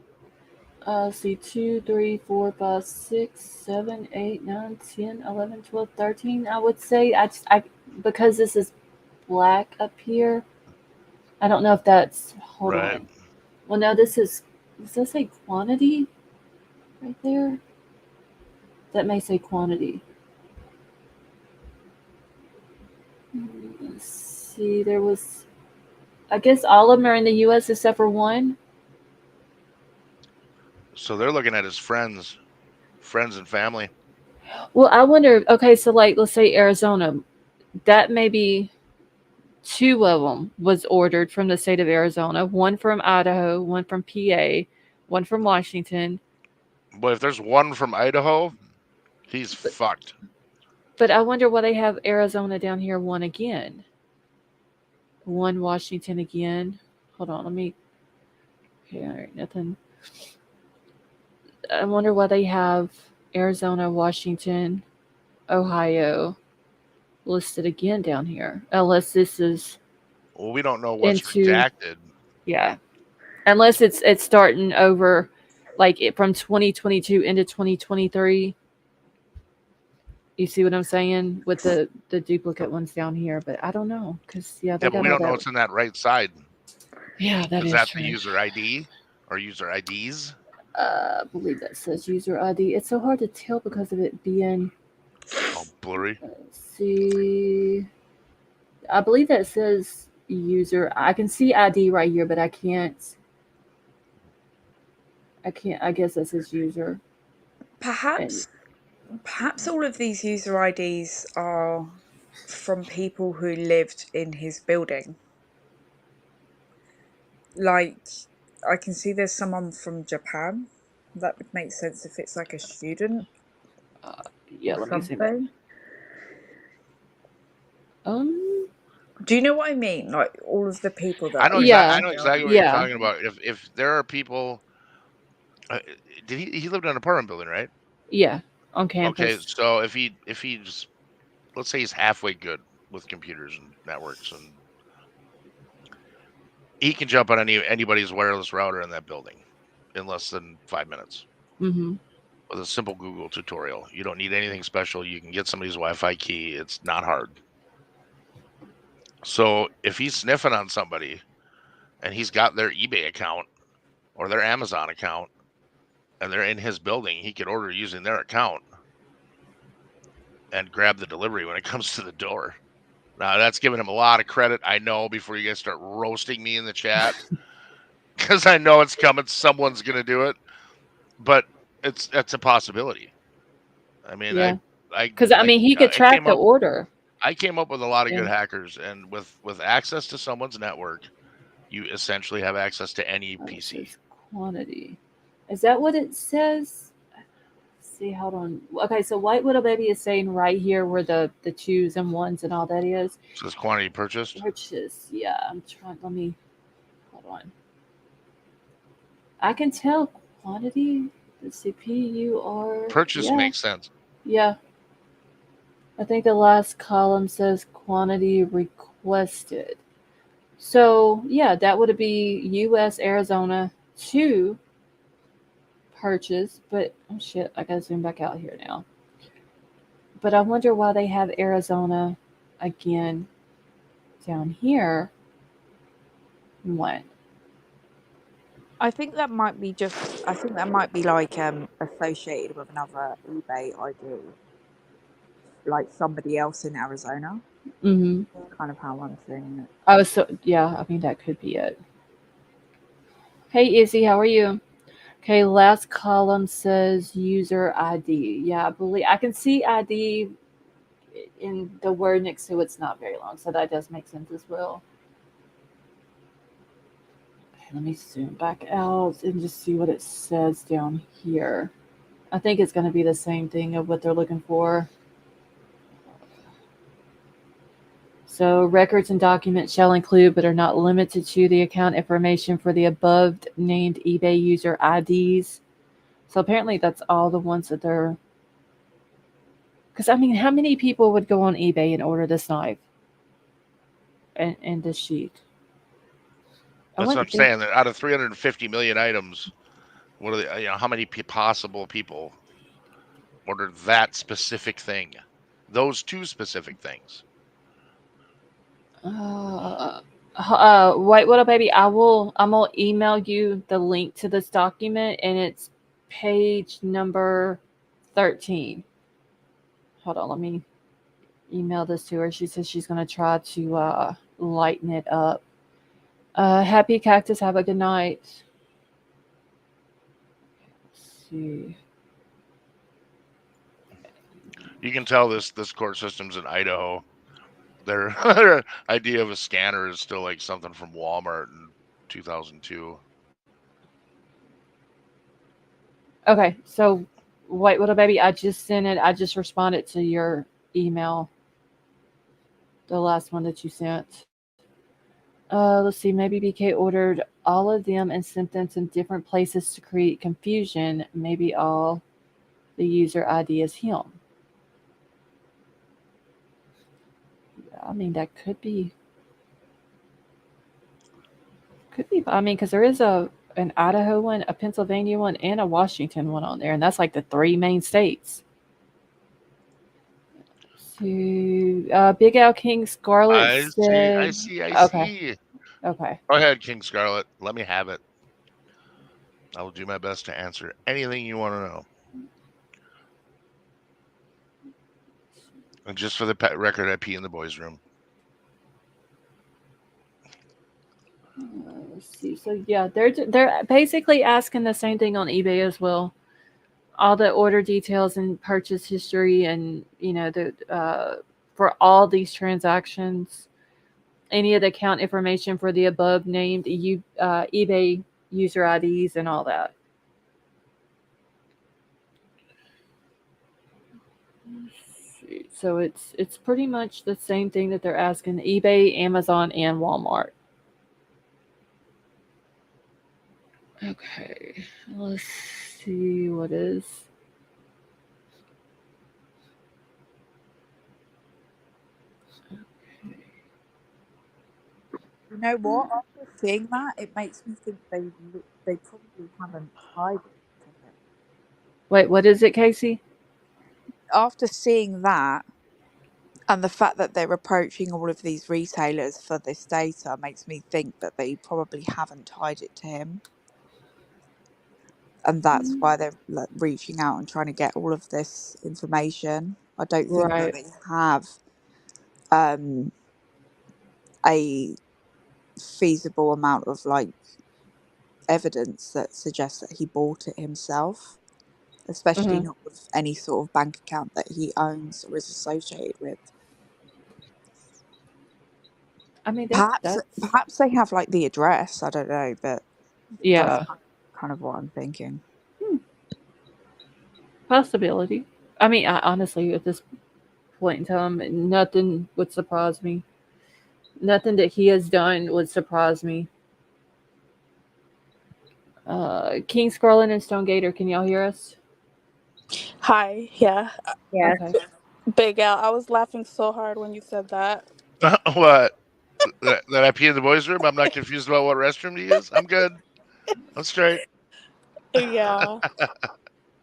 See, 2, 3, 4, 5, 6, 7, 8, 9, 10, 11, 12, 13. I would say I because this is black up here. I don't know if that's hold Right. on. Well, no, does this say quantity right there? That may say quantity. Let's see. There was, I guess all of them are in the U.S. except for one. So they're looking at his friends and family. Well, I wonder. Okay, so like let's say Arizona, that may be two of them was ordered from the state of Arizona, one from Idaho, one from PA, one from Washington. But if there's one from Idaho, he's fucked. But I wonder why they have Arizona down here one again. One Washington again. Hold on, let me. Okay, all right, nothing. I wonder why they have Arizona, Washington, Ohio listed again down here. Unless this is Well, we don't know what's into redacted. yeah. Unless it's starting over, like from 2022 into 2023. You see what I'm saying with the duplicate ones down here, but I don't know because they Yeah, but got we all don't know that. what's in that right side. Yeah, that Is is that true. the user ID or user IDs? I believe that says user ID. It's so hard to tell because of it being. All blurry. Let's see. I believe that says user. I can see ID right here, but I can't. I guess that says user. Perhaps all of these user IDs are from people who lived in his building. Like, I can see there's someone from Japan. That would make sense if it's like a student Yeah, or let me see that. something. Do you know what I mean? Like all of the people that I know yeah, exactly what you're talking about. If there are people, did he lived in an apartment building, right? Yeah, on campus. Okay, so if he's let's say he's halfway good with computers and networks, and he can jump on anybody's wireless router in that building in less than 5 minutes. Mm-hmm. With a simple Google tutorial. You don't need anything special. You can get somebody's Wi-Fi key. It's not hard. So if he's sniffing on somebody and he's got their eBay account or their Amazon account and they're in his building, he could order using their account. and grab the delivery when it comes to the door. Now that's giving him a lot of credit. I know before you guys start roasting me in the chat because I know it's coming. Someone's gonna do it, but it's a possibility. I mean, Yeah. I Because, I mean, he could I track came the up order. I came up with a lot of Yeah. good hackers, and with access to someone's network, you essentially have access to any Oh, it PC. says quantity. Is that what it says? See, hold on. Okay, so White Widow Baby is saying right here where the twos and ones and all that is. So this quantity purchased. Purchase. Yeah, I'm trying. Let me hold on. I can tell quantity. The CPUR. Purchase Yeah, makes sense. yeah. I think the last column says quantity requested. So yeah, that would be U.S. Arizona 2 purchase. But oh shit, I gotta zoom back out here now. But I wonder why they have Arizona again down here. What? I think that might be like associated with another eBay ID, like somebody else in Arizona. Mm-hmm. That's kind of how I'm seeing it. I was so yeah. I mean that could be it. Hey Izzy, how are you? Okay, last column says user ID. Yeah, I believe I can see ID in the word next to it's not very long, so that does make sense as well. Okay, let me zoom back out and just see what it says down here. I think it's going to be the same thing of what they're looking for. So records and documents shall include, but are not limited to, the account information for the above named eBay user IDs. So apparently that's all the ones that they're. Because I mean, how many people would go on eBay and order this knife and this sheet? I That's what I'm wouldn't think. saying. That out of 350 million items, what are the, how many possible people ordered that specific thing? Those two specific things. White Widow Baby, I'm gonna email you the link to this document, and it's page number 13. Hold on, let me email this to her. She says she's gonna try to lighten it up. Happy Cactus, have a good night. Let's see. You can tell this court system's in Idaho. Their idea of a scanner is still like something from Walmart in 2002. Okay, so White Widow Baby, I just sent it. I just responded to your email, the last one that you sent. Let's see. Maybe BK ordered all of them and sent them to different places to create confusion. Maybe all the user ID is him. I mean, that could be. Could be. I mean, because there is an Idaho one, a Pennsylvania one, and a Washington one on there, and that's like the three main states. So, Big Al King Scarlet I said, see. "Okay, okay." Go ahead, King Scarlet. Let me have it. I will do my best to answer anything you want to know. And just for the record, I pee in the boys' room. Let's see. So yeah, they're basically asking the same thing on eBay as well. All the order details and purchase history, and the for all these transactions, any of the account information for the above named eBay user IDs and all that. So it's pretty much the same thing that they're asking eBay, Amazon, and Walmart. Okay, let's see what is. You know what? After seeing that, it makes me think they probably haven't tied it to him. Wait, what is it, Casey? After seeing that, and the fact that they're approaching all of these retailers for this data makes me think that they probably haven't tied it to him. And that's why they're reaching out and trying to get all of this information. I don't think that Right. they have um, a feasible amount of like evidence that suggests that he bought it himself, especially Hmm. not with any sort of bank account that he owns or is associated with. I mean, Perhaps that's perhaps they have like the address. I don't know, but that's yeah, kind of what I'm thinking. hmm, possibility. I mean, honestly, at this point in time, nothing would surprise me. Nothing that he has done would surprise me. King Scarlet and Stone Gator, can y'all hear us? Hi, yeah. Yes. Okay. Big Al, I was laughing so hard when you said that. What? That I pee in the boys' room? I'm not confused about what restroom to use. I'm good. I'm straight. Yeah.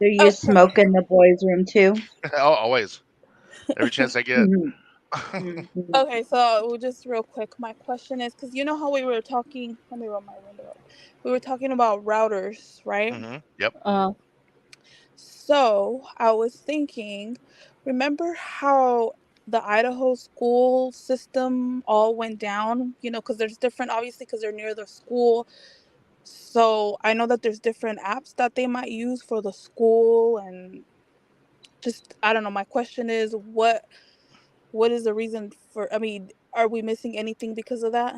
Do you Okay. smoke in the boys' room too? Always. Every chance I get. Mhm. Mhm. Okay, so just real quick, my question is because you know how we were talking. Let me roll my window up. We were talking about routers, right? Yep. Uh, So I was thinking, remember how the Idaho school system all went down? You know, because there's different, obviously, because they're near the school. So I know that there's different apps that they might use for the school and just I don't know. My question is, what is the reason for? I mean, are we missing anything because of that?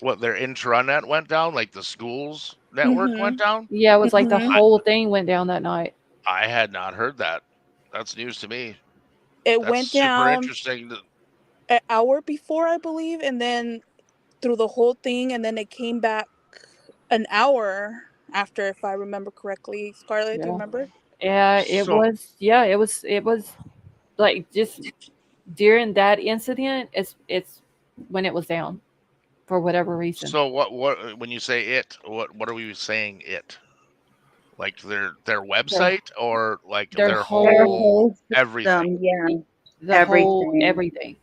What, their intranet went down? Like the school's network went Mhm. down? yeah, it was like the Mhm. whole thing went down that night. I had not heard that. That's news to me. It That's went super down interesting. an hour before, I believe, and then through the whole thing, and then it came back an hour after, if I remember correctly. Scarlett, do you Yeah. remember? Yeah, it So, was. Yeah, it was like just during that incident. It's when it was down for whatever reason. so what? When you say it, what are we saying? It like their Their website or like their their Their whole whole whole everything? system, yeah, the whole everything. everything.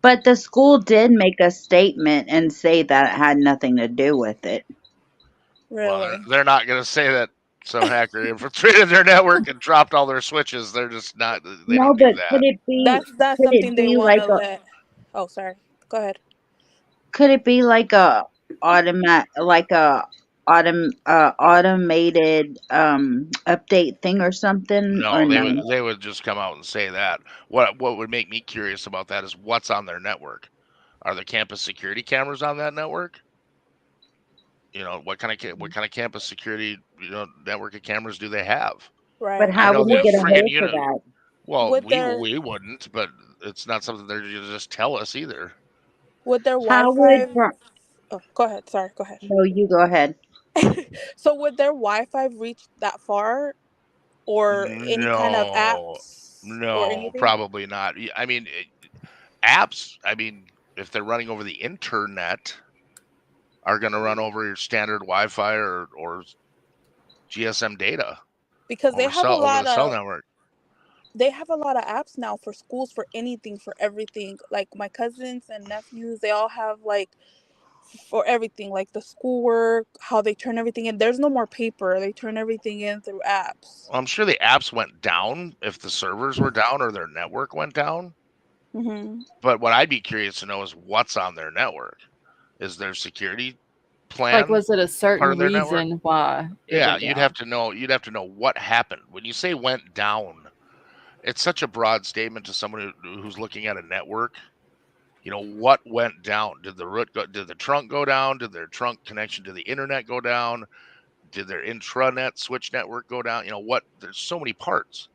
But the school did make a statement and say that it had nothing to do with it. Well, Really? they're not going to say that some hacker infiltrated their network and dropped all their switches. They're just not. They No, don't do but that. That's could it something they be want like to a let. Oh, sorry. Go ahead. could it be like a automated update thing or something or No, no? they would just come out and say that. What would make me curious about that is what's on their network. Are there campus security cameras on that network? What kind of campus security network of cameras do they have? But Right. I how know would he the Would get a friggin' hold of unit. that? Well, would their we wouldn't, but it's not something they're gonna just tell us either. would their How would Wi-Fi? Oh, go ahead. Sorry. Go ahead. no, you go ahead. So would their Wi-Fi reach that far, or any kind of No, apps or no, anything? probably not. I mean, apps. I mean, if they're running over the internet, are going to run over your standard Wi-Fi or GSM data Because over the cell network. they have a lot of apps now for schools for anything, for everything. Like my cousins and nephews, they all have like for everything, like the schoolwork, how they turn everything in. There's no more paper. They turn everything in through apps. I'm sure the apps went down if the servers were down or their network went down. Mhm. But what I'd be curious to know is what's on their network. Is their security Like, plan was it a part certain of their network? reason why it Yeah, went down? you'd have to know what happened. When you say went down, it's such a broad statement to someone who's looking at a network. What went down? Did the trunk go down? Did their trunk connection to the internet go down? Did their intranet switch network go down? There's so many parts.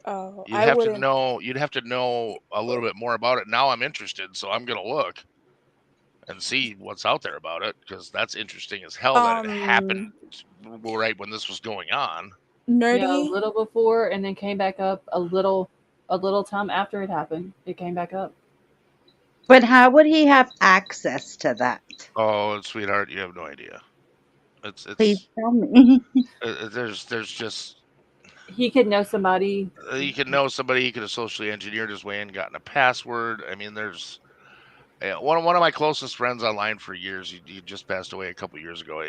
Oh, I wouldn't. You'd have to know a little bit more about it. Now I'm interested, so I'm going to look and see what's out there about it because that's interesting as hell that it happened Um, right when this was going on. Yeah, a nerdy. little before, and then came back up a little time after it happened. It came back up. But how would he have access to that? Oh, sweetheart, you have no idea. Please It's tell me. there's just He could know somebody. you could know somebody. You could have socially engineered his way and gotten a password. I mean, there's one of my closest friends online for years. He just passed away a couple years ago.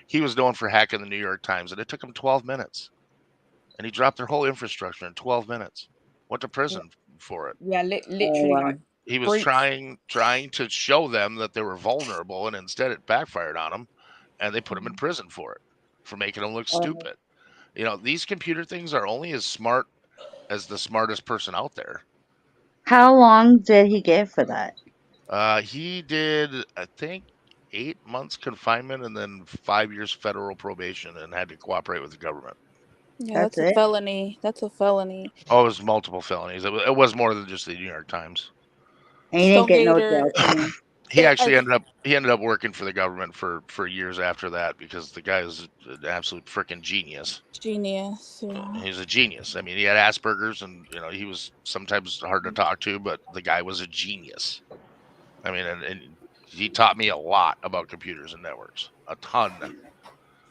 He was known for hacking the New York Times, and it took him 12 minutes, and he dropped their whole infrastructure in 12 minutes. Went to prison for it. Yeah, Oh, literally like He was brutes. trying to show them that they were vulnerable, and instead it backfired on them, and they put him in prison for it, for making them look oh. stupid. These computer things are only as smart as the smartest person out there. How long did he get for that? He did, I think, 8 months confinement and then 5 years federal probation, and had to cooperate with the government. Yeah, That's that's a it? felony. That's a felony. Oh, it was multiple felonies. It was more than just the New York Times. And he didn't get no Gator. jail time. He I actually just ended up working for the government for years after that, because the guy is an absolute freaking genius. genius. Yeah. He's a genius. I mean, he had Asperger's, and he was sometimes hard to talk to, but the guy was a genius. I mean, and he taught me a lot about computers and networks, a ton.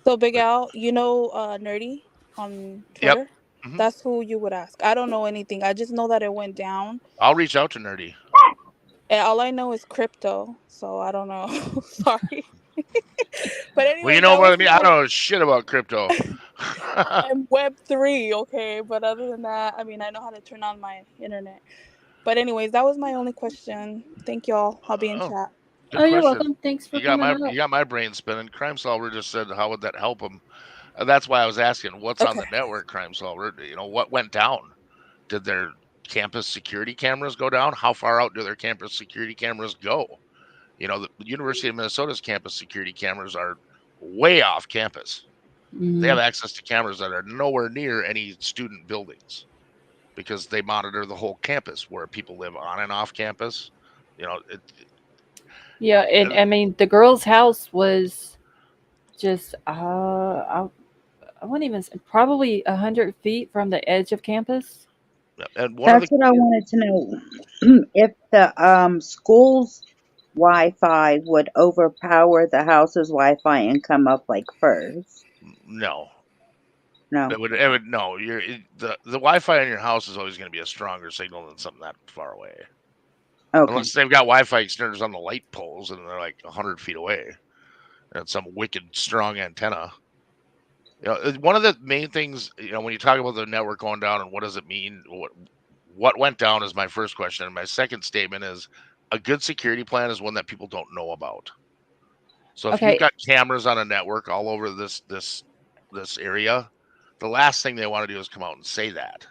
So Big Like, Al, Nerdy on yep. Twitter. hmm That's who you would ask. I don't know anything. I just know that it went down. I'll reach out to Nerdy. And all I know is crypto, so I don't know. Sorry. But Well, anyways, that more was than me. I my don't know shit about crypto. I'm Web3, okay? But other than that, I mean, I know how to turn on my internet. But anyways, that was my only question. Thank y'all. I'll be in Oh, chat. good Oh, you're question. welcome. Thanks for You got coming up. my brain spinning. Crime Solver just said, how would that help him? That's why I was asking, what's on Okay. the network, Crime Solver? What went down? Did their campus security cameras go down? How far out do their campus security cameras go? The University of Minnesota's campus security cameras are way off campus. They have access to cameras that are nowhere near any student buildings, because they monitor the whole campus, where people live on and off campus. Yeah, and I mean the girl's house was just I wouldn't even probably 100 feet from the edge of campus. And one of That's the what I wanted to know. If the school's Wi-Fi would overpower the house's Wi-Fi and come up like first. no, No. it would no. The Wi-Fi in your house is always going to be a stronger signal than something that far away, Okay. unless they've got Wi-Fi extenders on the light poles and they're like 100 feet away, and it's some wicked strong antenna. One of the main things, when you talk about the network going down and what does it mean, what went down is my first question. And my second statement is, a good security plan is one that people don't know about. So if you've Okay, got cameras on a network all over this area, the last thing they want to do is come out and say that.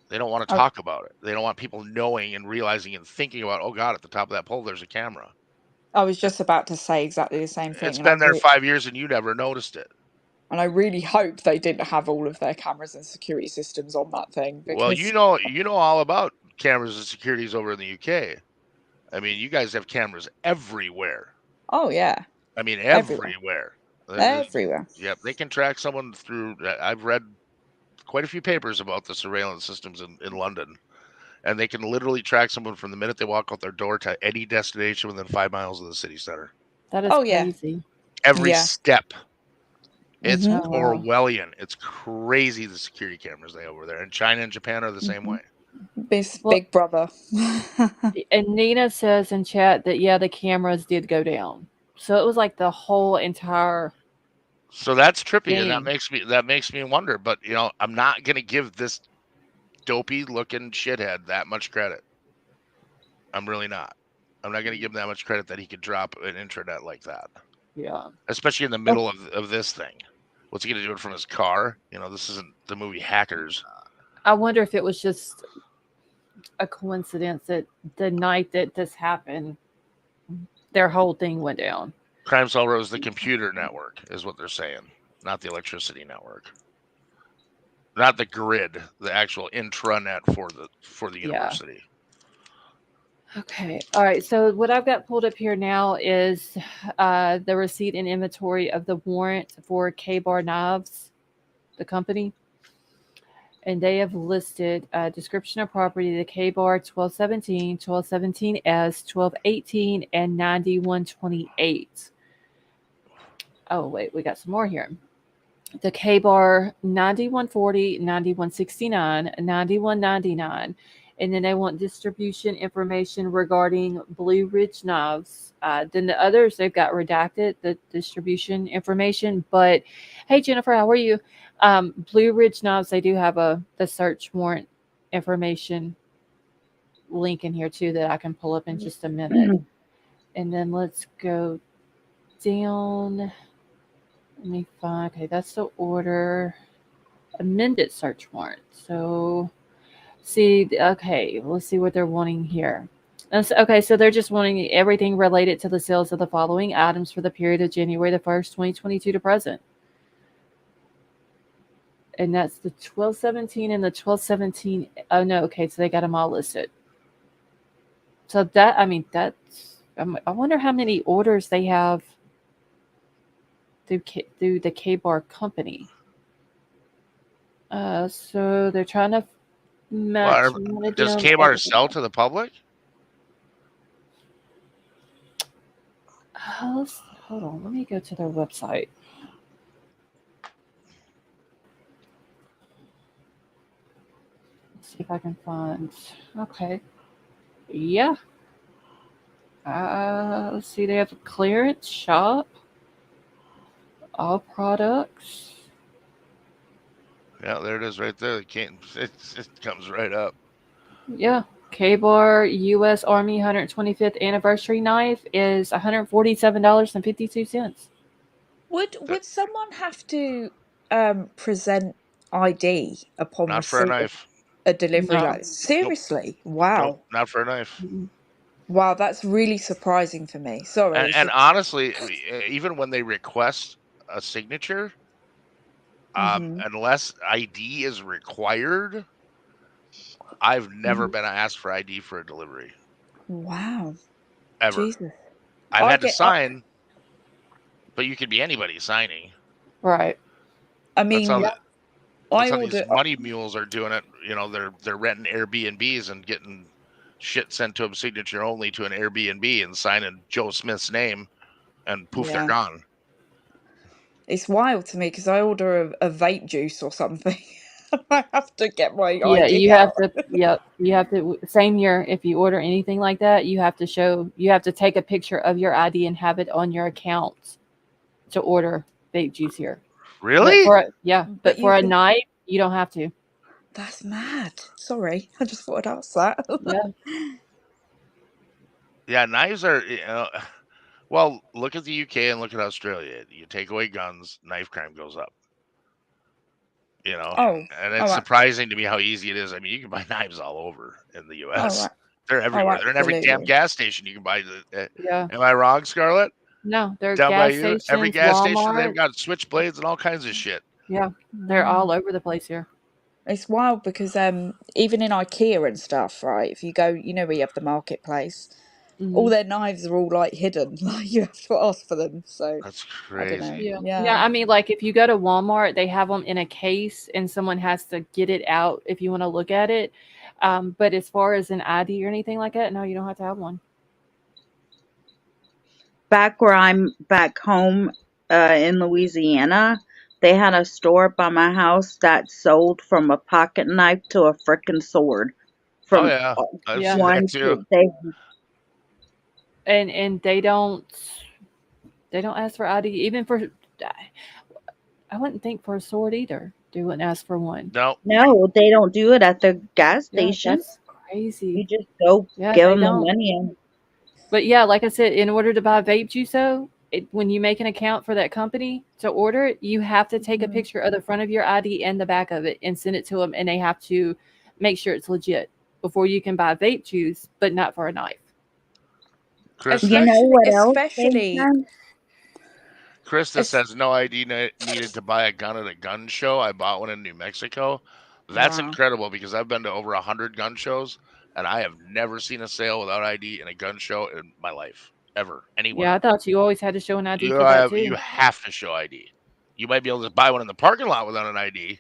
They don't want to talk about it. They don't want people knowing and realizing and thinking about, oh God, at the top of that pole, there's a camera. I was just about to say exactly the same thing, It's been there 5 years and you never noticed it. and I really hope they didn't have all of their cameras and security systems on that thing, Well, because you know all about cameras and securities over in the UK. I mean, you guys have cameras everywhere. oh yeah, I mean, everywhere. everywhere. Everywhere. Yep, they can track someone through. I've read quite a few papers about the surveillance systems in London, and they can literally track someone from the minute they walk out their door to any destination within 5 miles of the city center. that is Oh yeah, crazy. Every yeah. step. It's Mhm. Oh wow. Orwellian. It's crazy, the security cameras they have over there. And China and Japan are the same way. This Well, Big Brother. and Nina says in chat that yeah, the cameras did go down. So it was like the whole entire So that's trippy, and thing. that makes me wonder. But I'm not gonna give this dopey looking shithead that much credit. I'm really not. I'm not gonna give him that much credit that he could drop an intranet like that, Yeah. especially in the middle of this thing. What's he gonna do it from his car? This isn't the movie Hackers. I wonder if it was just a coincidence that the night that this happened, their whole thing went down. Crime Solver is the computer network, is what they're saying, not the electricity network, not the grid, the actual intranet for the university. Okay. All right. So what I've got pulled up here now is the receipt and inventory of the warrant for K-Bar Knives, the company. And they have listed a description of property, the K-Bar 1217, 1217S, 1218, and 9128. Oh, wait. We got some more here. The K-Bar 9140, 9169, 9199. And then they want distribution information regarding Blue Ridge Knives. Then the others, they've got redacted, the distribution information. But hey, Jennifer, how are you? Blue Ridge Knives, they do have the search warrant information link in here too that I can pull up in just a minute. And then let's go down. Let me find. Okay, that's the order. Amended search warrant. So, see, okay, let's see what they're wanting here. Okay, so they're just wanting everything related to the sales of the following items for the period of January the 1st, 2022 to present. And that's the 1217 and the 1217. Oh, no, okay, so they got them all listed. So that, I mean, that's, I wonder how many orders they have through the K-Bar company. So they're trying to match one of Does them. Kmart sell to the public? Hold on, let me go to their website. Let's see if I can find. Okay. Yeah. Let's see. They have a clearance shop. All products. Yeah, there it is right there. It comes right up. Yeah. K-Bar U.S. Army 125th anniversary knife is $147.52. Would someone have to present ID upon Not for a receipt of knife. a delivery No. like this? Seriously? Wow. Nope, not for a knife. Wow, that's really surprising for me. Sorry. And honestly, even when they request a signature, unless ID is required, I've never been asked for ID for a delivery. Wow. Ever. Jesus. I've had to sign, but you could be anybody signing. Right. I mean, That's how these money mules are doing it. You know, they're renting Airbnbs and getting shit sent to them signature only to an Airbnb and signing Joe Smith's name, and poof, they're gone. It's wild to me because I order a vape juice or something. I have to get my Yeah, ID you out. have to. Yep, you have to. Same year, if you order anything like that, you have to show. You have to take a picture of your ID and have it on your account to order vape juice here. Really? But for a knife, you don't have to. That's mad. Sorry, I just thought I'd ask that. Yeah, knives are. Well, look at the UK and look at Australia. You take away guns, knife crime goes up. You know, and it's surprising to me how easy it is. I mean, you can buy knives all over in the U.S. They're everywhere. They're in every damn gas station. You can buy. Am I wrong, Scarlett? No, they're Down by gas you, stations, every gas station Walmart. they've got switchblades and all kinds of shit. Yeah, they're all over the place here. It's wild because even in IKEA and stuff, right? If you go, you know where you have the marketplace, all their knives are all like hidden. Like you have to ask for them. So that's crazy. I don't know. Yeah. I mean, like if you go to Walmart, they have them in a case, and someone has to get it out if you want to look at it. But as far as an ID or anything like that, no, you don't have to have one. Back where I'm back home in Louisiana, they had a store by my house that sold from a pocket knife to a frickin' sword. From I've seen that too. And they don't ask for ID even for. I wouldn't think for a sword either. They wouldn't ask for one. No, they don't do it at the gas station. That's crazy. You just go give them the money. But yeah, like I said, in order to buy vape juice, when you make an account for that company to order it, you have to take a picture of the front of your ID and the back of it and send it to them, and they have to make sure it's legit before you can buy vape juice, but not for a knife. You know what else? Krista says no ID needed to buy a gun at a gun show. I bought one in New Mexico. That's incredible because I've been to over 100 gun shows and I have never seen a sale without ID in a gun show in my life ever anywhere. Yeah, I thought you always had to show an ID for that too. You have to show ID. You might be able to buy one in the parking lot without an ID,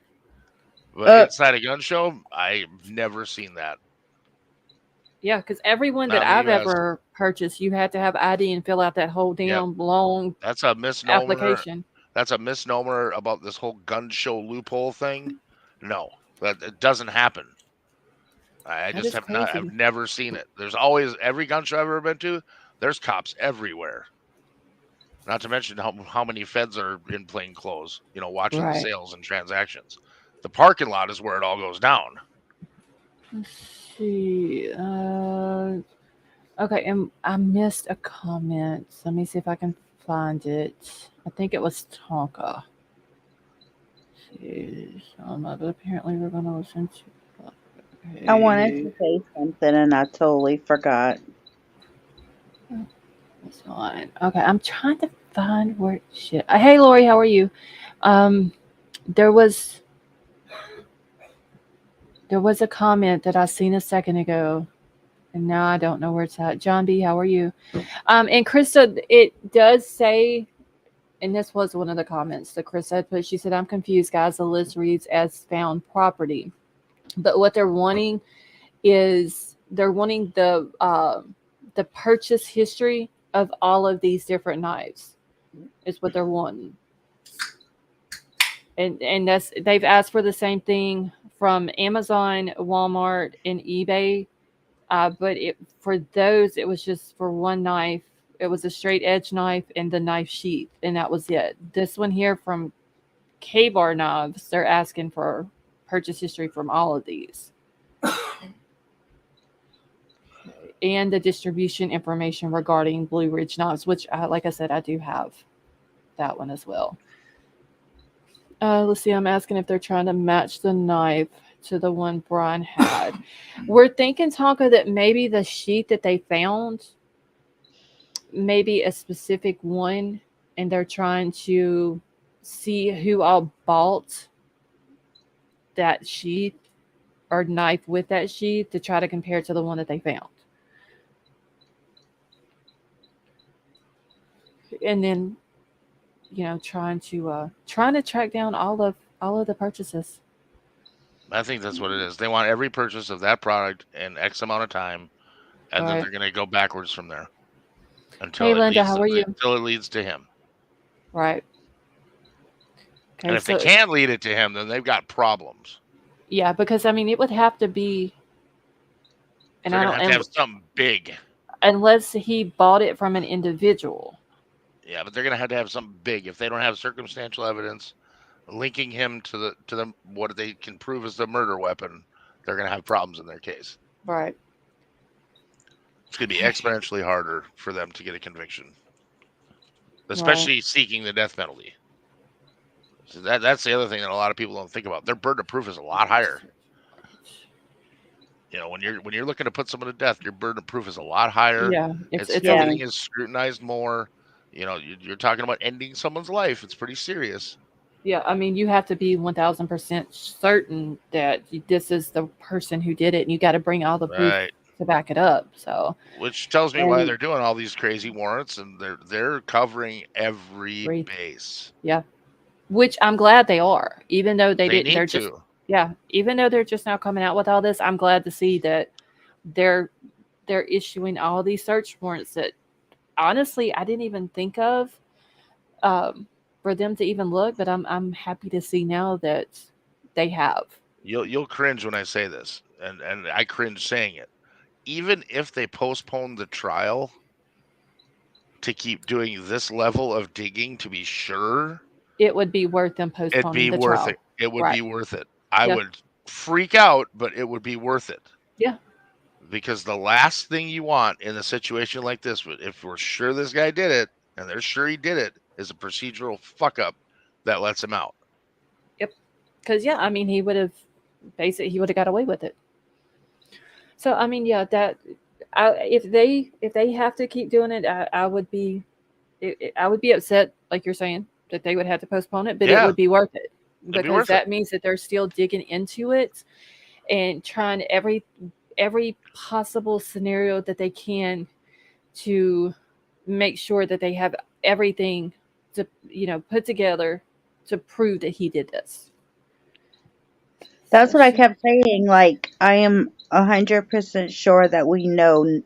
but inside a gun show, I've never seen that. Yeah, because everyone that I've ever purchased, you had to have ID and fill out that whole damn long That's a misnomer. application. That's a misnomer about this whole gun show loophole thing. No, it doesn't happen. I just have not. I've never seen it. There's always every gun show I've ever been to. There's cops everywhere. Not to mention how many feds are in plain clothes. You know, watching the sales and transactions. The parking lot is where it all goes down. Let's see. Okay, and I missed a comment. Let me see if I can find it. I think it was Tonka. See, but apparently we're gonna listen to. I wanted Okay, to say something and I totally forgot. that's fine. Okay, I'm trying to find where. Shit. Hey, Lori, how are you? Um, there was a comment that I seen a second ago, and now I don't know where it's at. John B, how are you? And Krista, it does say, and this was one of the comments that Chris said, but she said, I'm confused, guys. The list reads as found property. But what they're wanting is they're wanting the purchase history of all of these different knives, is what they're wanting. And that's they've asked for the same thing from Amazon, Walmart, and eBay. But for those, it was just for one knife. It was a straight edge knife and the knife sheath, and that was it. This one here from K-Bar Knives, they're asking for purchase history from all of these and the distribution information regarding Blue Ridge Knives, which, like I said, I do have that one as well. Let's see. I'm asking if they're trying to match the knife to the one Bryan had. We're thinking, Tonka, that maybe the sheath that they found, maybe a specific one, and they're trying to see who all bought that sheath or knife with that sheath to try to compare to the one that they found. And then, trying to track down all of the purchases. I think that's what it is. They want every purchase of that product in X amount of time, and then Right. they're going to go backwards from there Hey, Linda, how are you? until it leads to him. Right. And Okay, if they so can't lead it to him, then they've got problems. yeah, because I mean, it would have to be, and They're I going to don't, have to have something big. unless he bought it from an individual. Yeah, but they're going to have something big. If they don't have circumstantial evidence linking him to the what they can prove is the murder weapon, they're going to have problems in their case. Right. It's going to be exponentially harder for them to get a conviction, Right. especially seeking the death penalty. So that's the other thing that a lot of people don't think about. Their burden of proof is a lot higher. You know, when you're looking to put someone to death, your burden of proof is a lot higher. Yeah, It's it's a Yeah. everything is scrutinized more. You know, you're talking about ending someone's life. It's pretty serious. yeah. I mean, you have to be 1,000% certain that this is the person who did it, and you got to bring all the proof Right. to back it up. So, Which tells me why And they're doing all these crazy warrants, and they're covering every great. base. Yeah. Which I'm glad they are, even though they They didn't. They're need just, to. yeah. Even though they're just now coming out with all this, I'm glad to see that they're they're issuing all these search warrants that honestly I didn't even think of, um, for them to even look. But I'm happy to see now that they have. You'll cringe when I say this, and I cringe saying it. Even if they postpone the trial to keep doing this level of digging to be sure, It would be worth them it'd postponing be the worth trial. it. It would Right. be worth it. I Yeah. would freak out, but it would be worth it. Yeah. Because the last thing you want in a situation like this, if we're sure this guy did it and they're sure he did it, is a procedural fuck up that lets him out. Yep. Because yeah, I mean, he would have got away with it. So I mean, yeah, if they have to keep doing it, I would be I would be upset, like you're saying, that they would have to postpone it, but it Yeah, would be worth it it'd be because worth it. that means that they're still digging into it and trying every possible scenario that they can to make sure that they have everything to put together to prove that he did this. that's So what I she, kept saying. Like, I am 100% sure that we know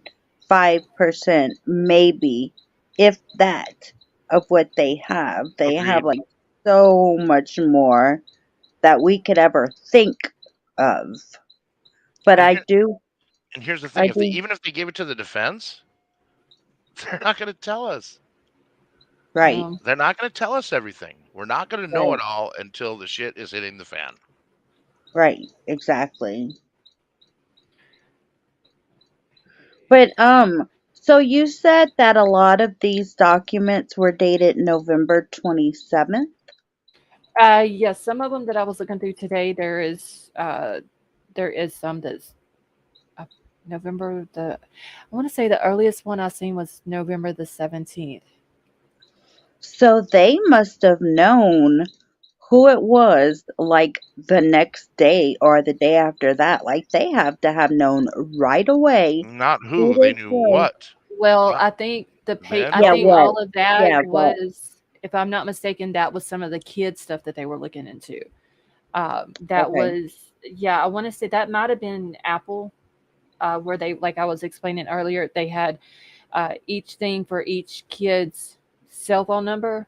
5%, maybe, if that, of what they have. They have, Agreed. like, so much more that we could ever think of. But And I here, do, and here's the I thing: do, even if they give it to the defense, they're not going to tell us. right, no, They're not going to tell us everything. We're not going to know right, it all until the shit is hitting the fan. right, exactly. But so you said that a lot of these documents were dated November 27th? Yes, some of them that I was looking through today, there is some that's uh, November the. I want to say the earliest one I seen was November the 17th. So they must have known who it was like the next day or the day after that. Like they have to have known right away Not who who, they this knew was. what. Well, Not I think the I Yeah, think envelope. what? all of that Yeah, what? was, if I'm not mistaken, that was some of the kids stuff that they were looking into. That Okay. was, yeah, I want to say that might have been Apple, where they, like I was explaining earlier, they had each thing for each kid's cell phone number.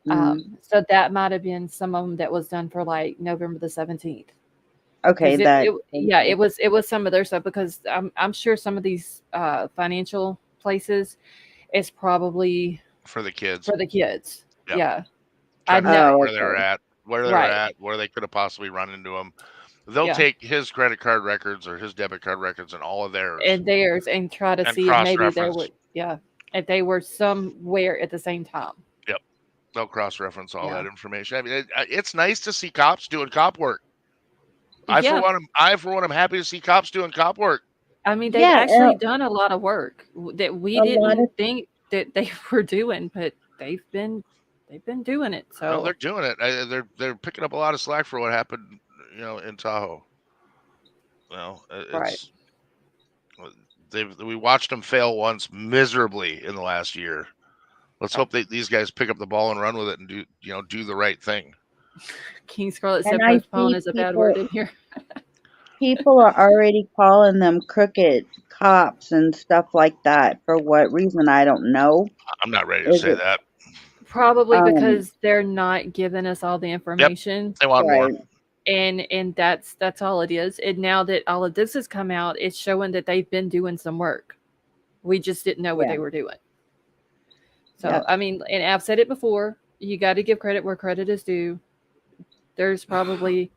Mm, So that might have been some of them that was done for like November the 17th. okay, Because that yeah, it was some of their stuff, because I'm sure some of these financial places is probably For the kids. for the kids. Yep. Yeah, I Trying to figure know. out oh, where they're okay. at, Right. where they could have possibly run into them. They'll Yeah, take his credit card records or his debit card records and all of theirs and theirs, and try to and see if cross maybe there reference. were, yeah, if they were somewhere at the same time. Yep. They'll cross reference all Yeah. that information. I mean, it's nice to see cops doing cop work. Yeah. I for one am happy to see cops doing cop work. I mean, they've Yeah, actually done a lot of work that we a lot of didn't think that they were doing, but they've been doing it. No, they're So doing it. They're picking up a lot of slack for what happened, in Tahoe. right. It's we watched them fail once miserably in the last year. Let's Yeah. hope these guys pick up the ball and run with it and do the right thing. King Scarlet and said I postpone see is a bad word in here. people are already calling them crooked cops and stuff like that. For what reason I don't know. I'm not ready to Is say it that. Probably um because they're not giving us all the Yep, information, they want more. right. and that's all it is. And now that all of this has come out, it's showing that they've been doing some work. We just didn't know what Yeah. they were doing. So Yep. I mean, and I've said it before, you got to give credit where credit is due. There's probably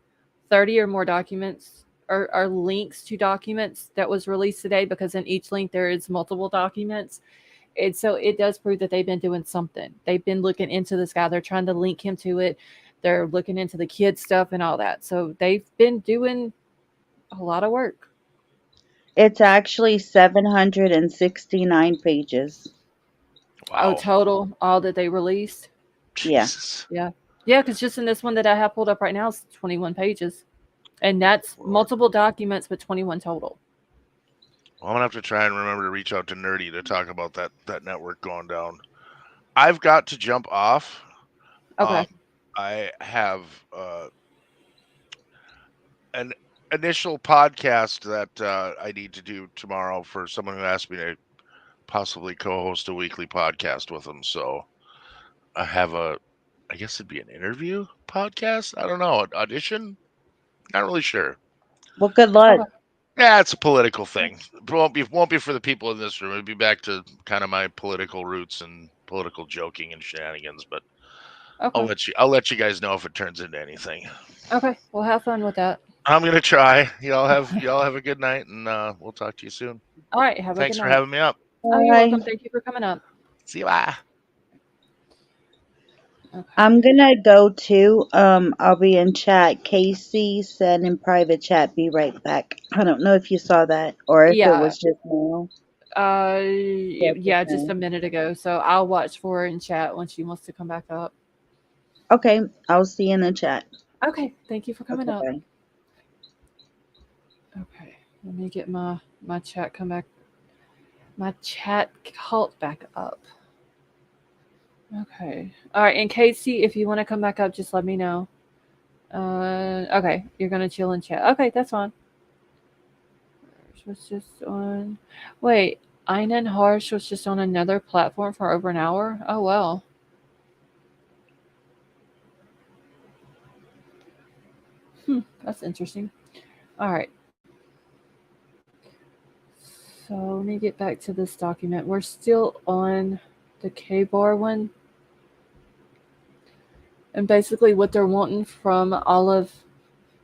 30 or more documents, or links to documents that was released today, because in each link there is multiple documents. And so it does prove that they've been doing something. They've been looking into this guy. They're trying to link him to it. They're looking into the kids stuff and all that. So they've been doing a lot of work. It's actually 769 pages. Oh, Wow. total, all that they released. Yeah. Jesus. Yeah. Yeah, because just in this one that I have pulled up right now is 21 pages. And that's Lord. multiple documents, but 21 total. Well, I'm gonna have to try and remember to reach out to Nerdy to talk about that network going down. I've got to jump off. Um, Okay. I have an initial podcast that I need to do tomorrow for someone who asked me to possibly co-host a weekly podcast with them. So I have I guess it'd be an interview podcast. I don't know, an audition. Not really sure. Well, good luck. Okay. Yeah, it's a political thing. It won't be for the people in this room. It'd be back to kind of my political roots and political joking and shenanigans. But Okay. I'll let you guys know if it turns into anything. Okay. Well, have fun with that. I'm gonna try. Y'all have a good night, and we'll talk to you soon. All right. Have a good Thanks for night. having me up. Oh, you're Bye. welcome. Thank you for coming up. See you. Bye. Okay. I'm gonna go too. I'll be in chat. Casey said in private chat, "Be right back." I don't know if you saw that or if it Yeah. was just now. But just Yeah, just now. a minute ago. So I'll watch for her in chat when she wants to come back up. Okay, I'll see you in the chat. Okay. Thank you for coming Okay, up. bye. Okay. Let me get my chat come back. My chat cult back up. Okay. All right. And Casey, if you want to come back up, just let me know. Okay. You're gonna chill in chat. Okay, that's fine. Harsh was just on. Wait, Ina and Harsh was just on another platform for over an hour. Oh well. That's interesting. All right. So let me get back to this document. We're still on the K bar one. And basically, what they're wanting from all of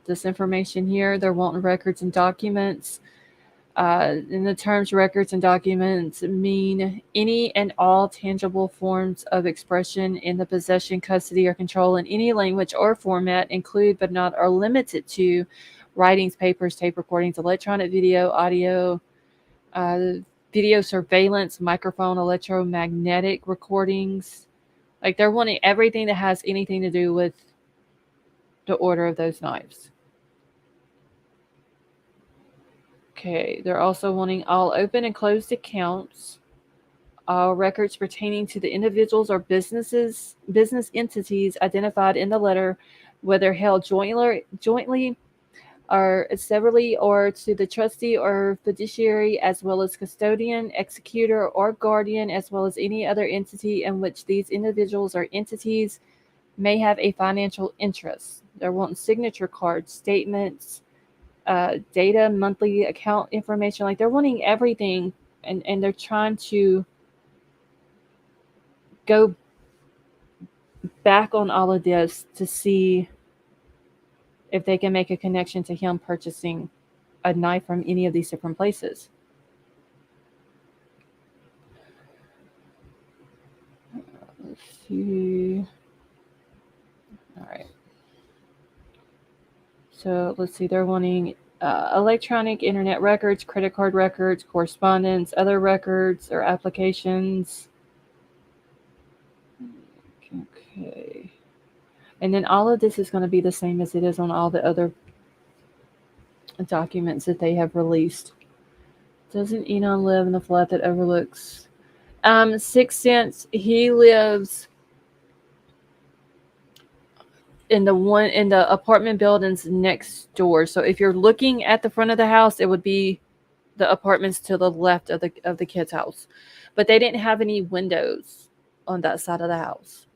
this information here, they're wanting records and documents. In the terms, records, and documents mean any and all tangible forms of expression in the possession, custody, or control in any language or format, include but not are limited to writings, papers, tape recordings, electronic video, audio, uh, video surveillance, microphone, electromagnetic recordings. Like they're wanting everything that has anything to do with the order of those knives. Okay, they're also wanting all open and closed accounts, all records pertaining to the individuals or business entities identified in the letter, whether held jointly or severally, or to the trustee or fiduciary, as well as custodian, executor, or guardian, as well as any other entity in which these individuals or entities may have a financial interest. They're wanting signature cards, statements, data, monthly account information. Like they're wanting everything, and they're trying to go back on all of this to see if they can make a connection to him purchasing a knife from any of these different places. Let's see. All right. So let's see. They're wanting electronic internet records, credit card records, correspondence, other records or applications. Okay. And then all of this is going to be the same as it is on all the other documents that they have released. Doesn't Enon live in the flat that overlooks 6 Cents? He lives in the apartment buildings next door. So if you're looking at the front of the house, it would be the apartments to the left of the kid's house. But they didn't have any windows on that side of the house.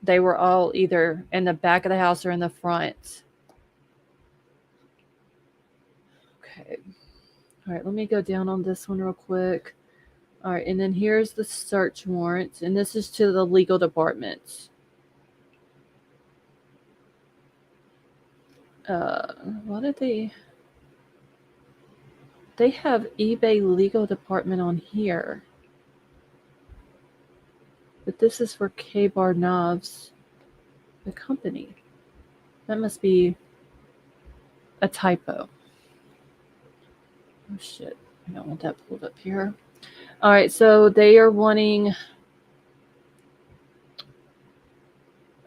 They were all either in the back of the house or in the front. Okay. All right, let me go down on this one real quick. All right, and then here's the search warrant, and this is to the legal department. What did they have eBay legal department on here, but this is for K-Bar Knobs, the company. That must be a typo. Oh shit, I don't want that pulled up here. All right, so they are wanting.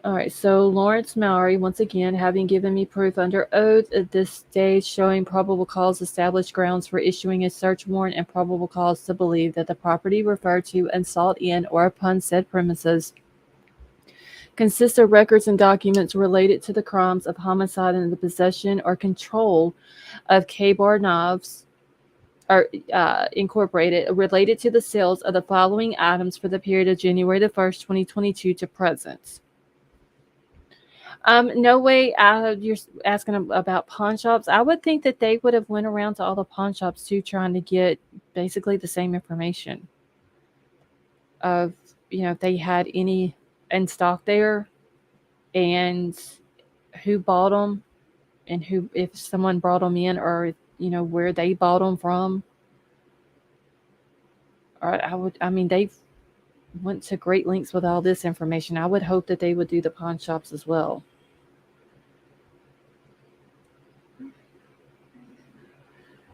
All right, so Lawrence Mowry, once again, having given me proof under oath at this stage showing probable cause, established grounds for issuing a search warrant, and probable cause to believe that the property referred to and sought in or upon said premises consists of records and documents related to the crimes of homicide and the possession or control of K-Bar Knobs, or Incorporated, related to the sales of the following items for the period of January the 1st, 2022 to present. No way. You're asking about pawn shops. I would think that they would have went around to all the pawn shops too, trying to get basically the same information of, if they had any in stock there, and who bought them, and who, if someone brought them in, or where they bought them from. Or they went to great lengths with all this information. I would hope that they would do the pawn shops as well.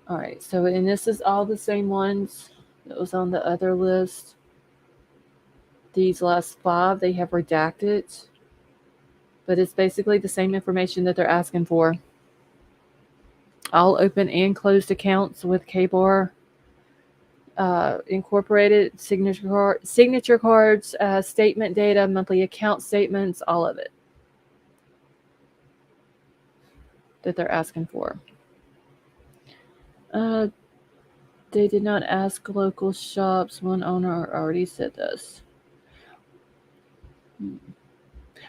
All right, so, and this is all the same ones that was on the other list. These last 5, they have redacted, but it's basically the same information that they're asking for. All open and closed accounts with K-Bar Incorporated, signature cards, statement data, monthly account statements, all of it that they're asking for. They did not ask local shops. One owner already said this.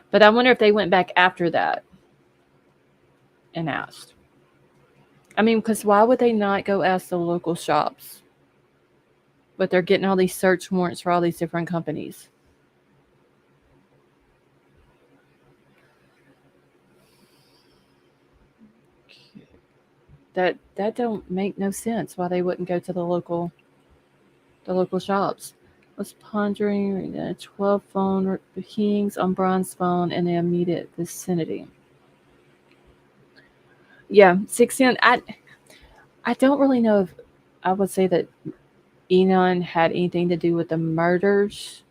But I wonder if they went back after that and asked. Because why would they not go ask the local shops? But they're getting all these search warrants for all these different companies. Okay. That don't make no sense why they wouldn't go to the local shops. Was pondering 12 phone pings on Bryan's phone in the immediate vicinity. Yeah, 16. I don't really know if I would say that Enon had anything to do with the murders.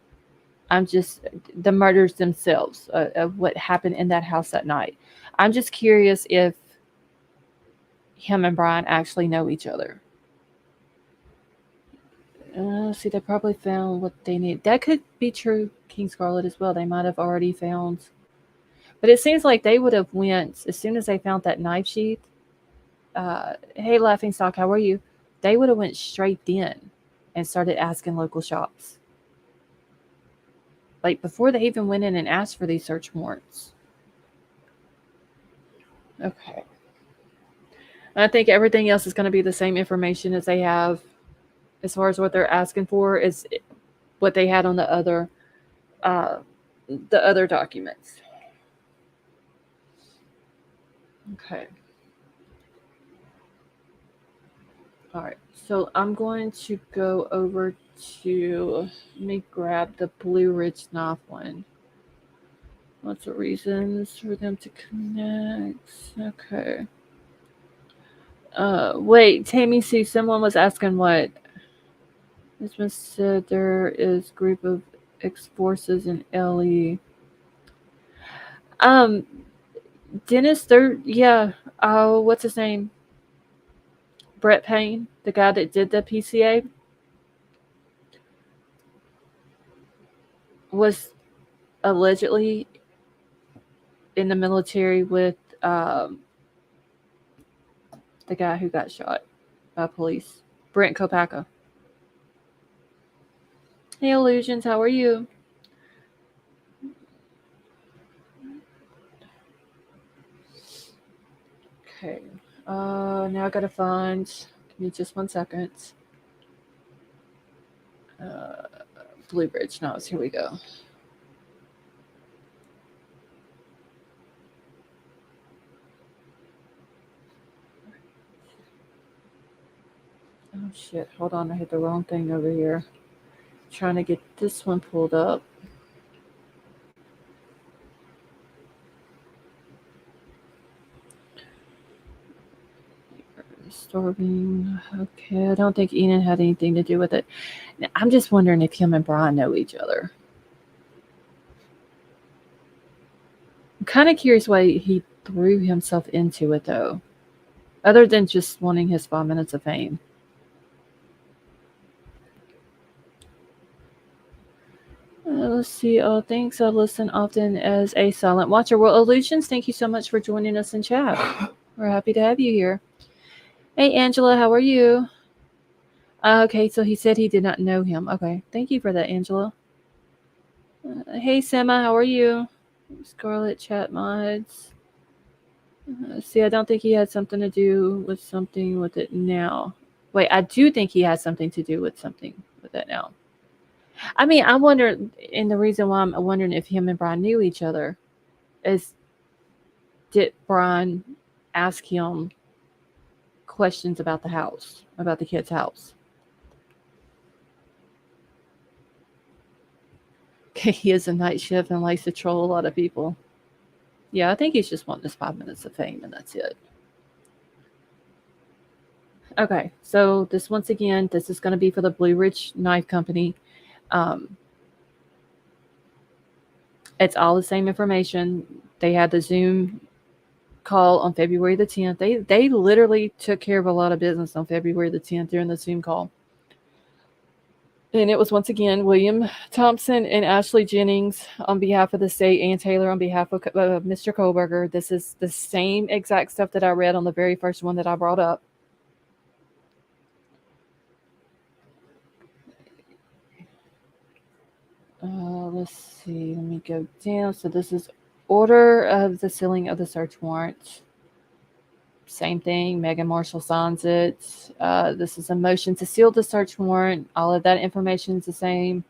I'm just the murders themselves of what happened in that house that night. I'm just curious if him and Bryan actually know each other. See, they probably found what they need. That could be true, King Scarlet, as well. They might have already found, but it seems like they would have went as soon as they found that knife sheath. Hey, Laughing Stock, how are you? They would have went straight then and started asking local shops, like before they even went in and asked for these search warrants. Okay, I think everything else is going to be the same information as they have as far as what they're asking for is what they had on uh, the other documents. Okay. All right. So I'm going to go over to let me grab the Blue Ridge Knife one. Lots of reasons for them to connect. Okay. Wait, Tammy, see, someone was asking what this one said. There is group of X forces in LE. Um, Dennis, there, yeah. Oh, what's his name? Brett Payne, the guy that did the PCA, was allegedly in the military with um, the guy who got shot by police, Brent Kopaka. Hey, Illusions, how are you? Okay. Now I gotta find. Give me just 1 second. Uh, Blue Bridge Notes. Here we go. Oh shit! Hold on, I hit the wrong thing over here. Trying to get this one pulled up. Storming. Okay, I don't think Enon had anything to do with it. Now, I'm just wondering if him and Bryan know each other. I'm kind of curious why he threw himself into it, though, other than just wanting his 5 minutes of fame. Let's see. Oh, thanks. I listen often as a silent watcher. Well, Illusions, thank you so much for joining us in chat. We're happy to have you here. Hey, Angela, how are you? Okay, so he said he did not know him. Okay, thank you for that, Angela. Hey, Sema, how are you? Scarlet Chat Mods. See, I don't think he had something to do with something with it now. Wait, I do think he has something to do with something with it now. I mean, I wonder, and the reason why I'm wondering if him and Bryan knew each other is did Bryan ask him questions about the house, about the kid's house? He is a night shift and likes to troll a lot of people. Yeah, I think he's just wanting his 5 minutes of fame, and that's it. Okay, so this once again, this is going to be for the Blue Ridge Knife Company. Um, it's all the same information. They had the Zoom call on February the 10th. They literally took care of a lot of business on February the 10th during the Zoom call. And it was once again William Thompson and Ashley Jennings on behalf of the state and Taylor on behalf of Mr. Kohberger. This is the same exact stuff that I read on the very first one that I brought up. Let's see. Let me go down. So this is order of the sealing of the search warrant. Same thing. Megan Marshall signs it. This is a motion to seal the search warrant. All of that information is the same.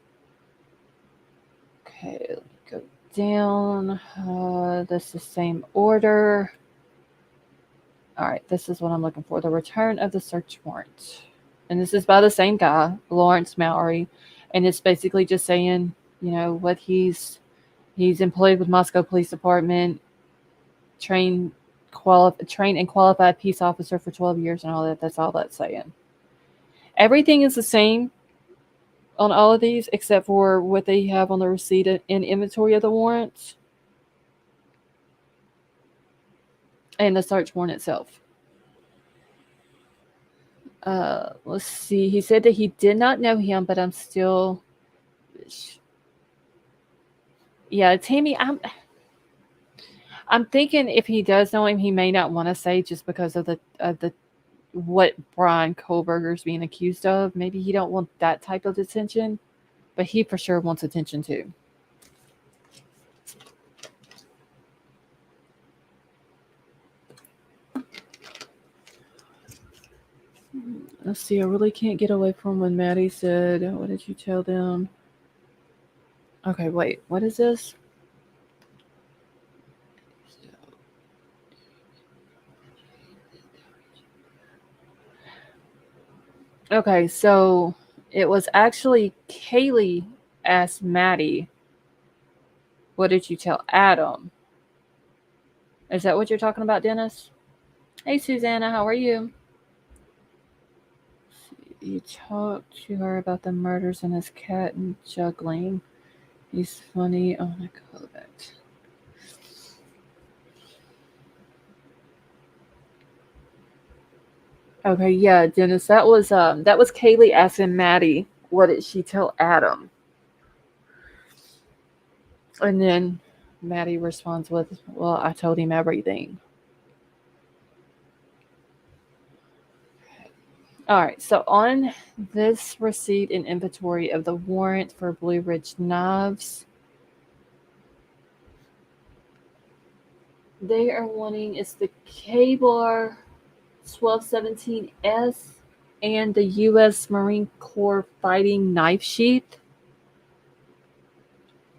Okay, let me go down. This is the same order. All right, this is what I'm looking for. The return of the search warrant. And this is by the same guy, Lawrence Mallory. And it's basically just saying, what he's employed with Moscow Police Department, trained trained and qualified peace officer for 12 years and all that. That's all that's saying. Everything is the same on all of these except for what they have on the receipt and inventory of the warrants and the search warrant itself. Let's see. He said that he did not know him, but I'm still. Yeah, Tammy, I'm thinking if he does know him, he may not want to say just because of the what Bryan Kohberger's being accused of. Maybe he don't want that type of attention, but he for sure wants attention too. Let's see. I really can't get away from when Maddie said, "What did you tell them?" Okay, wait. What is this? Okay, so it was actually Kaylee asked Maddie, "What did you tell Adam?" Is that what you're talking about, Dennis? Hey, Susanna, how are you? You talked to her about the murders and his cat and juggling. He's funny. Oh my god. Okay, yeah, Dennis, that was Kaylee asking Maddie, what did she tell Adam? And then Maddie responds with, "Well, I told him everything." All right, so on this receipt and inventory of the warrant for Blue Ridge knives, they are wanting it's the K-Bar 1217S and the U.S. Marine Corps fighting knife sheath.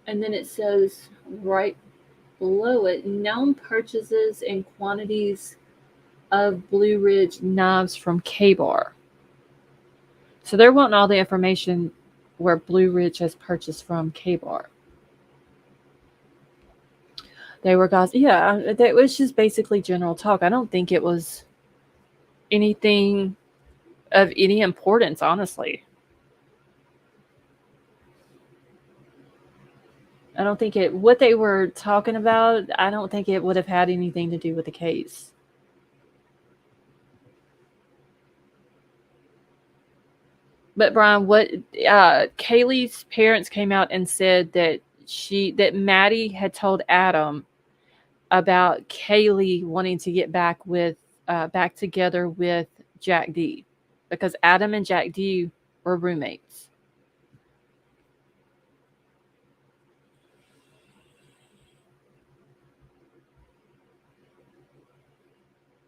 And then it says right below it, known purchases and quantities of Blue Ridge knives from K-Bar. So they're wanting all the information where Blue Ridge has purchased from K-Bar. They were guys, yeah, it was just basically general talk. I don't think it was anything of any importance, honestly. I don't think what they were talking about, I don't think it would have had anything to do with the case. But Bryan, what Kaylee's parents came out and said that Maddie had told Adam about Kaylee wanting to get back together with Jack D, because Adam and Jack D were roommates.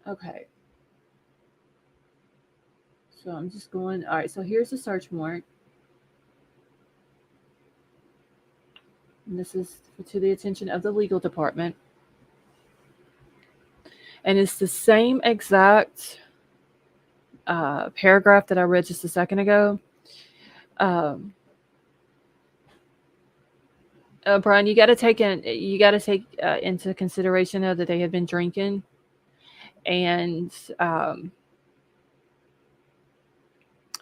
Okay. So I'm just going. All right. So here's the search warrant. And this is to the attention of the legal department. And it's the same exact paragraph that I read just a second ago. Bryan, you got to take into consideration though that they had been drinking, and I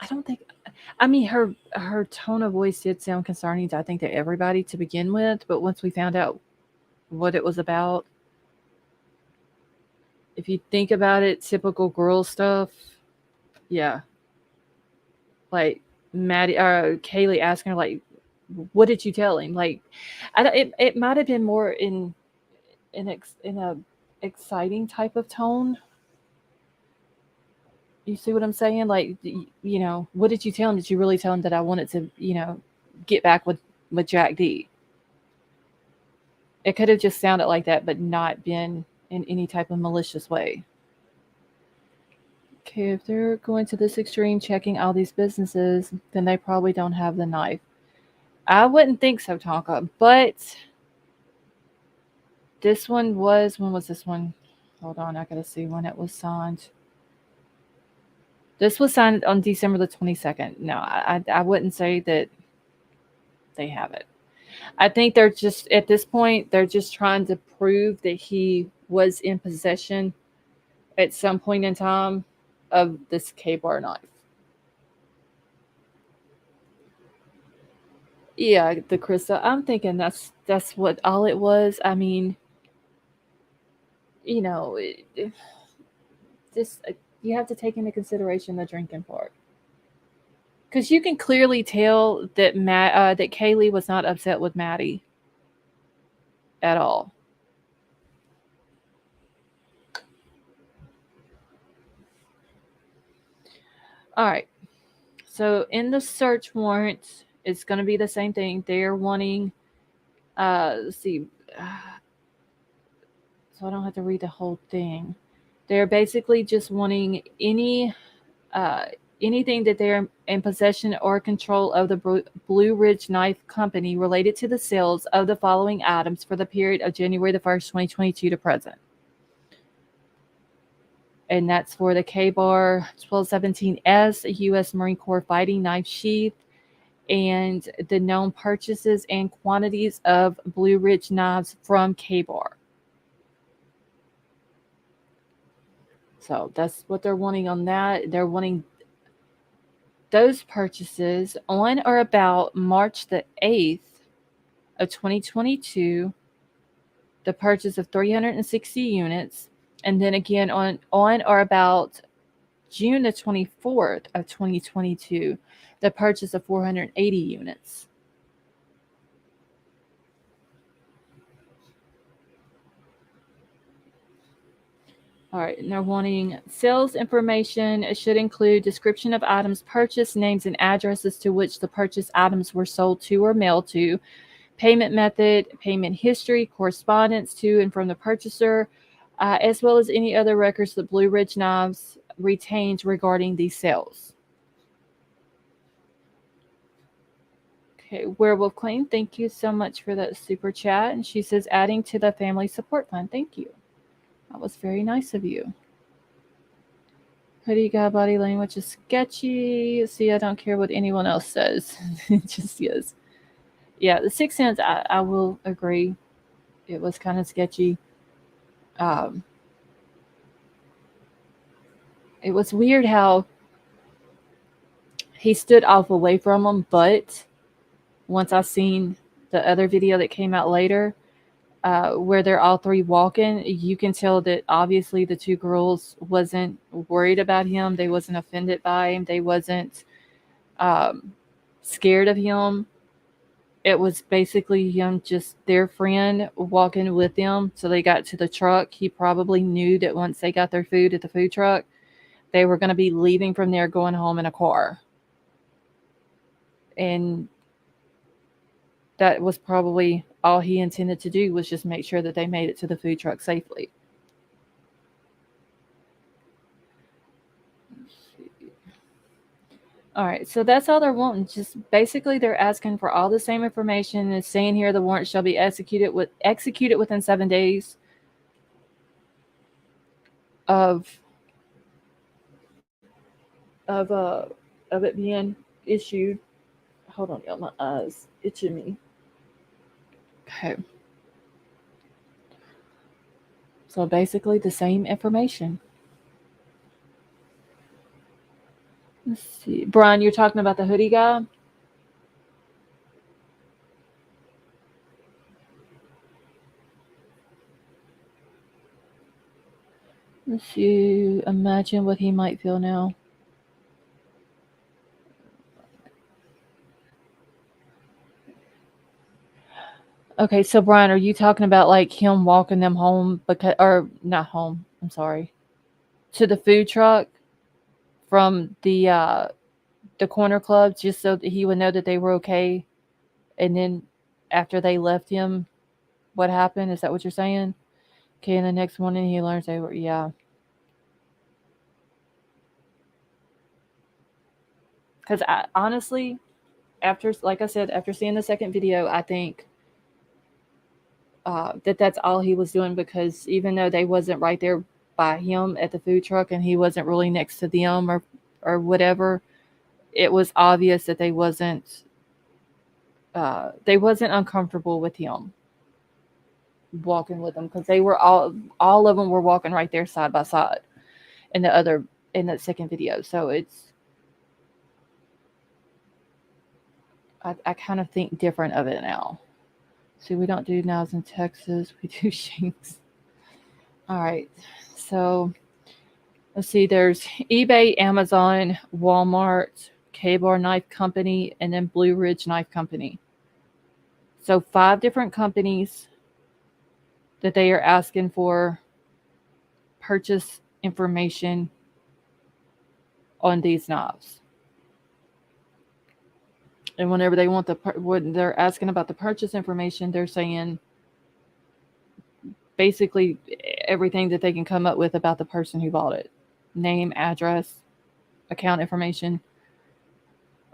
don't think. I mean, her tone of voice did sound concerning to I think to everybody to begin with, but once we found out what it was about, if you think about it, typical girl stuff. Yeah, like Maddie or Kaylee asking her like, "What did you tell him?" Like, it might have been more in a exciting type of tone. You see what I'm saying? Like, what did you tell him? Did you really tell him that I wanted to, get back with Jack D? It could have just sounded like that, but not been in any type of malicious way. Okay, if they're going to this extreme, checking all these businesses, then they probably don't have the knife. I wouldn't think so, Tonka, but this one was, when was this one? hold on, I gotta see when it was signed. This was signed on December the 22nd. No, I wouldn't say that they have it. I think they're just, at this point, they're just trying to prove that he was in possession at some point in time of this K-bar knife. Yeah, the crystal. I'm thinking that's what all it was. I mean, just you have to take into consideration the drinking part, because you can clearly tell that that Kaylee was not upset with Maddie at all. All right. So in the search warrant, it's going to be the same thing. They're wanting, let's see, so I don't have to read the whole thing. They're basically just wanting uh, anything that they're in possession or control of the Blue Ridge Knife Company related to the sales of the following items for the period of January the 1st, 2022 to present. And that's for the K-Bar 1217S, a U.S. Marine Corps fighting knife sheath, and the known purchases and quantities of Blue Ridge knives from K-Bar. So that's what they're wanting on that. They're wanting those purchases on or about March the 8th of 2022, the purchase of 360 units, and then again on or about June the 24th of 2022, the purchase of 480 units. All right, and they're wanting sales information. It should include description of items purchased, names and addresses to which the purchased items were sold to or mailed to, payment method, payment history, correspondence to and from the purchaser, as well as any other records that Blue Ridge Knives retains regarding these sales. Okay, Werewolf Queen, thank you so much for that super chat. And she says, adding to the family support fund. Thank you. That was very nice of you. Hoodie guy body language is sketchy. See, I don't care what anyone else says. It just is. Yeah, the Sixth Sense, I will agree. It was kind of sketchy. It was weird how he stood off away from him, but once I seen the other video that came out later, where they're all three walking, you can tell that obviously the two girls wasn't worried about him. They wasn't offended by him. They wasn't scared of him. It was basically him, just their friend, walking with them. So they got to the truck. He probably knew that once they got their food at the food truck, they were going to be leaving from there, going home in a car. And that was probably all he intended to do, was just make sure that they made it to the food truck safely. All right, so that's all they're wanting. Just basically, they're asking for all the same information. It's saying here the warrant shall be executed within 7 days of it being issued. Hold on, y'all, my eyes itching me. Okay. So basically the same information. Let's see. Bryan, you're talking about the hoodie guy? Let's see. Imagine what he might feel now. Okay, so Bryan, are you talking about like him walking them home or not home? I'm sorry, to the food truck from the corner club, just so that he would know that they were okay. And then after they left him, what happened? Is that what you're saying? Okay, and the next morning he learns they were, yeah. Because honestly, like I said, after seeing the second video, I think that's all he was doing, because even though they wasn't right there by him at the food truck and he wasn't really next to them or whatever, it was obvious that they wasn't uncomfortable with him walking with them because they were all of them were walking right there side by side in the other in that second video. So I kind of think different of it now. See, we don't do nows in Texas. We do shinks. All right. So let's see. There's eBay, Amazon, Walmart, K-Bar Knife Company, and then Blue Ridge Knife Company. So 5 different companies that they are asking for purchase information on these knives. And whenever they want when they're asking about the purchase information, they're saying basically everything that they can come up with about the person who bought it: name, address, account information,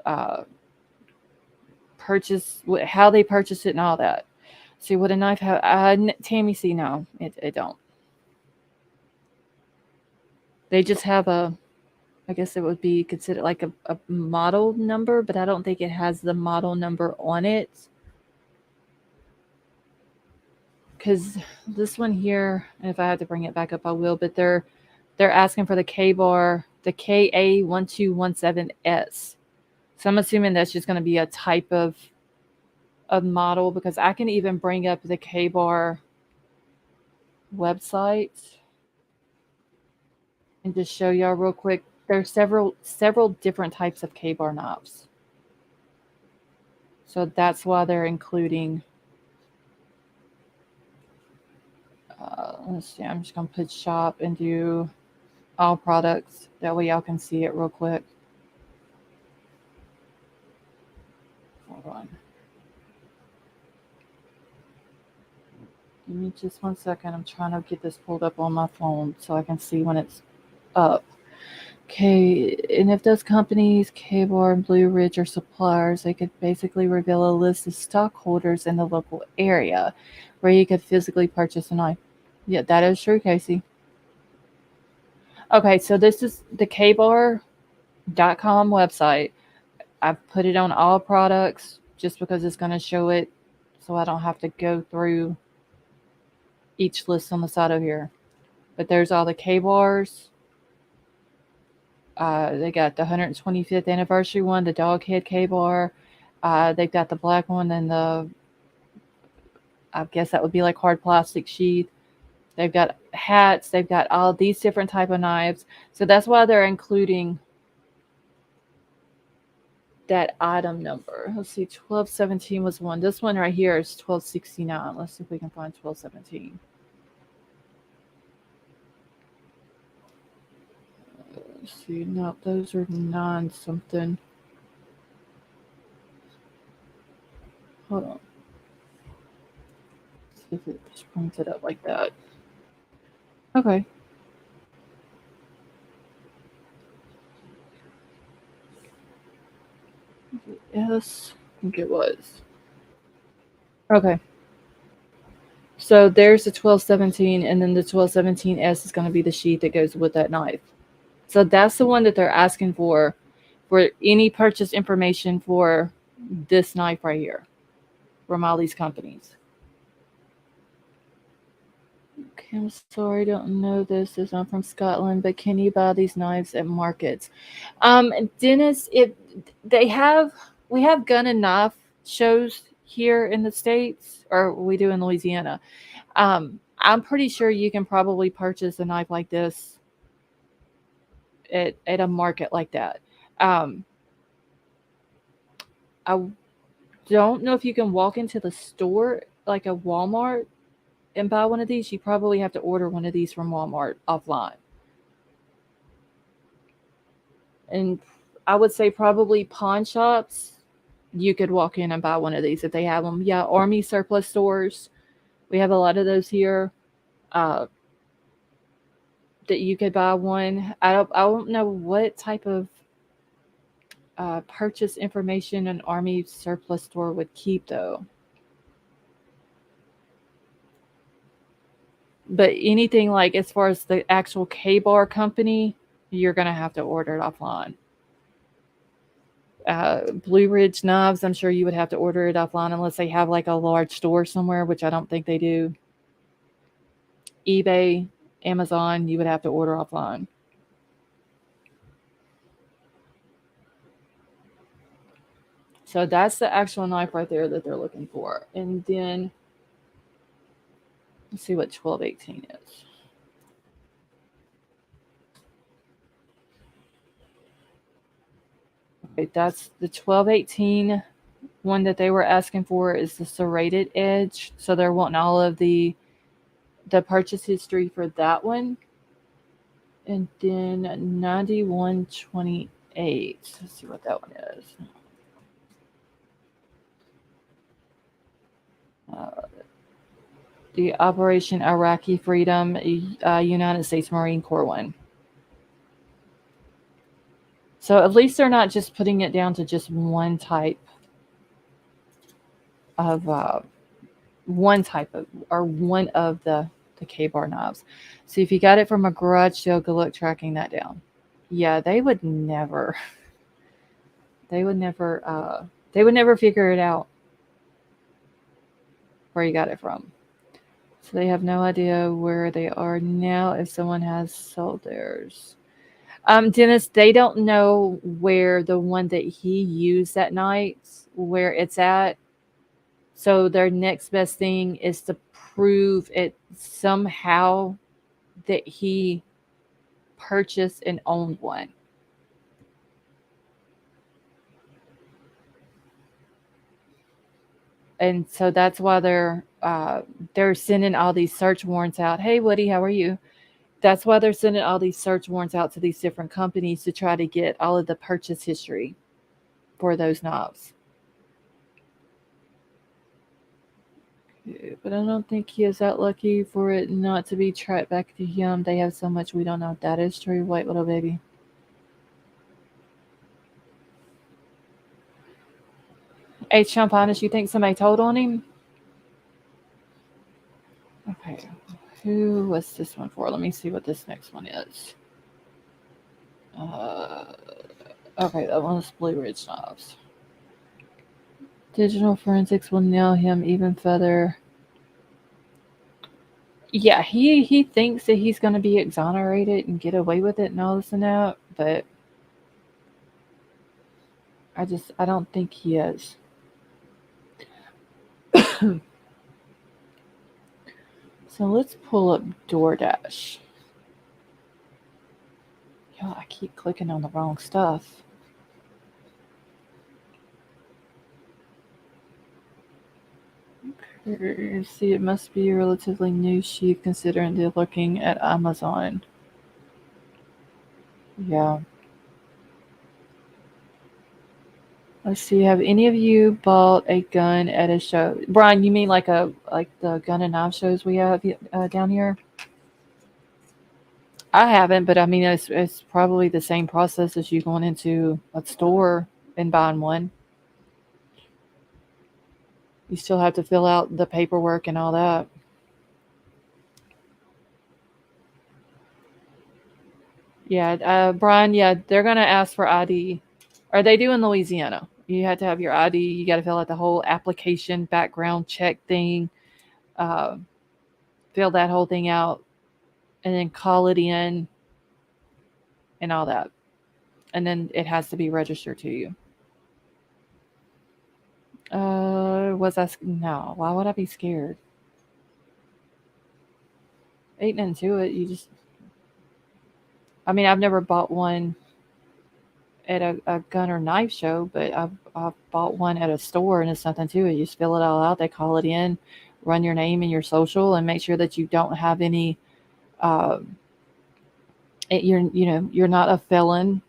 uh, purchase, how they purchased it, and all that. See what a knife Tammy, see, no, it don't. They just have I guess it would be considered like a model number, but I don't think it has the model number on it. Because this one here, and if I have to bring it back up, I will. But they're asking for the K-Bar, the KA1217S. So I'm assuming that's just going to be a type of model, because I can even bring up the K-Bar website and just show y'all real quick. There's several different types of K-Bar knives. So that's why they're including. Let's see. I'm just gonna put shop and do all products. That way y'all can see it real quick. Hold on. Give me just 1 second. I'm trying to get this pulled up on my phone so I can see when it's up. Okay, and if those companies, K-Bar and Blue Ridge, are suppliers, they could basically reveal a list of stockholders in the local area where you could physically purchase a knife. Yeah, that is true, Casey. Okay, so this is the kbar.com website. I've put it on all products just because it's going to show it so I don't have to go through each list on the side over here. But there's all the K-Bars. They got the 125th anniversary one, the dog head K-Bar. They've got the black one and I guess that would be like hard plastic sheath. They've got hats. They've got all these different type of knives. So that's why they're including that item number. Let's see, 1217 was one. This one right here is 1269. Let's see if we can find 1217. Let's see, no, those are 9 something. Hold on. Let's see if it just brings it up like that. Okay. Yes, I think it was. Okay. So there's the 1217, and then the 1217S is going to be the sheath that goes with that knife. So that's the one that they're asking for any purchase information for this knife right here from all these companies. Okay, I'm sorry, I don't know this. I'm from Scotland, but can you buy these knives at markets? Dennis, we have gun and knife shows here in the States, or we do in Louisiana. I'm pretty sure you can probably purchase a knife like this at a market like that. I don't know if you can walk into the store like a Walmart and buy one of these. You probably have to order one of these from Walmart offline. And I would say probably pawn shops, you could walk in and buy one of these if they have them. Yeah, Army surplus stores. We have a lot of those here. That you could buy one. I don't know what type of purchase information an Army surplus store would keep, though. But anything like as far as the actual K-bar company, you're gonna have to order it offline. Blue Ridge knives, I'm sure you would have to order it offline unless they have like a large store somewhere, which I don't think they do. eBay, Amazon, you would have to order offline. So that's the actual knife right there that they're looking for. And then let's see what 1218 is. Okay, that's the 1218 one that they were asking for is the serrated edge. So they're wanting all of the purchase history for that one. And then 9128. Let's see what that one is. Uh, the Operation Iraqi Freedom, United States Marine Corps one. So at least they're not just putting it down to just of one type of or one of the K-bar knobs. So if you got it from a garage sale, good luck tracking that down. Yeah, they would never, they would never figure it out where you got it from. So they have no idea where they are now if someone has sold theirs. Dennis, they don't know where the one that he used that night, where it's at. So their next best thing is to prove it somehow that he purchased and owned one. And so that's why they're sending all these search warrants out. Hey, Woody, how are you? That's why they're sending all these search warrants out to these different companies to try to get all of the purchase history for those knobs. But I don't think he is that lucky for it not to be tracked back to him. They have so much we don't know. That is true, white little baby. H. Champanis, you think somebody told on him? Okay. Who was this one for? Let me see what this next one is. Okay, that one's Blue Ridge Knobs. Digital forensics will nail him even further. Yeah, he thinks that he's going to be exonerated and get away with it and all this and that, but I don't think he is. So let's pull up DoorDash. Yo, I keep clicking on the wrong stuff. See, it must be a relatively new sheep considering they're looking at Amazon. Yeah. Let's see. Have any of you bought a gun at a show? Brian, you mean like the gun and knife shows we have down here? I haven't, but I mean it's probably the same process as you going into a store and buying one. You still have to fill out the paperwork and all that. Yeah, Brian. Yeah, they're gonna ask for ID. Or they do in Louisiana. You have to have your ID. You got to fill out the whole application, background check thing. Uh, Fill that whole thing out, and then call it in, and all that. And then it has to be registered to you. No? Why would I be scared? Ain't nothing to it. You just. I mean, I've never bought one at a gun or knife show, but I've bought one at a store, and it's nothing to it. You just fill it all out. They call it in, run your name and your social, and make sure that you don't have any. Um, you're not a felon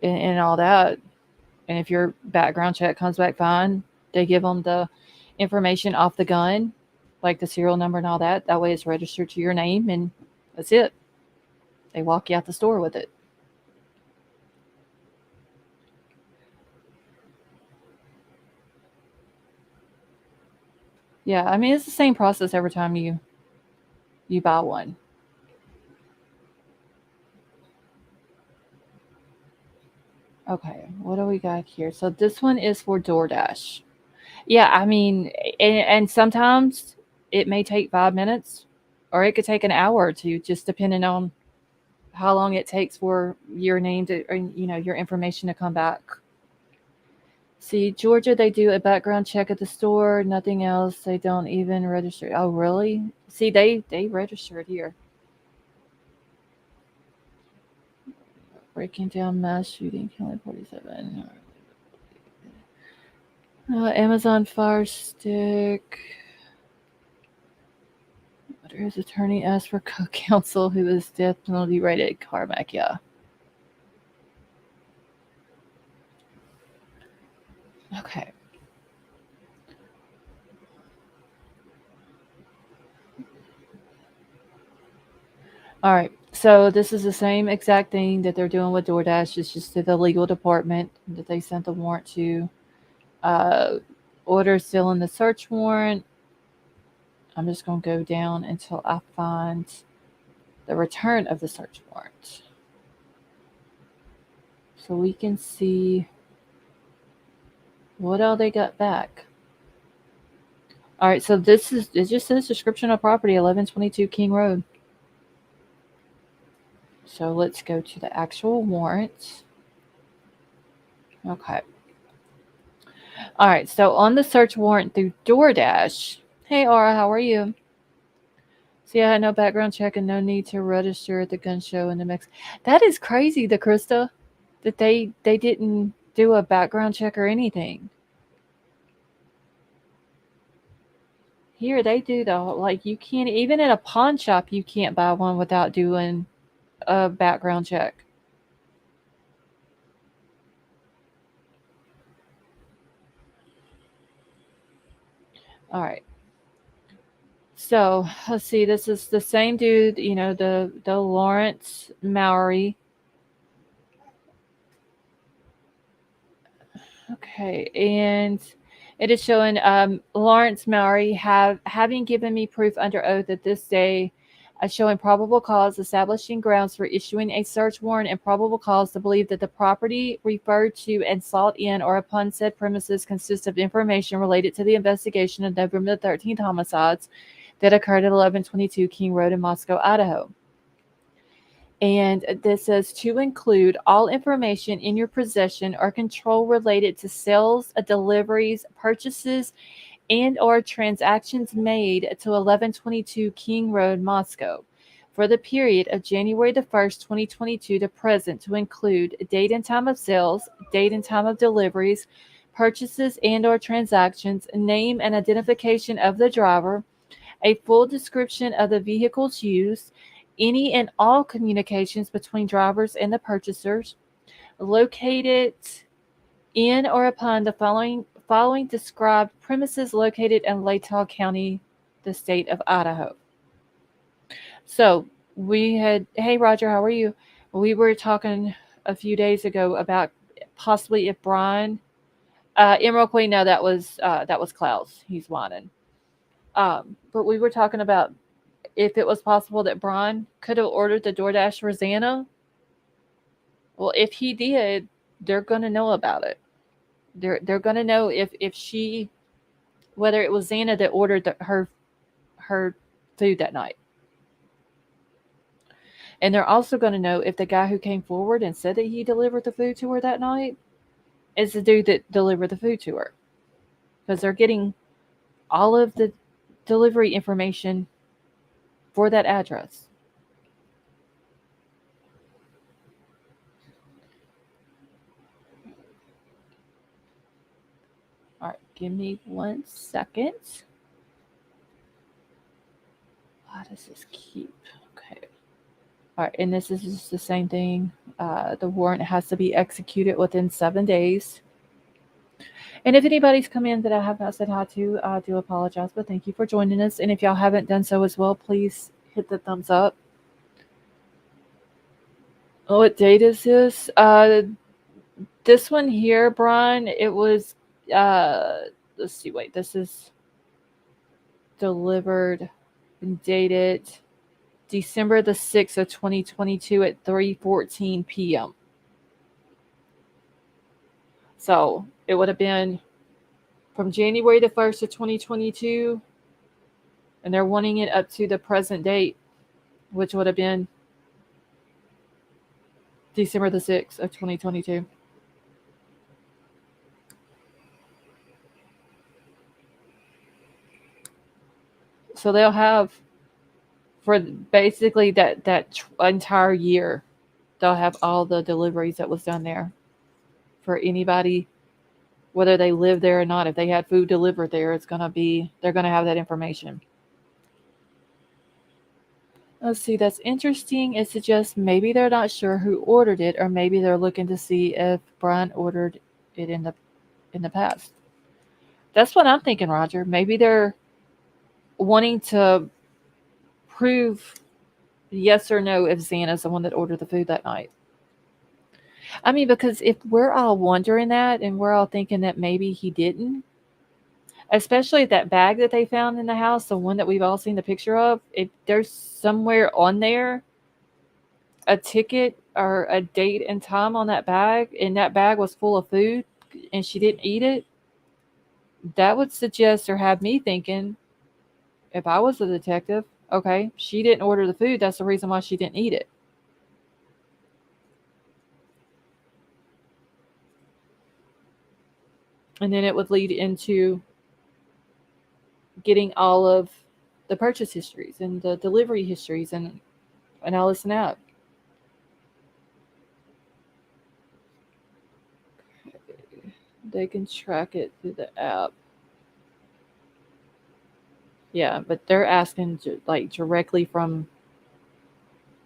and all that. And if your background check comes back fine, they give them the information off the gun, like the serial number and all that. That way it's registered to your name, and that's it. They walk you out the store with it. Yeah, I mean, it's the same process every time you you buy one. Okay, what do we got here? So this one is for DoorDash. Yeah, I mean, and sometimes it may take 5 minutes, or it could take an hour or two, just depending on how long it takes for your name to, or, your information to come back. See, Georgia, they do a background check at the store. Nothing else. They don't even register. Oh, really? See, they registered here. Breaking down mass shooting, killing 47. Amazon Fire Stick. His attorney asked for co-counsel who is death penalty rated. Carmack, yeah. Okay. All right. So this is the same exact thing that they're doing with DoorDash. It's just to the legal department that they sent the warrant to. Uh, order still in the search warrant. I'm just going to go down until I find the return of the search warrant. So we can see what all they got back. All right, so it just says description of property, 1122 King Road. So let's go to the actual warrant. Okay. All right, so on the search warrant through DoorDash, hey Aura, how are you? See, I had no background check and no need to register at the gun show in the mix. That is crazy, the Krista, that they didn't do a background check or anything. Here they do though. Like you can't even at a pawn shop you can't buy one without doing a background check. All right. So let's see. This is the same dude. The Lawrence Mowry. Okay, and it is showing Lawrence Mowry having given me proof under oath at this day, showing probable cause, establishing grounds for issuing a search warrant, and probable cause to believe that the property referred to and sought in or upon said premises consists of information related to the investigation of November 13th homicides that occurred at 1122 King Road in Moscow, Idaho. And this says to include all information in your possession or control related to sales, deliveries, purchases, and or transactions made to 1122 King Road, Moscow, for the period of January the 1st, 2022 to present, to include date and time of sales, date and time of deliveries, purchases and or transactions, name and identification of the driver, a full description of the vehicles used, any and all communications between drivers and the purchasers, located in or upon the following described premises located in Latah County, the state of Idaho. So hey Roger, how are you? We were talking a few days ago about possibly if Bryan, Emerald Queen, no, that was Klaus. He's whining. But we were talking about if it was possible that Bryan could have ordered the DoorDash Rosanna. Well, if he did, they're going to know about it. They're going to know if she, whether it was Xana that ordered her food that night. And they're also going to know if the guy who came forward and said that he delivered the food to her that night is the dude that delivered the food to her. Because they're getting all of the delivery information for that address. All right, give me 1 second. Why does this keep? Okay. All right, and this is just the same thing. The warrant has to be executed within 7 days. And if anybody's come in that I have not said hi to, I do apologize, but thank you for joining us. And if y'all haven't done so as well, please hit the thumbs up. Oh, what date is this? This one here, Bryan, it was, let's see, wait, this is delivered and dated December the 6th of 2022 at 3:14 p.m. So it would have been from January the 1st of 2022, and they're wanting it up to the present date, which would have been December the 6th of 2022. So they'll have for basically that entire year, they'll have all the deliveries that was done there for anybody, whether they live there or not. If they had food delivered there, they're gonna have that information. Let's see, that's interesting. It suggests maybe they're not sure who ordered it, or maybe they're looking to see if Bryan ordered it in the past. That's what I'm thinking, Roger. Maybe they're wanting to prove yes or no if Xana's the one that ordered the food that night. I mean, because if we're all wondering that and we're all thinking that maybe he didn't, especially that bag that they found in the house, the one that we've all seen the picture of, if there's somewhere on there a ticket or a date and time on that bag, and that bag was full of food and she didn't eat it, that would suggest or have me thinking, if I was a detective, okay, she didn't order the food. That's the reason why she didn't eat it. And then it would lead into getting all of the purchase histories and the delivery histories and all this and that. They can track it through the app. Yeah, but they're asking like directly from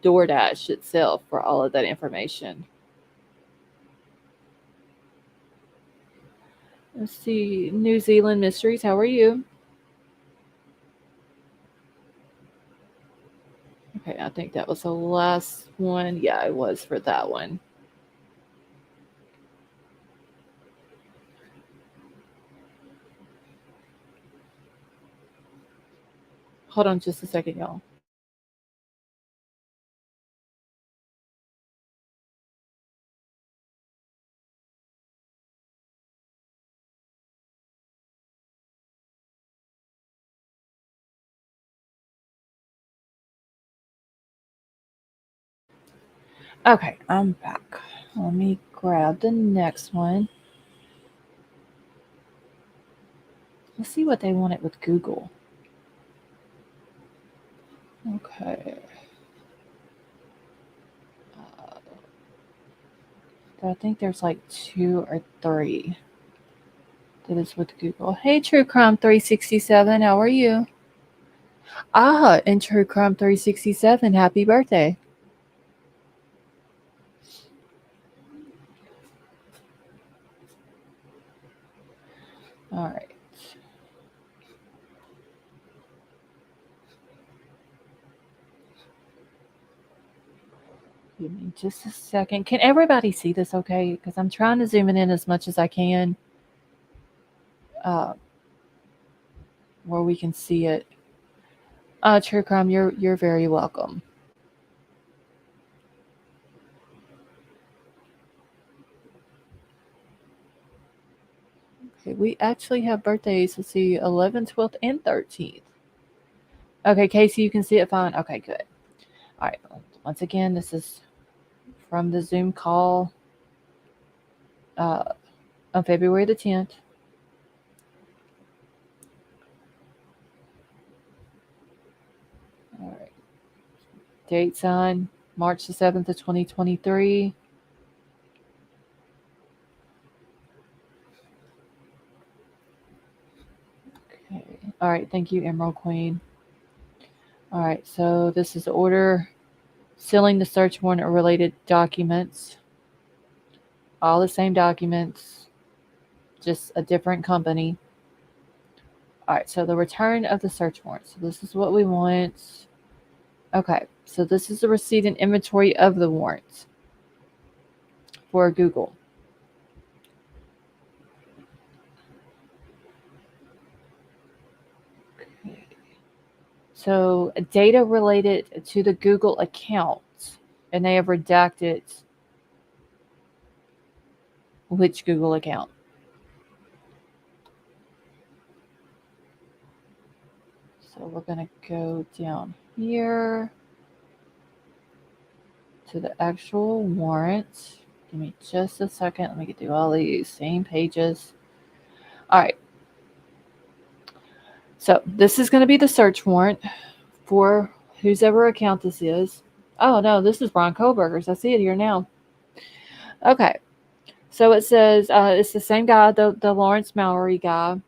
DoorDash itself for all of that information. Let's see, New Zealand Mysteries, how are you? Okay, I think that was the last one. Yeah, it was for that one. Hold on just a second, y'all. Okay, I'm back. Let me grab the next one. Let's see what they wanted with Google. Okay. I think there's like 2 or 3 that is with Google. Hey, True Crime 367, how are you? Ah, and True Crime 367, happy birthday. All right. Give me just a second. Can everybody see this okay? Because I'm trying to zoom it in as much as I can uh, where we can see it. True Crime, you're very welcome. Okay, we actually have birthdays. Let's see, 11th, 12th, and 13th. Okay, Casey, you can see it fine. Okay, good. All right. Once again, this is from the Zoom call uh, on February the 10th. All right. Date signed March the 7th of 2023. Okay. All right. Thank you, Emerald Queen. All right. So this is the order sealing the search warrant or related documents. All the same documents, just a different company. All right. So the return of the search warrant. So this is what we want. Okay. So this is the receipt and inventory of the warrants for Google. So data related to the Google account, and they have redacted which Google account. So we're going to go down here to the actual warrant. Give me just a second. Let me get through all these same pages. All right. So this is going to be the search warrant for whosever account this is. Oh no, this is Bryan Kohberger's. I see it here now. Okay. So it says it's the same guy, the Lawrence Mallory guy.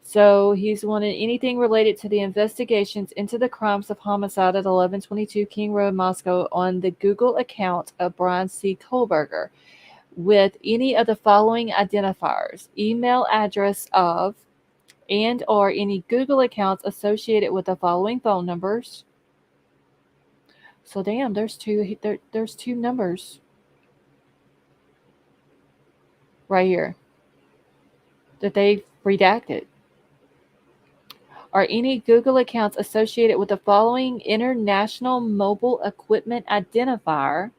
So he's wanted anything related to the investigations into the crimes of homicide at 1122 King Road, Moscow, on the Google account of Bryan C. Kohberger, with any of the following identifiers: email address of, and or any Google accounts associated with the following phone numbers. So damn, there's two numbers right here that they redacted. Are any Google accounts associated with the following international mobile equipment identifier?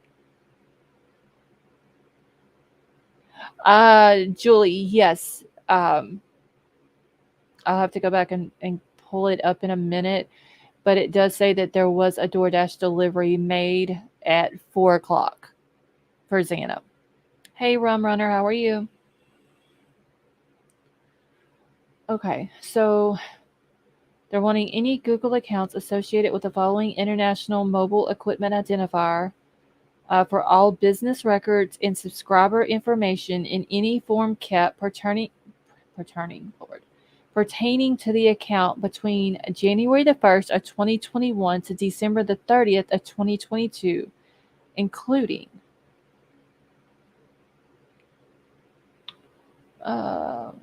Julie, yes. I'll have to go back and pull it up in a minute, but it does say that there was a DoorDash delivery made at 4 o'clock for Xana. Hey, Rum Runner, how are you? Okay, so they're wanting any Google accounts associated with the following international mobile equipment identifier for all business records and subscriber information in any form kept pertaining to the account between January the 1st of 2021 to December the 30th of 2022, including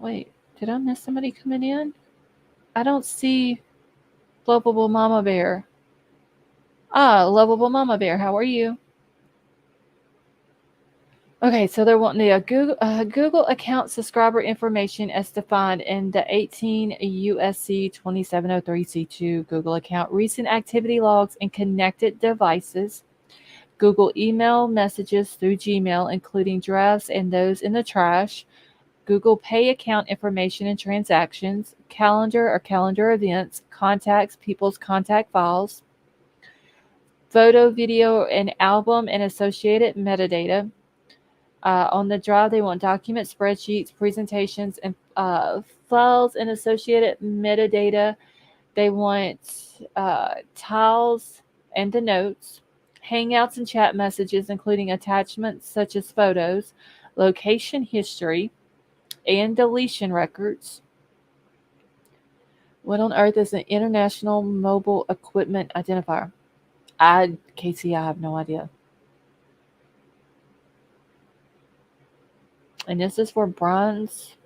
wait, did I miss somebody coming in? I don't see Lovable Mama Bear. Lovable Mama Bear, how are you? Okay, so they're wanting the Google account subscriber information as defined in the 18 USC 2703C2 Google account, recent activity logs and connected devices, Google email messages through Gmail, including drafts and those in the trash, Google Pay account information and transactions, calendar or calendar events, contacts, people's contact files, photo, video, and album and associated metadata. On the drive, they want documents, spreadsheets, presentations, and files and associated metadata. They want tiles and the notes, hangouts and chat messages, including attachments such as photos, location history, and deletion records. What on earth is an international mobile equipment identifier? Casey, I have no idea. And this is for Bryan's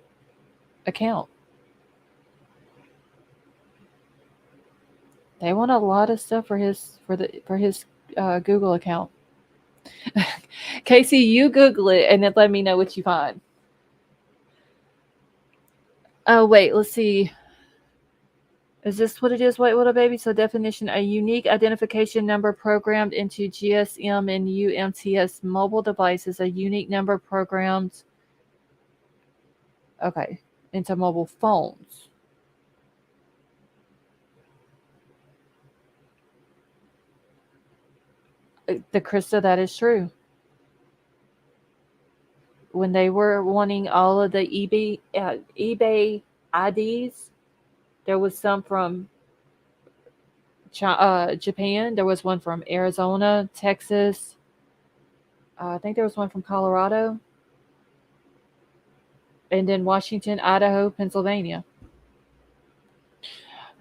account. They want a lot of stuff for his Google account. Casey, you Google it and then let me know what you find. Oh wait, let's see. Is this what it is? Wait, what a baby. So definition: a unique identification number programmed into GSM and UMTS mobile devices. A unique number programmed. Okay, into mobile phones. The Krista, that is true. When they were wanting all of the eBay IDs, there was some from Japan. There was one from Arizona, Texas. I think there was one from Colorado. And then Washington, Idaho, Pennsylvania.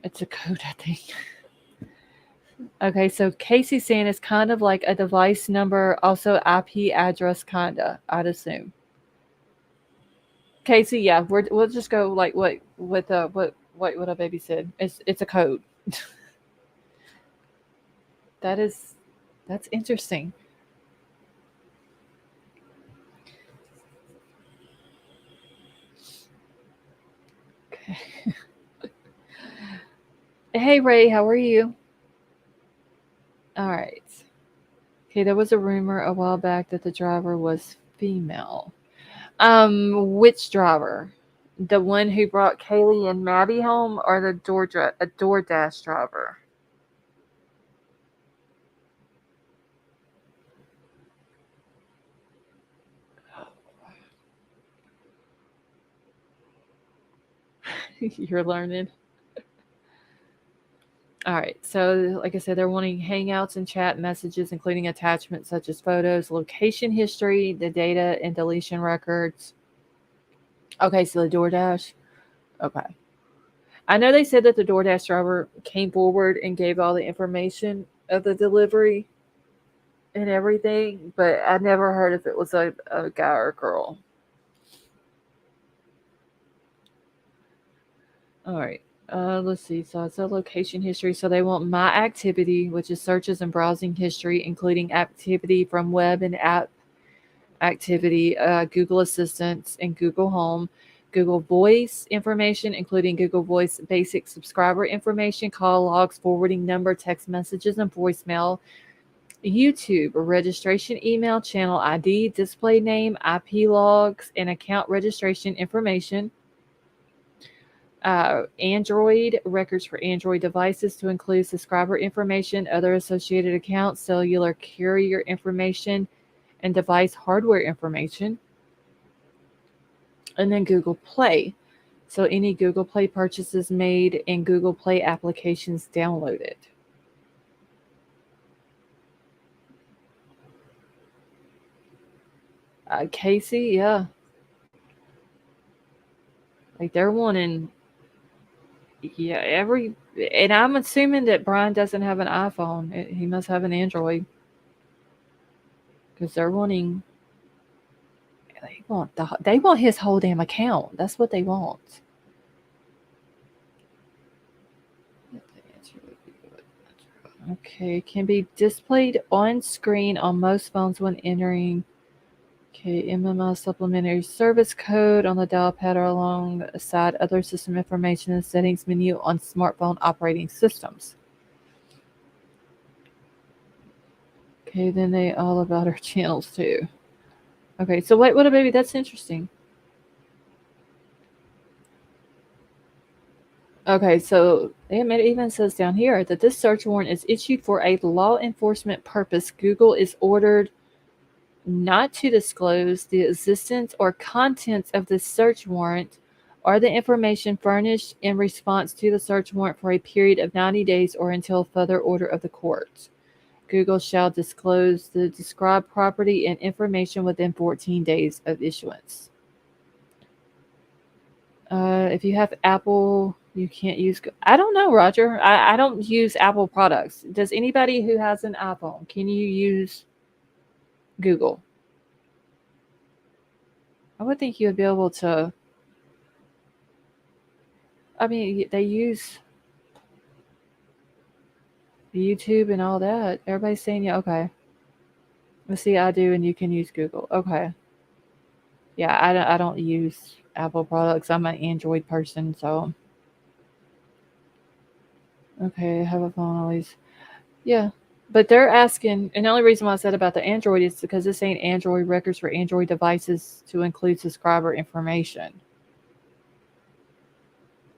It's a code, I think. Okay, so Casey's saying it's kind of like a device number, also IP address, kinda, I'd assume. Casey, yeah, we'll just go like what a baby said. It's a code. That's interesting. Okay. Hey Ray, how are you? All right. Okay, there was a rumor a while back that the driver was female. Which driver? The one who brought Kaylee and Maddie home, or the a DoorDash driver? You're learning. All right. So, like I said, they're wanting hangouts and chat messages, including attachments such as photos, location history, the data and deletion records. Okay, so the DoorDash. Okay. I know they said that the DoorDash driver came forward and gave all the information of the delivery and everything, but I never heard if it was a guy or a girl. All right. Let's see. So it's a location history. So they want my activity, which is searches and browsing history, including activity from web and app activity, Google Assistant, and Google Home. Google Voice information, including Google Voice basic subscriber information, call logs, forwarding number, text messages, and voicemail. YouTube, registration email, channel ID, display name, IP logs, and account registration information. Android, records for Android devices to include subscriber information, other associated accounts, cellular carrier information, and device hardware information. And then Google Play. So any Google Play purchases made and Google Play applications downloaded. Casey, yeah. Like they're wanting, yeah, and I'm assuming that Bryan doesn't have an iPhone. He must have an Android because they're wanting, they want his whole damn account. That's what they want. Okay, can be displayed on screen on most phones when entering. Okay, MMI supplementary service code on the dial pad or alongside other system information and settings menu on smartphone operating systems. Okay, then they all about our channels too. Okay, so wait, what a baby, that's interesting. Okay, so it even says down here that this search warrant is issued for a law enforcement purpose. Google is ordered not to disclose the existence or contents of the search warrant or the information furnished in response to the search warrant for a period of 90 days or until further order of the court. Google shall disclose the described property and information within 14 days of issuance. If you have Apple, you can't use. I don't know, Roger. I don't use Apple products. Does anybody who has an iPhone, can you use Google? I would think you would be able to. I mean, they use YouTube and all that. Everybody's saying, yeah, okay. Let's see, I do, and you can use Google. Okay. Yeah, I don't use Apple products. I'm an Android person, so. Okay, I have a phone always. Yeah. But they're asking, and the only reason why I said about the Android is because this ain't Android records for Android devices to include subscriber information.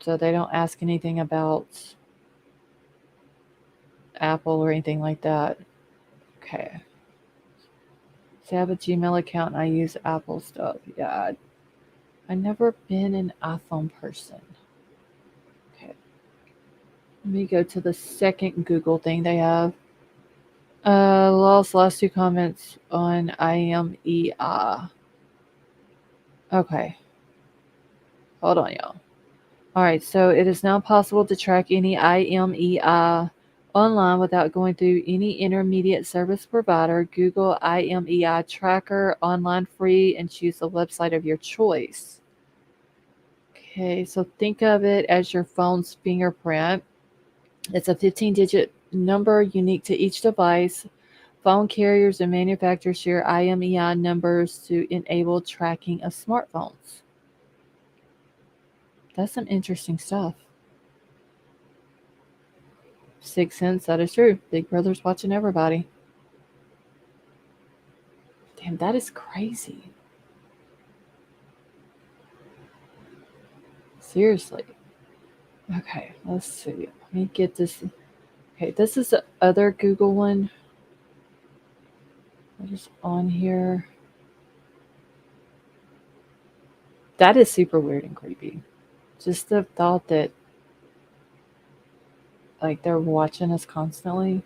So they don't ask anything about Apple or anything like that. Okay. So I have a Gmail account and I use Apple stuff. Yeah. I've never been an iPhone person. Okay. Let me go to the second Google thing they have. Last two comments on IMEI. Okay. Hold on, y'all. All right, so it is now possible to track any IMEI online without going through any intermediate service provider. Google IMEI Tracker online free and choose the website of your choice. Okay, so think of it as your phone's fingerprint. It's a 15-digit number unique to each device. Phone carriers and manufacturers share IMEI numbers to enable tracking of smartphones. That's some interesting stuff. Sixth Sense, that is true. Big Brother's watching everybody. Damn, that is crazy. Seriously. Okay, let's see. Let me get this. Okay, this is the other Google one. What is on here? That is super weird and creepy. Just the thought that like they're watching us constantly.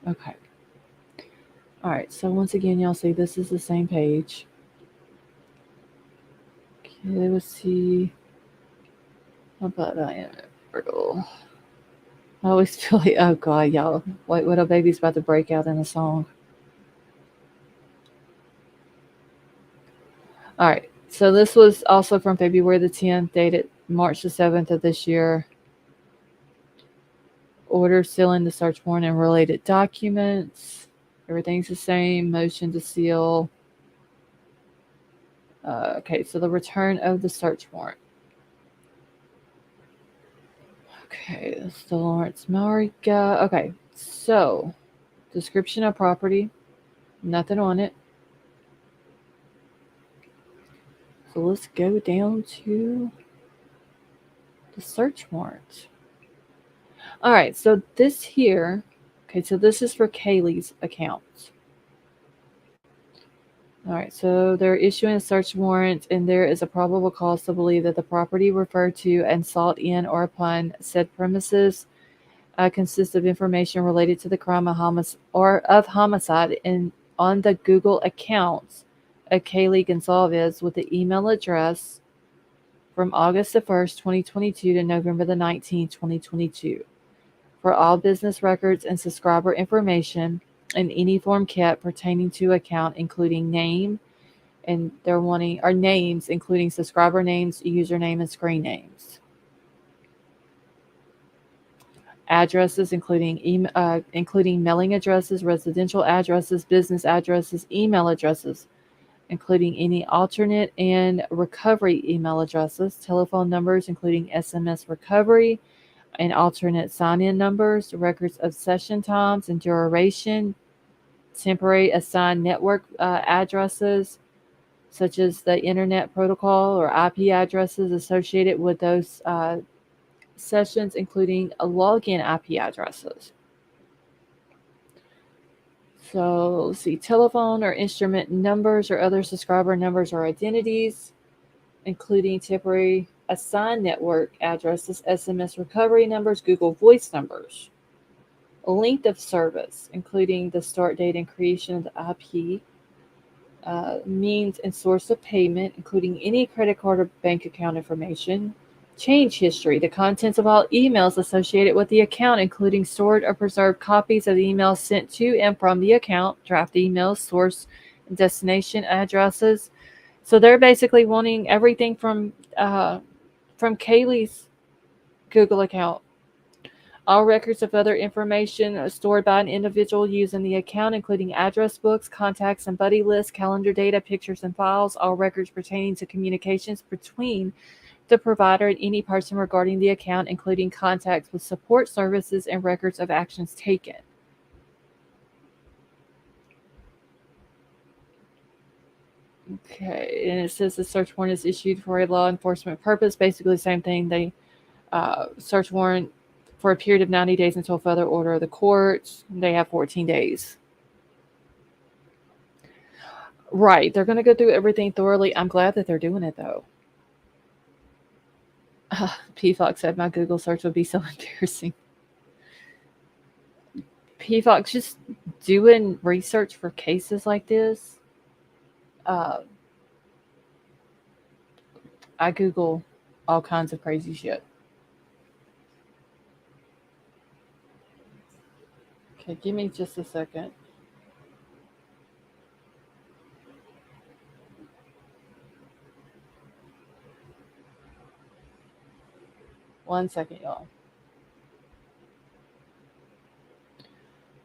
Okay. All right. So once again, y'all see this is the same page. Okay, let's see. How about I am April? I always feel like, oh god, y'all. White Widow Baby's about to break out in a song. All right. So this was also from February the 10th, dated March the 7th of this year. Order sealing the search warrant and related documents. Everything's the same. Motion to seal. Okay, so the return of the search warrant. Okay, that's the Lawrence Maury guy. Okay, so description of property. Nothing on it. So let's go down to the search warrant. All right, so this here, okay, so this is for Kaylee's account. All right, so they're issuing a search warrant, and there is a probable cause to believe that the property referred to and sought in or upon said premises consists of information related to the crime of homicide in on the Google accounts of Kaylee Gonzalez with the email address from August the 1st, 2022 to November the 19th, 2022. For all business records and subscriber information in any form kept pertaining to account, including name, and they're wanting our names, including subscriber names, username, and screen names. Addresses, including mailing addresses, residential addresses, business addresses, email addresses, including any alternate and recovery email addresses, telephone numbers, including SMS recovery, and alternate sign-in numbers, records of session times and duration, temporary assigned network addresses, such as the Internet Protocol or IP addresses associated with those sessions, including login IP addresses. So let's see, telephone or instrument numbers or other subscriber numbers or identities, including temporary assigned network addresses, SMS recovery numbers, Google Voice numbers. Length of service, including the start date and creation of the IP, means and source of payment, including any credit card or bank account information. Change history, the contents of all emails associated with the account, including stored or preserved copies of the emails sent to and from the account, draft emails, source and destination addresses. So they're basically wanting everything from Kaylee's Google account. All records of other information stored by an individual using the account, including address books, contacts and buddy lists, calendar data, pictures and files, all records pertaining to communications between the provider and any person regarding the account, including contacts with support services and records of actions taken. Okay, and it says the search warrant is issued for a law enforcement purpose. Basically the same thing. They search warrant for a period of 90 days until further order of the court. They have 14 days. Right. They're going to go through everything thoroughly. I'm glad that they're doing it, though. P Fox said my Google search would be so embarrassing. P Fox, just doing research for cases like this. I Google all kinds of crazy shit. Okay, give me just a second. One second, y'all.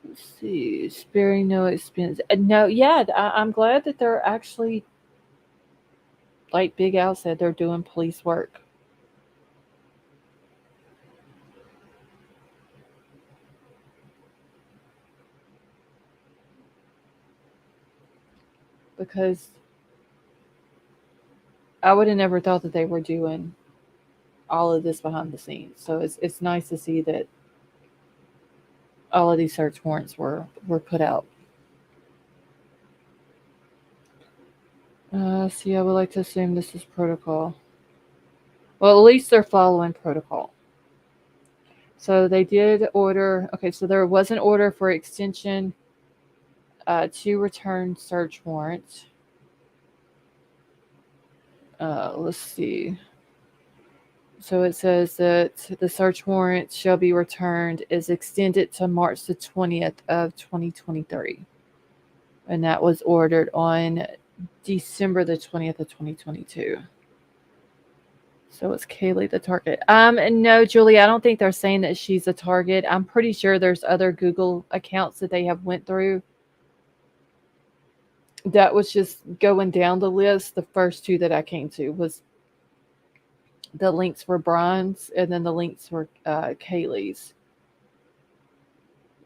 Let's see. Sparing no expense. No, yeah, I'm glad that they're actually, like Big Al said, they're doing police work. because I would have never thought that they were doing all of this behind the scenes. So it's nice to see that all of these search warrants were put out. See, I would like to assume this is protocol. Well, at least they're following protocol. So they did order. Okay, so there was an order for extension to return search warrant. Let's see. So it says that the search warrant shall be returned is extended to March the 20th of 2023. And that was ordered on December the 20th of 2022. So it's Kaylee the target. No, Julie, I don't think they're saying that she's a target. I'm pretty sure there's other Google accounts that they have went through. That was just going down the list. The first two that I came to was the links for Bryan's and then the links for Kaylee's.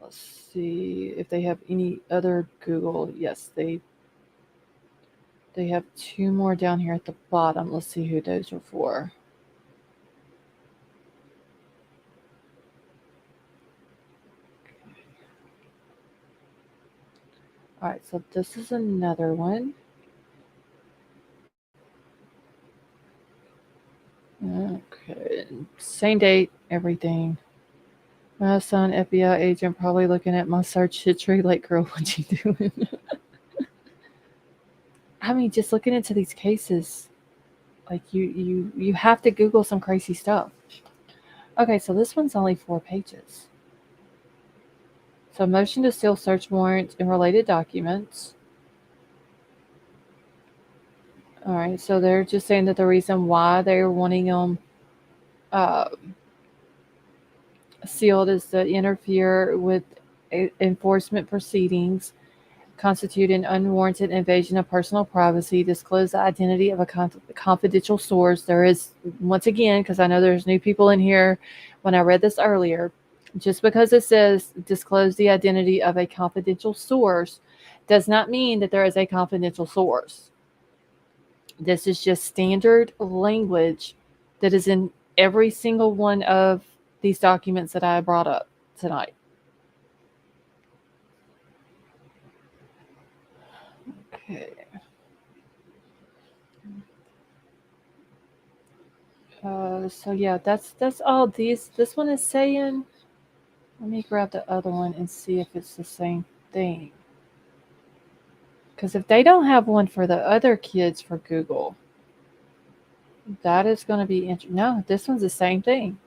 Let's see if they have any other Google. Yes, they have two more down here at the bottom. Let's see who those are for. All right, so this is another one. Okay, same date, everything. My son, FBI agent, probably looking at my search history like, girl, what you doing? I mean, just looking into these cases, like you have to Google some crazy stuff. Okay, so this one's only 4 pages. So motion to seal search warrant and related documents. All right, so they're just saying that the reason why they're wanting them sealed is to interfere with enforcement proceedings, constitute an unwarranted invasion of personal privacy, disclose the identity of a confidential source. There is, once again, because I know there's new people in here, when I read this earlier, just because it says disclose the identity of a confidential source does not mean that there is a confidential source. This is just standard language that is in every single one of these documents that I brought up tonight. Okay. So yeah, that's all this one is saying. Let me grab the other one and see if it's the same thing. Because if they don't have one for the other kids for Google, that is going to be interesting. No, this one's the same thing.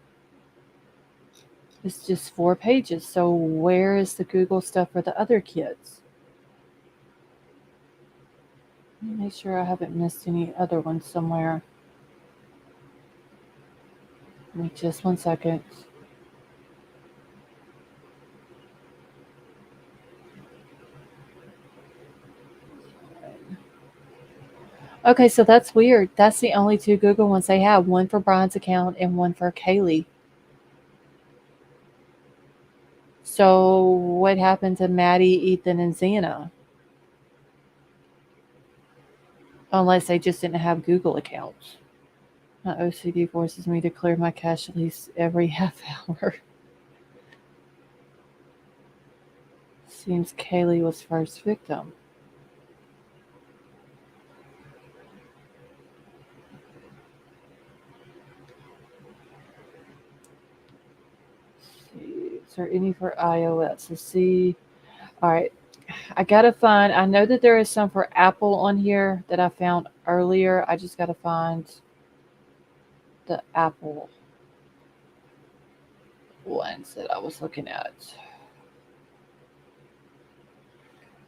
It's just 4 pages. So where is the Google stuff for the other kids? Let me make sure I haven't missed any other ones somewhere. Give me just 1 second. Okay, so that's weird. That's the only 2 Google ones they have. One for Bryan's account and one for Kaylee. So what happened to Maddie, Ethan, and Xana? Unless they just didn't have Google accounts. My OCD forces me to clear my cache at least every half hour. Seems Kaylee was first victim. Let's see. Is there any for iOS? Let's see. All right. I gotta find. I know that there is some for Apple on here that I found earlier. I just gotta find the Apple ones that I was looking at.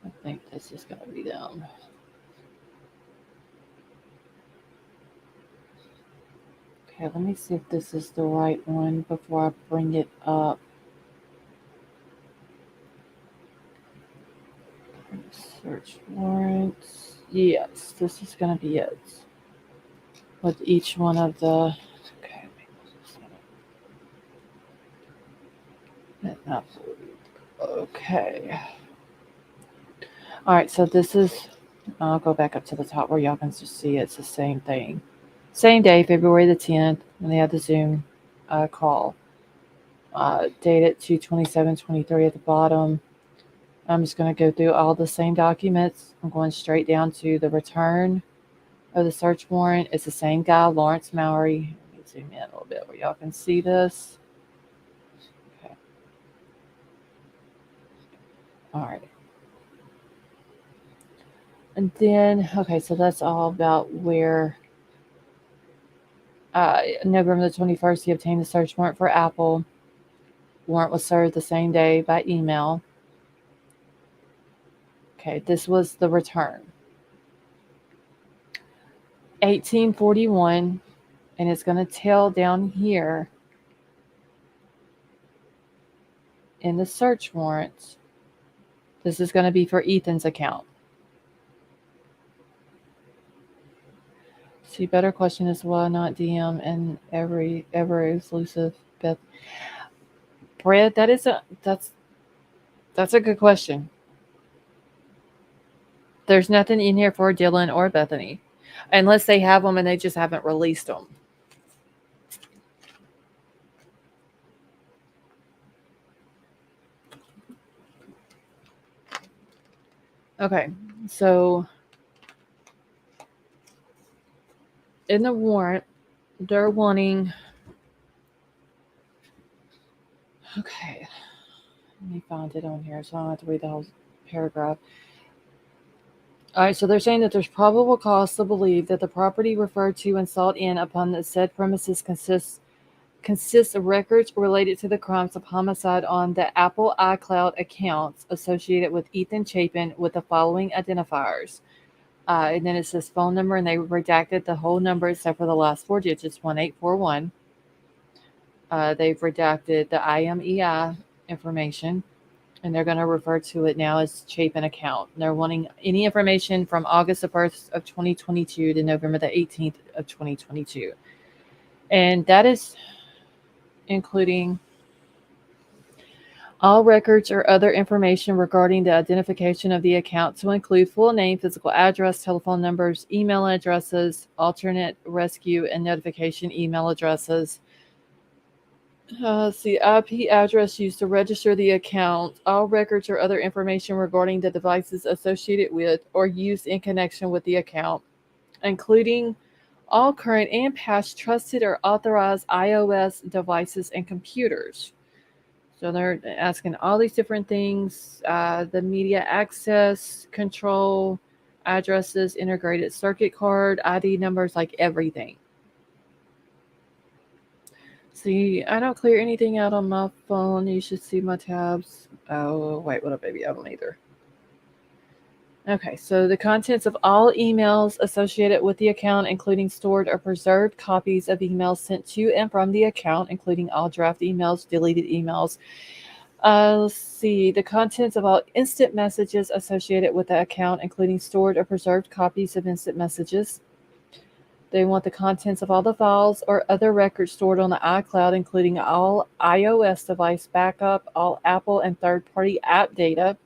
I think this is gonna be them. Okay, let me see if this is the right one before I bring it up. Search warrants. Yes, this is going to be it. With each one of the... Okay. Okay. All right, so this is I'll go back up to the top where y'all can just see it's the same thing. Same day, February the 10th, when they had the Zoom call. Dated 2/27/23 at the bottom. I'm just going to go through all the same documents. I'm going straight down to the return of the search warrant. It's the same guy, Lawrence Mowry. Let me zoom in a little bit where y'all can see this. Okay. All right. And then, okay, so that's all about where November the 21st, he obtained the search warrant for Apple. Warrant was served the same day by email. Okay, this was the return. 1841, and it's going to tell down here in the search warrants. This is going to be for Ethan's account. See, better question is why not DM and ever exclusive Beth. Brad, that's a good question. There's nothing in here for Dylan or Bethany, unless they have them and they just haven't released them. Okay, so in the warrant, they're wanting. Okay, let me find it on here so I don't have to read the whole paragraph. All right, so they're saying that there's probable cause to believe that the property referred to and sought in upon the said premises consists of records related to the crimes of homicide on the Apple iCloud accounts associated with Ethan Chapin with the following identifiers. And then it says phone number, and they redacted the whole number except for the last four digits, 1841. They've redacted the IMEI information, and they're going to refer to it now as Chapin account. And they're wanting any information from August the 1st of 2022 to November the 18th of 2022. And that is including all records or other information regarding the identification of the account to include full name, physical address, telephone numbers, email addresses, alternate rescue and notification email addresses. The IP address used to register the account, all records or other information regarding the devices associated with or used in connection with the account, including all current and past trusted or authorized iOS devices and computers. So they're asking all these different things, the media access control, addresses, integrated circuit card, ID numbers, like everything. See, I don't clear anything out on my phone. You should see my tabs. Oh, wait, what up, baby? I don't either. Okay, so the contents of all emails associated with the account, including stored or preserved copies of emails sent to and from the account, including all draft emails, deleted emails. Let's see, the contents of all instant messages associated with the account, including stored or preserved copies of instant messages. They want the contents of all the files or other records stored on the iCloud, including all iOS device backup, all Apple and third-party app data,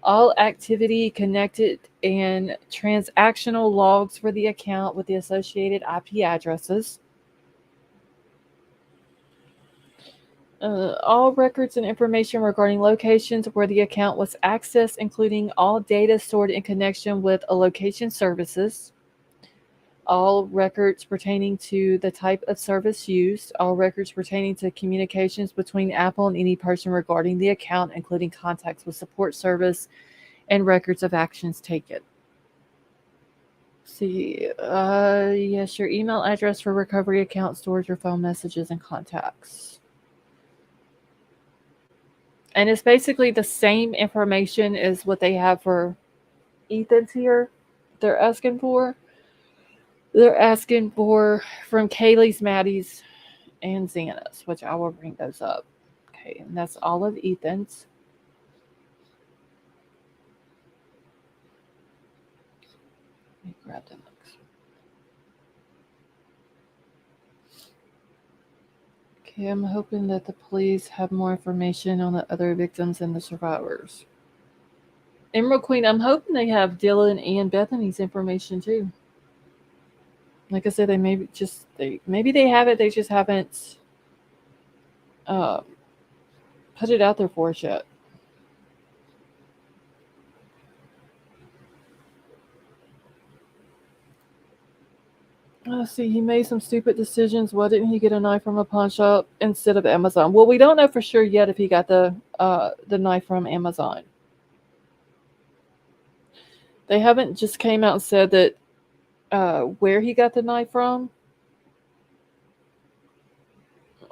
all activity connected and transactional logs for the account with the associated IP addresses. All records and information regarding locations where the account was accessed, including all data stored in connection with a location services. All records pertaining to the type of service used, all records pertaining to communications between Apple and any person regarding the account, including contacts with support service and records of actions taken. See, yes, your email address for recovery account stores your phone messages and contacts. And it's basically the same information as what they have for Ethan's here. They're asking for. They're asking for from Kaylee's, Maddie's, and Xana's, which I will bring those up. Okay, and that's all of Ethan's. Let me grab the next. Okay, I'm hoping that the police have more information on the other victims and the survivors. Emerald Queen, I'm hoping they have Dylan and Bethany's information too. Like I said, maybe they have it. They just haven't uh, put it out there for us yet. See, he made some stupid decisions. Why didn't he get a knife from a pawn shop instead of Amazon? Well, we don't know for sure yet if he got the knife from Amazon. They haven't just came out and said that where he got the knife from,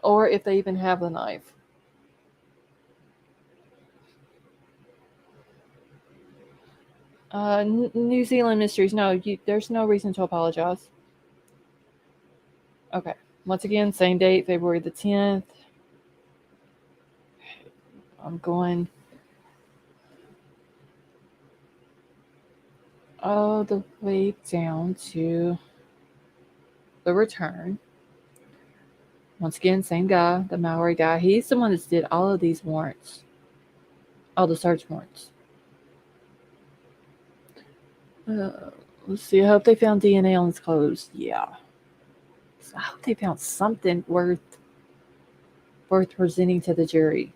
or if they even have the knife. New Zealand Mysteries. No, there's no reason to apologize. Okay. Once again, same date, February the 10th. I'm going all the way down to the return. Once again, same guy, the Maori guy. He's the one that did all of these warrants, all the search warrants. Uh, let's see. I hope they found DNA on his clothes. Yeah. So I hope they found something worth presenting to the jury.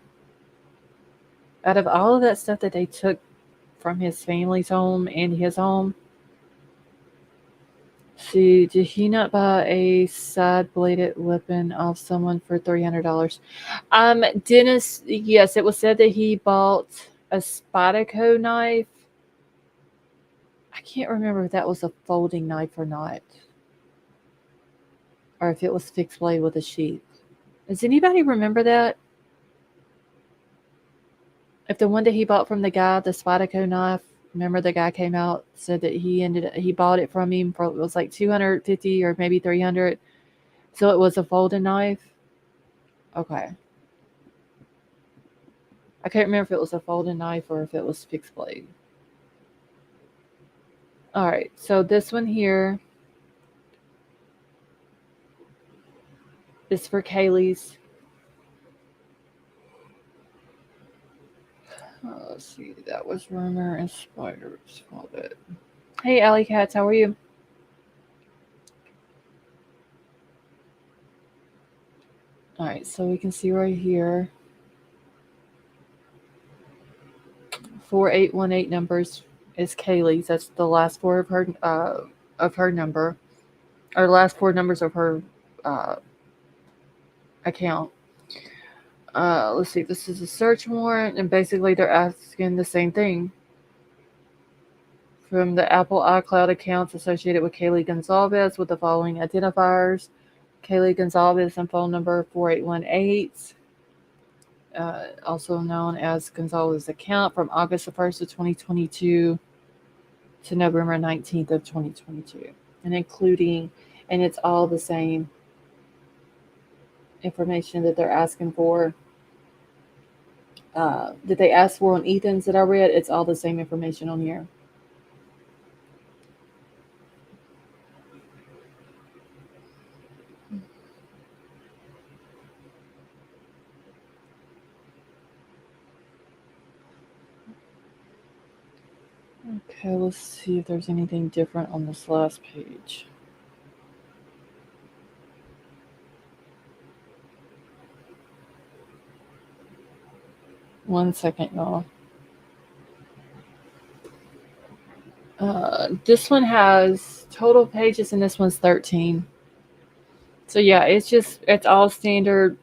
Out of all of that stuff that they took from his family's home and his home, see, did he not buy a side-bladed weapon off someone for $300? Dennis, yes, it was said that he bought a Spyderco knife. I can't remember if that was a folding knife or not, or if it was fixed blade with a sheath. Does anybody remember that? If the one that he bought from the guy, the Spyderco knife, remember the guy came out, said that he bought it from him for, it was like 250 or maybe 300. So it was a folding knife. Okay. I can't remember if it was a folding knife or if it was fixed blade. All right. So this one here is for Kaylee's. Let's see. That was Rumor and Spiders. Hey, Alley Cats, how are you? All right. So we can see right here 4818 numbers is Kaylee's. That's the last four of her number, or last four numbers of her uh, account. Let's see. This is a search warrant, and basically they're asking the same thing from the Apple iCloud accounts associated with Kaylee Gonzalez with the following identifiers: Kaylee Gonzalez and phone number 4818. Also known as Gonzalez account from August the 1st of 2022 to November 19th of 2022, and and it's all the same information that they're asking for. That they asked for on Ethan's that I read, it's all the same information on here. Okay, let's see if there's anything different on this last page. One second, y'all. This one has total pages and this one's 13. So yeah, it's all standard.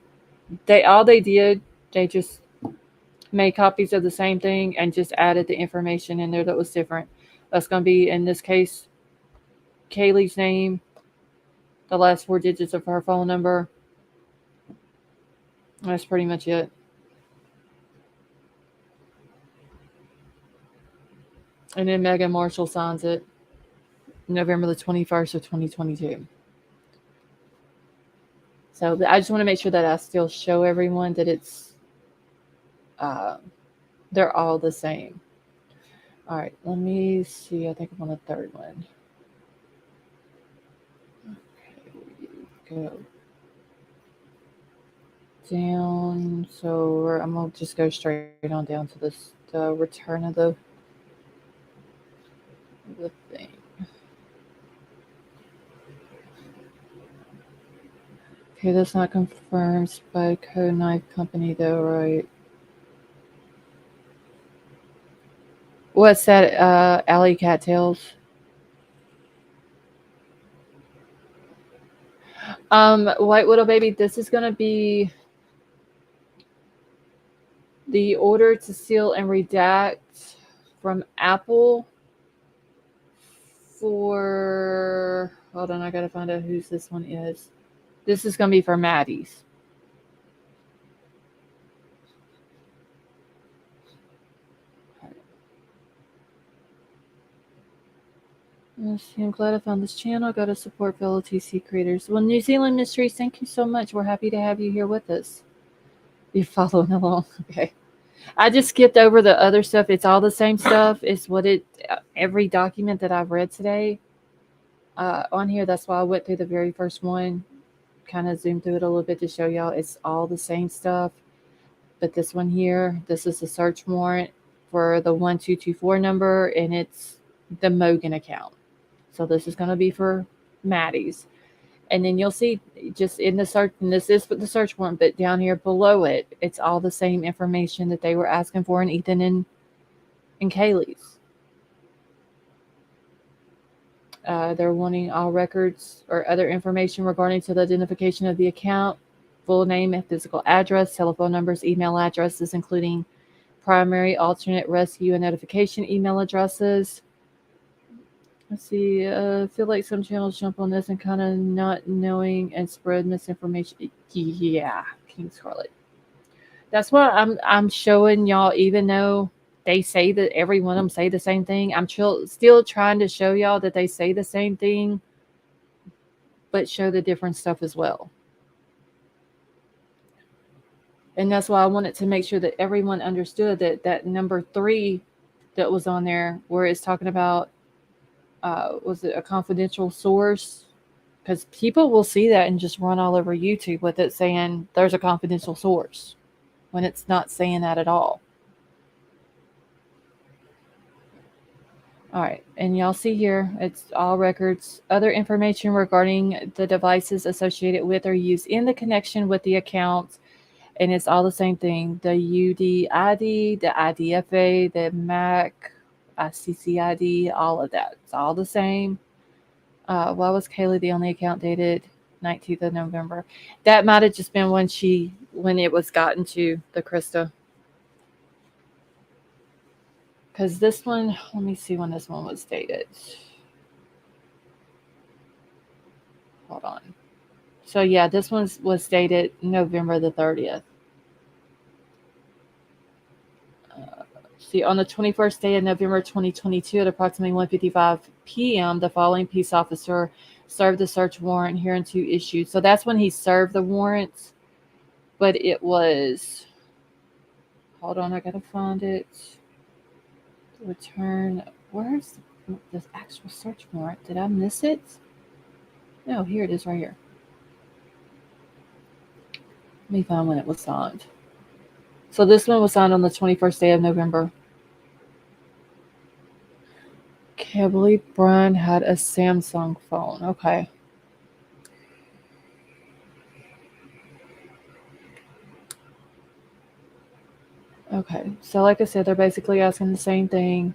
They did, they just made copies of the same thing and just added the information in there that was different. That's going to be, in this case, Kaylee's name, the last four digits of her phone number. That's pretty much it. And then Megan Marshall signs it November the 21st of 2022. So I just want to make sure that I still show everyone that uh, they're all the same. All right, let me see. I think I'm on the third one. Okay, go down. So I'm gonna just go straight on down to the return of the the thing. Okay, that's not confirmed by Code Knife Company though, right? What's that? Alley Cattails. White Widow Baby. This is gonna be the order to seal and redact from Apple for. Hold on, I gotta find out whose this one is. This is gonna be for Maddie's. Let's see, I'm glad I found this channel. Got to support fellow TC creators. Well, New Zealand Mysteries, thank you so much. We're happy to have you here with us. You're following along. Okay. I just skipped over the other stuff. It's all the same stuff. It's what every document that I've read today on here. That's why I went through the very first one, kind of zoomed through it a little bit to show y'all it's all the same stuff. But this one here, this is the search warrant for the 1224 number, and it's the Mogan account. So this is going to be for Maddie's. And then you'll see just in the search, and this is the search warrant, but down here below it, it's all the same information that they were asking for in Ethan and Kaylee's. They're wanting all records or other information regarding to the identification of the account, full name and physical address, telephone numbers, email addresses, including primary, alternate, rescue, and notification email addresses. Let's see. I feel like some channels jump on this and kind of not knowing and spread misinformation. Yeah, King Scarlet. That's why I'm showing y'all, even though they say that every one of them say the same thing. I'm still trying to show y'all that they say the same thing, but show the different stuff as well. And that's why I wanted to make sure that everyone understood that number 3 that was on there, where it's talking about. Was it a confidential source? Because people will see that and just run all over YouTube with it saying there's a confidential source when it's not saying that at all. All right, and y'all see here, it's all records, other information regarding the devices associated with or used in the connection with the account, and it's all the same thing. The UDID, the IDFA, the MAC, CCID, all of that. It's all the same. Why was Kaylee the only account dated 19th of November? That might have just been when it was gotten to the Krista. Because this one, let me see when this one was dated. Hold on. So yeah, this one was dated November the 30th. See, on the 21st day of November 2022 at approximately 1:55 p.m., the following peace officer served the search warrant hereunto issued. So that's when he served the warrants, but it was, hold on, I gotta find it. Return, where's the actual search warrant? Did I miss it? No, here it is right here. Let me find when it was signed. So this one was signed on the 21st day of November. Okay, I believe Bryan had a Samsung phone. Okay. Okay, so like I said, they're basically asking the same thing.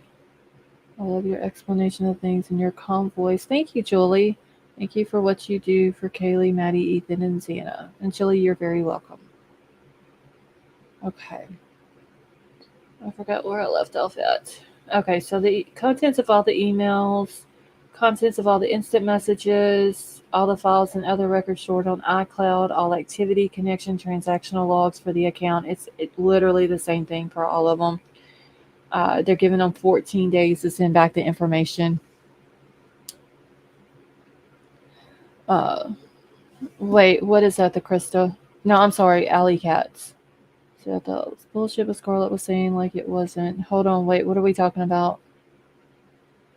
I love your explanation of things and your calm voice. Thank you, Julie. Thank you for what you do for Kaylee, Maddie, Ethan, and Xana. And Julie, you're very welcome. Okay. I forgot where I left off at. Okay, so the contents of all the emails, contents of all the instant messages, all the files and other records stored on iCloud, all activity, connection, transactional logs for the account. It's literally the same thing for all of them. They're giving them 14 days to send back the information. Wait, what is that, the Krista? No, I'm sorry, Alley Cats. So I thought it was bullshit, but Scarlett was saying like it wasn't. Hold on, wait, what are we talking about?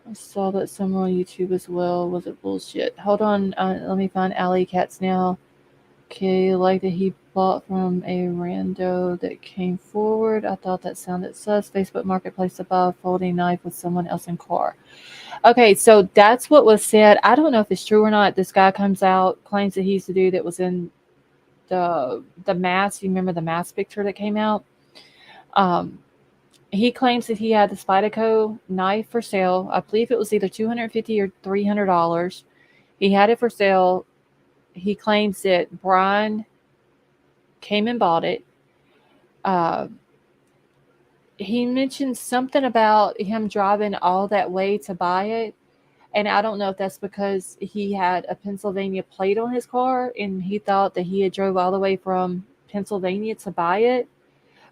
I saw that somewhere on YouTube as well. Was it bullshit? Hold on, let me find Alley Cats now. Okay, like that he bought from a rando that came forward. I thought that sounded sus. Facebook Marketplace above, folding knife with someone else in car. Okay, so that's what was said. I don't know if it's true or not. This guy comes out, claims that he's the dude that was in the mask. You remember the mask picture that came out? Um, he claims that he had the Spyderco knife for sale. I believe it was either $250 or $300. He had it for sale. He claims that Bryan came and bought it. Uh, he mentioned something about him driving all that way to buy it. And I don't know if that's because he had a Pennsylvania plate on his car and he thought that he had drove all the way from Pennsylvania to buy it.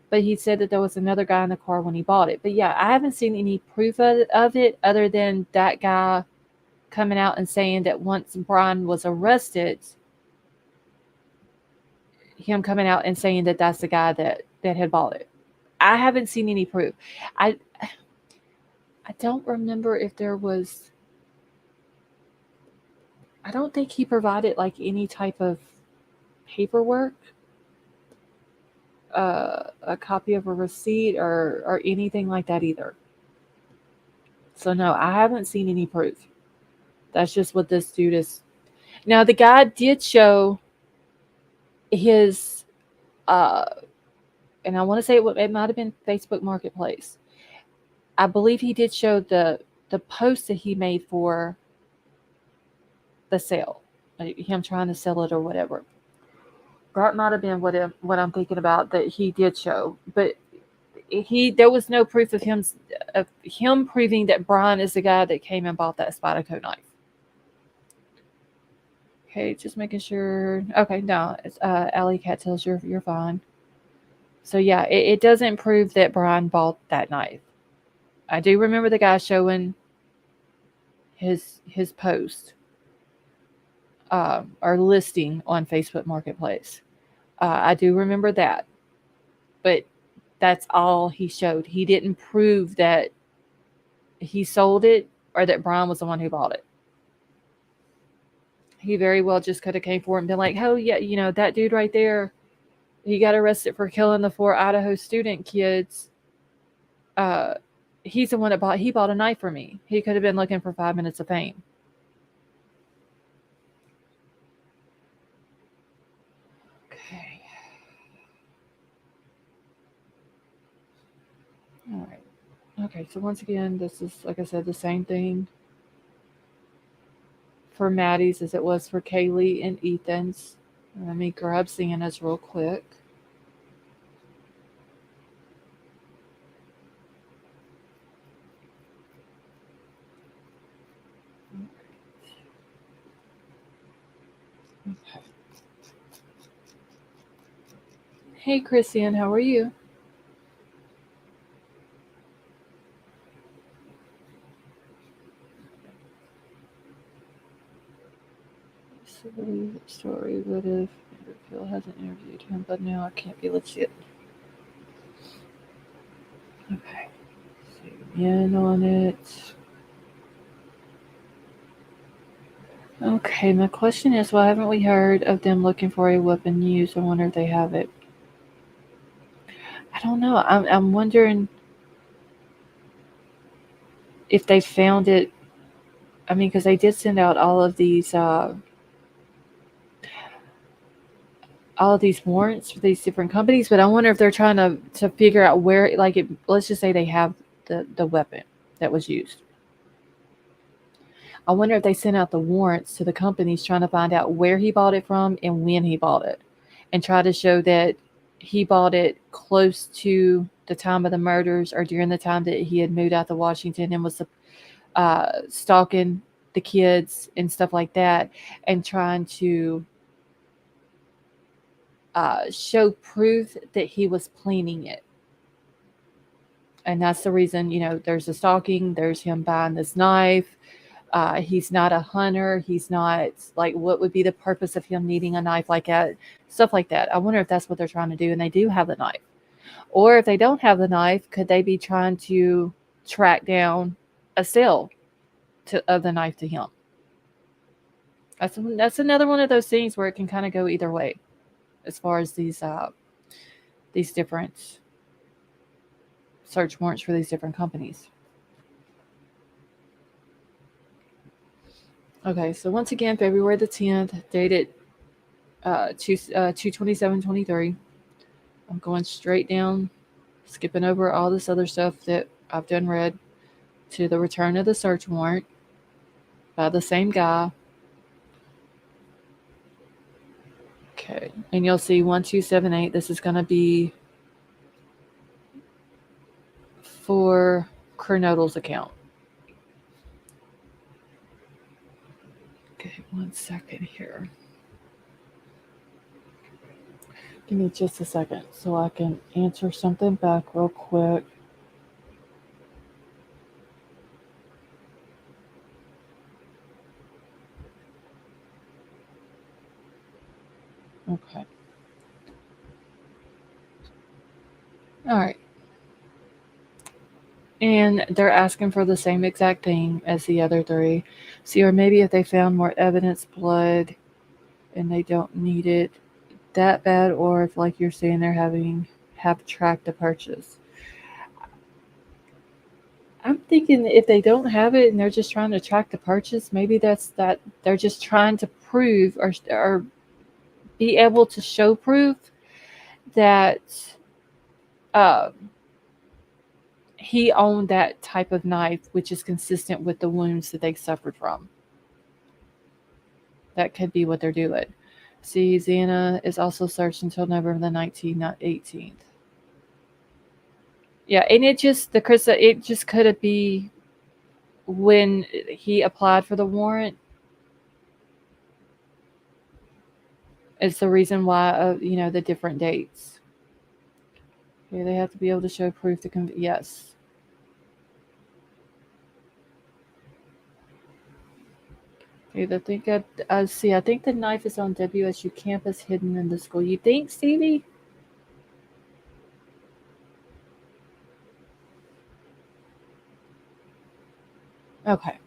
But he said that there was another guy in the car when he bought it. But yeah, I haven't seen any proof of it other than that guy coming out and saying that once Bryan was arrested, him coming out and saying that that's the guy that had bought it. I haven't seen any proof. I I don't remember if there was. I don't think he provided like any type of paperwork, a copy of a receipt or anything like that either. So no, I haven't seen any proof. That's just what this dude is. Now the guy did show his, uh, and I want to say it might have been Facebook Marketplace. I believe he did show the post that he made for the sale, him trying to sell it or whatever. That might have been what I'm thinking about that he did show, but there was no proof of him proving that Bryan is the guy that came and bought that Spyderco knife. Okay, just making sure. Okay, no, it's Alley Cat tells you're fine. So yeah, it doesn't prove that Bryan bought that knife. I do remember the guy showing his post or listing on Facebook Marketplace. I do remember that, but that's all he showed. He didn't prove that he sold it or that Bryan was the one who bought it. He very well just could have came forward and been like, "Oh yeah, that dude right there, he got arrested for killing the 4 Idaho student kids. Uh, he's the one that he bought a knife for me." He could have been looking for 5 minutes of fame. Okay. All right. Okay, so once again, this is, like I said, the same thing for Maddie's as it was for Kaylee and Ethan's. Let me grab Sienna's real quick. Okay. Hey, Christian, how are you? Story would have Phil hasn't interviewed him, but now I can't be legit. Okay. Zoom in on it. Okay, my question is, why haven't we heard of them looking for a weapon used? I wonder if they have it. I don't know. I'm wondering if they found it. I mean, because they did send out all of these warrants for these different companies, but I wonder if they're trying to figure out where, like, let's just say they have the weapon that was used. I wonder if they sent out the warrants to the companies trying to find out where he bought it from and when he bought it, and try to show that he bought it close to the time of the murders or during the time that he had moved out to Washington and was stalking the kids and stuff like that, and trying to show proof that he was planning it. And that's the reason, there's the stalking, there's him buying this knife. He's not a hunter. He's not, like, what would be the purpose of him needing a knife like that? Stuff like that. I wonder if that's what they're trying to do, and they do have the knife. Or if they don't have the knife, could they be trying to track down a sale of the knife to him? That's another one of those things where it can kind of go either way, as far as these different search warrants for these different companies. Okay, so once again, February the 10th, dated 2/27/23. I'm going straight down, skipping over all this other stuff that I've done read, to the return of the search warrant by the same guy. Okay, and you'll see 1278. This is going to be for Kernodle's account. Okay, 1 second here. Give me just a second so I can answer something back real quick. Okay. All right. And they're asking for the same exact thing as the other three. See, or maybe if they found more evidence, blood, and they don't need it that bad, or if, like you're saying, have tracked the purchase. I'm thinking if they don't have it and they're just trying to track the purchase, maybe that's that they're just trying to prove or be able to show proof that um, he owned that type of knife, which is consistent with the wounds that they suffered from. That could be what they're doing. See, Xana is also searched until November the 19th, not 18th. Yeah, and it just could be when he applied for the warrant. It's the reason why the different dates. Okay, they have to be able to show proof to yes. Okay, I see. I think the knife is on WSU campus, hidden in the school. You think, Stevie? Okay.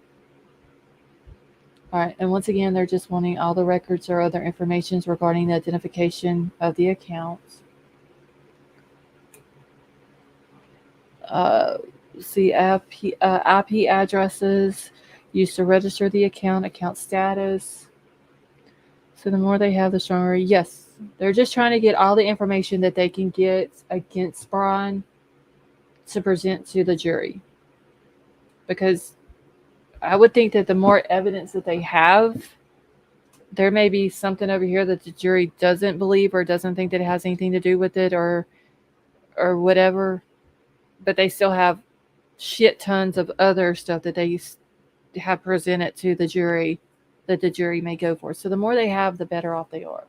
All right, and once again, they're just wanting all the records or other information regarding the identification of the accounts. See, IP addresses used to register the account status. So the more they have, the stronger. Yes, they're just trying to get all the information that they can get against Bryan to present to the jury. Because I would think that the more evidence that they have, there may be something over here that the jury doesn't believe or doesn't think that it has anything to do with it or whatever, but they still have shit tons of other stuff that they have presented to the jury that the jury may go for. So the more they have, the better off they are.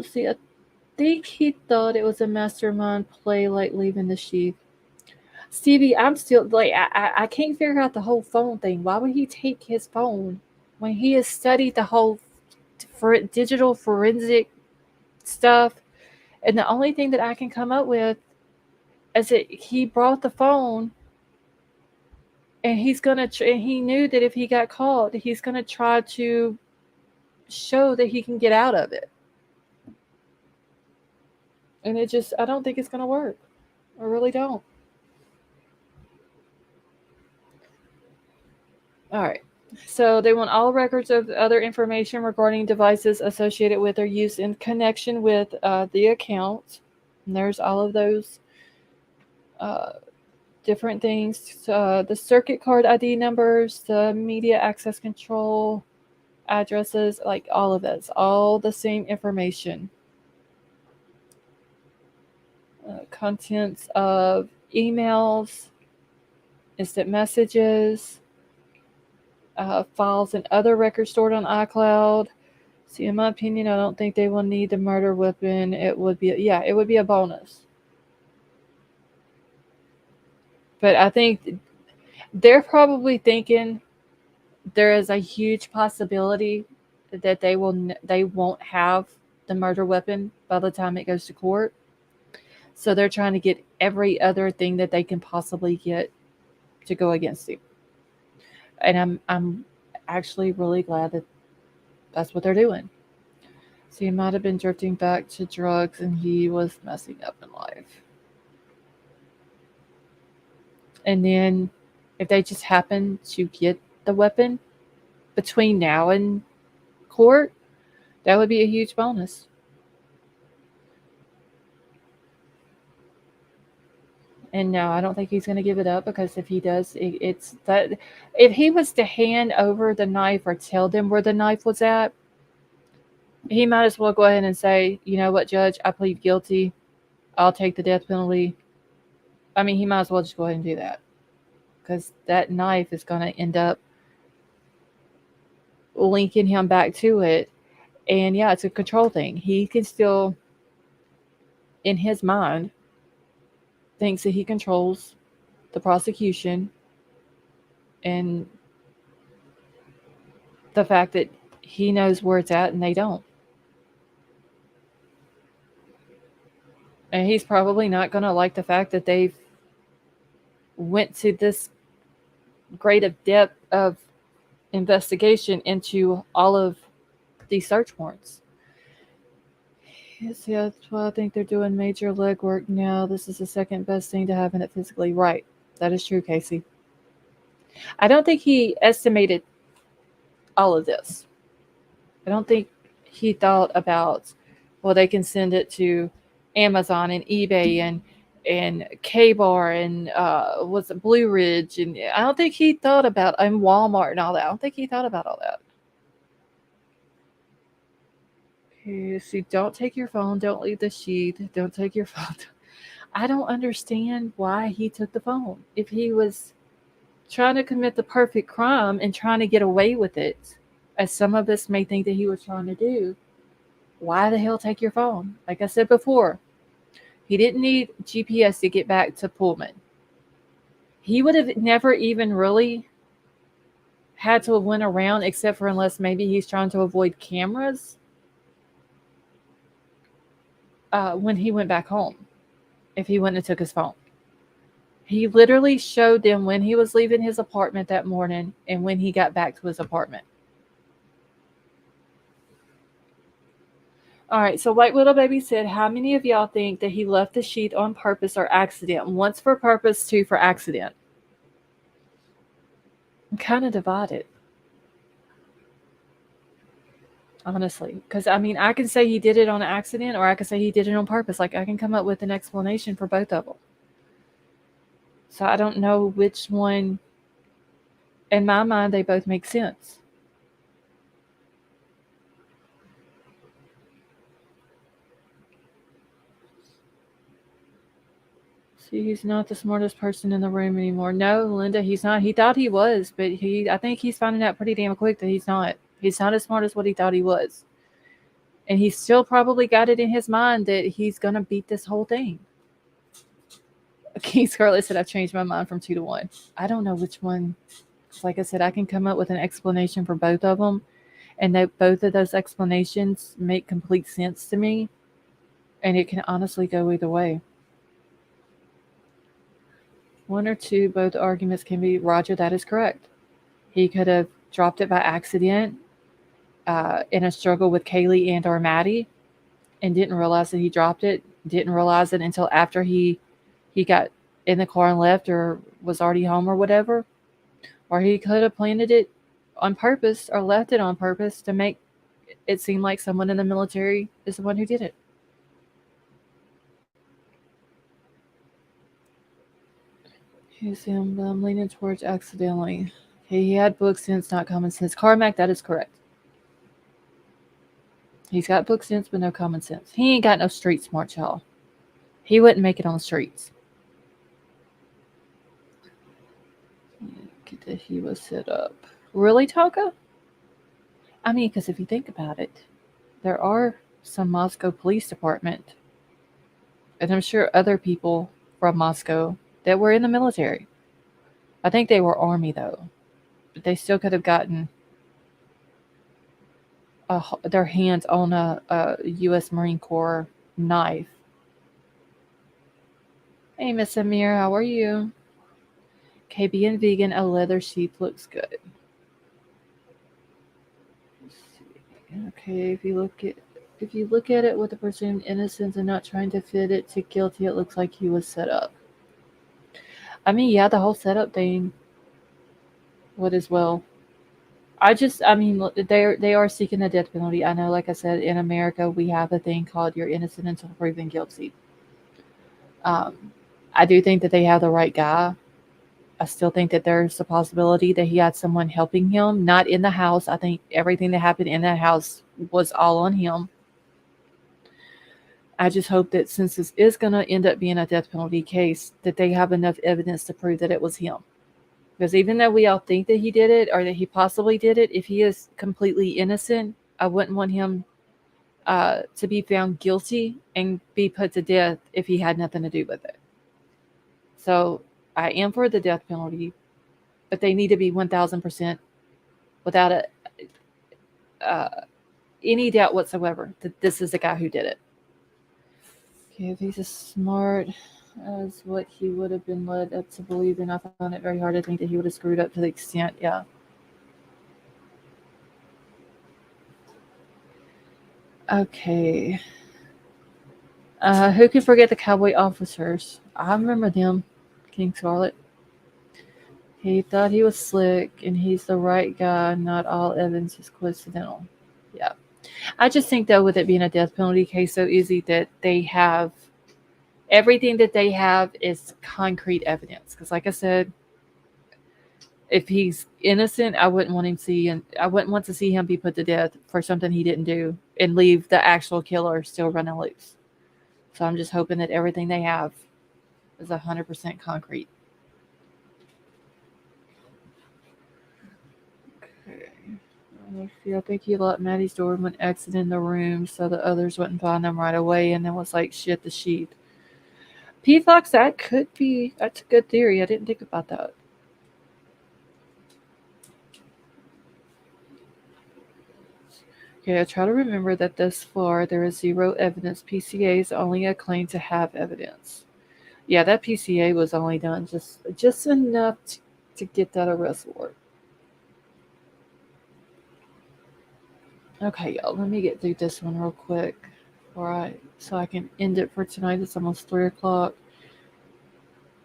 See, I think he thought it was a mastermind play like leaving the sheep. Stevie, I'm still like I can't figure out the whole phone thing. Why would he take his phone when he has studied the whole digital forensic stuff? And the only thing that I can come up with is that he brought the phone, and and he knew that if he got caught, he's gonna try to show that he can get out of it. And I don't think it's gonna work. I really don't. All right. So they want all records of other information regarding devices associated with or use in connection with the account. And there's all of those uh, different things. The circuit card ID numbers, the media access control addresses, like all of it. It's all the same information. Contents of emails, instant messages, files and other records stored on iCloud. See, in my opinion, I don't think they will need the murder weapon. It would be a bonus. But I think they're probably thinking there is a huge possibility that they won't have the murder weapon by the time it goes to court. So they're trying to get every other thing that they can possibly get to go against him. And actually really glad that that's what they're doing. So he might have been drifting back to drugs and he was messing up in life. And then if they just happen to get the weapon between now and court, that would be a huge bonus. And no, I don't think he's going to give it up because if he does, it's that if he was to hand over the knife or tell them where the knife was at, he might as well go ahead and say, you know what, Judge, I plead guilty. I'll take the death penalty. I mean, he might as well just go ahead and do that because that knife is going to end up linking him back to it. And yeah, it's a control thing. He can still, in his mind, thinks that he controls the prosecution and the fact that he knows where it's at and they don't. And he's probably not going to like the fact that they've went to this great of depth of investigation into all of these search warrants. Yes, yeah, that's why I think they're doing major legwork now. This is the second best thing to having it physically right. That is true, Casey. I don't think he estimated all of this. I don't think he thought about, well, they can send it to Amazon and eBay and K-Bar and what's it, Blue Ridge, and I don't think he thought about and Walmart and all that. I don't think he thought about all that. Okay, see, don't take your phone. Don't leave the sheet. Don't take your phone. I don't understand why he took the phone. If he was trying to commit the perfect crime and trying to get away with it, as some of us may think that he was trying to do, why the hell take your phone? Like I said before, he didn't need GPS to get back to Pullman. He would have never even really had to have went around except for unless maybe he's trying to avoid cameras when he went back home, if he wouldn't have took his phone. He literally showed them when he was leaving his apartment that morning and when he got back to his apartment. All right, so White Widow Baby said, how many of y'all think that he left the sheet on purpose or accident? Once for purpose, two for accident. I'm kind of divided. Honestly, because I mean, I can say he did it on accident or I can say he did it on purpose. Like, I can come up with an explanation for both of them. So I don't know which one. In my mind, they both make sense. See, he's not the smartest person in the room anymore. No, Linda, he's not. He thought he was, but I think he's finding out pretty damn quick that he's not. He's not as smart as what he thought he was. And he's still probably got it in his mind that he's going to beat this whole thing. King Scarlet said, I've changed my mind from 2 to 1. I don't know which one. Like I said, I can come up with an explanation for both of them. And that both of those explanations make complete sense to me. And it can honestly go either way. 1 or 2, both arguments can be, Roger, that is correct. He could have dropped it by accident in a struggle with Kaylee and or Maddie and didn't realize that he dropped it. Didn't realize it until after he got in the car and left or was already home or whatever. Or he could have planted it on purpose or left it on purpose to make it seem like someone in the military is the one who did it. Here's him, but I'm leaning towards accidentally. Okay, he had book sense, not common sense. Carmack, that is correct. He's got book sense, but no common sense. He ain't got no street smart, y'all. He wouldn't make it on the streets. Get that he was set up. Really, Taka? I mean, because if you think about it, there are some Moscow Police Department, and I'm sure other people from Moscow that were in the military. I think they were Army, though. But they still could have gotten their hands on a U.S. Marine Corps knife. Hey, Miss Amir, how are you? KB and vegan, a leather sheath looks good. Okay, if you look at it with the presumed innocence and not trying to fit it to guilty, it looks like he was set up. I mean, yeah, the whole setup thing would as well. I mean, they are seeking the death penalty. I know, like I said, in America we have a thing called "you're innocent until proven guilty." Um, I do think that they have the right guy. I still think that there's a possibility that he had someone helping him, not in the house. I think everything that happened in that house was all on him. I just hope that since this is going to end up being a death penalty case, that they have enough evidence to prove that it was him. Because even though we all think that he did it or that he possibly did it, if he is completely innocent, I wouldn't want him to be found guilty and be put to death if he had nothing to do with it. So I am for the death penalty, but they need to be 1000% without uh, any doubt whatsoever that this is the guy who did it. Okay, if he's as smart as what he would have been led up to believe, then I found it very hard to think that he would have screwed up to the extent, yeah. Okay. Who can forget the cowboy officers? I remember them, King Scarlet. He thought he was slick, and he's the right guy. Not all evidence is coincidental. Yeah. I just think, though, with it being a death penalty case so easy, that they have everything that they have is concrete evidence. Because, like I said, if he's innocent, I wouldn't want to see him be put to death for something he didn't do and leave the actual killer still running loose. So I'm just hoping that everything they have is 100% concrete. Okay. Let's see. I think he locked Maddie's door when exiting the room so the others wouldn't find them right away, and then was like, "Shit, the sheet." P Fox, that could be. That's a good theory. I didn't think about that. Okay, I try to remember that thus far there is zero evidence. PCA is only a claim to have evidence. Yeah, that PCA was only done just enough to get that arrest warrant. Okay, y'all, let me get through this one real quick. Alright, so I can end it for tonight. It's almost 3 o'clock.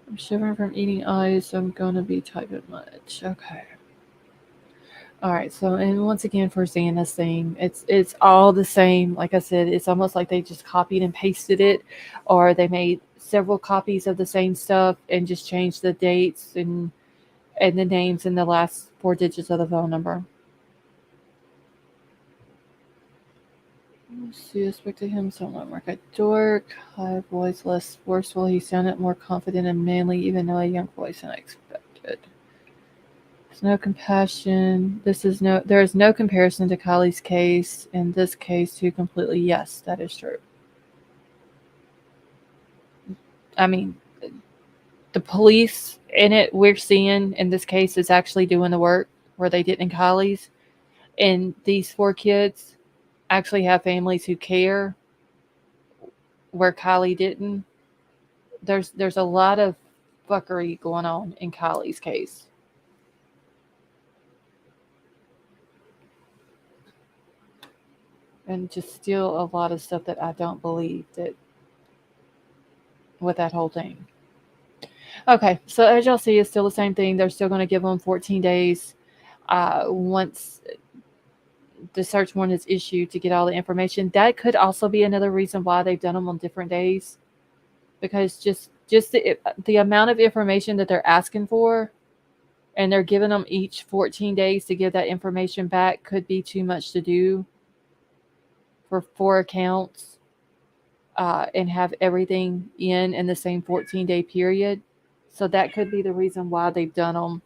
I'm shivering from eating ice. So I'm gonna be typing much. Okay. Alright, so and once again for seeing this thing, it's all the same. Like I said, it's almost like they just copied and pasted it, or they made several copies of the same stuff and just changed the dates and the names and the last 4 digits of the phone number. Let's see, I spoke to him somewhat more like a dork. High voice, less forceful. He sounded more confident and manly, even though a young voice than I expected. There's no compassion. There is no comparison to Kylie's case. In this case, too, completely. Yes, that is true. I mean, the police in it we're seeing in this case is actually doing the work where they did in Kylie's. And these 4 kids actually have families who care where Kylie didn't. There's a lot of fuckery going on in Kylie's case. And just still a lot of stuff that I don't believe that with that whole thing. Okay, so as y'all see, it's still the same thing. They're still going to give them 14 days once the search warrant is issued to get all the information. That could also be another reason why they've done them on different days, because just the amount of information that they're asking for, and they're giving them each 14 days to give that information back, could be too much to do for 4 accounts and have everything in the same 14-day period. So that could be the reason why they've done them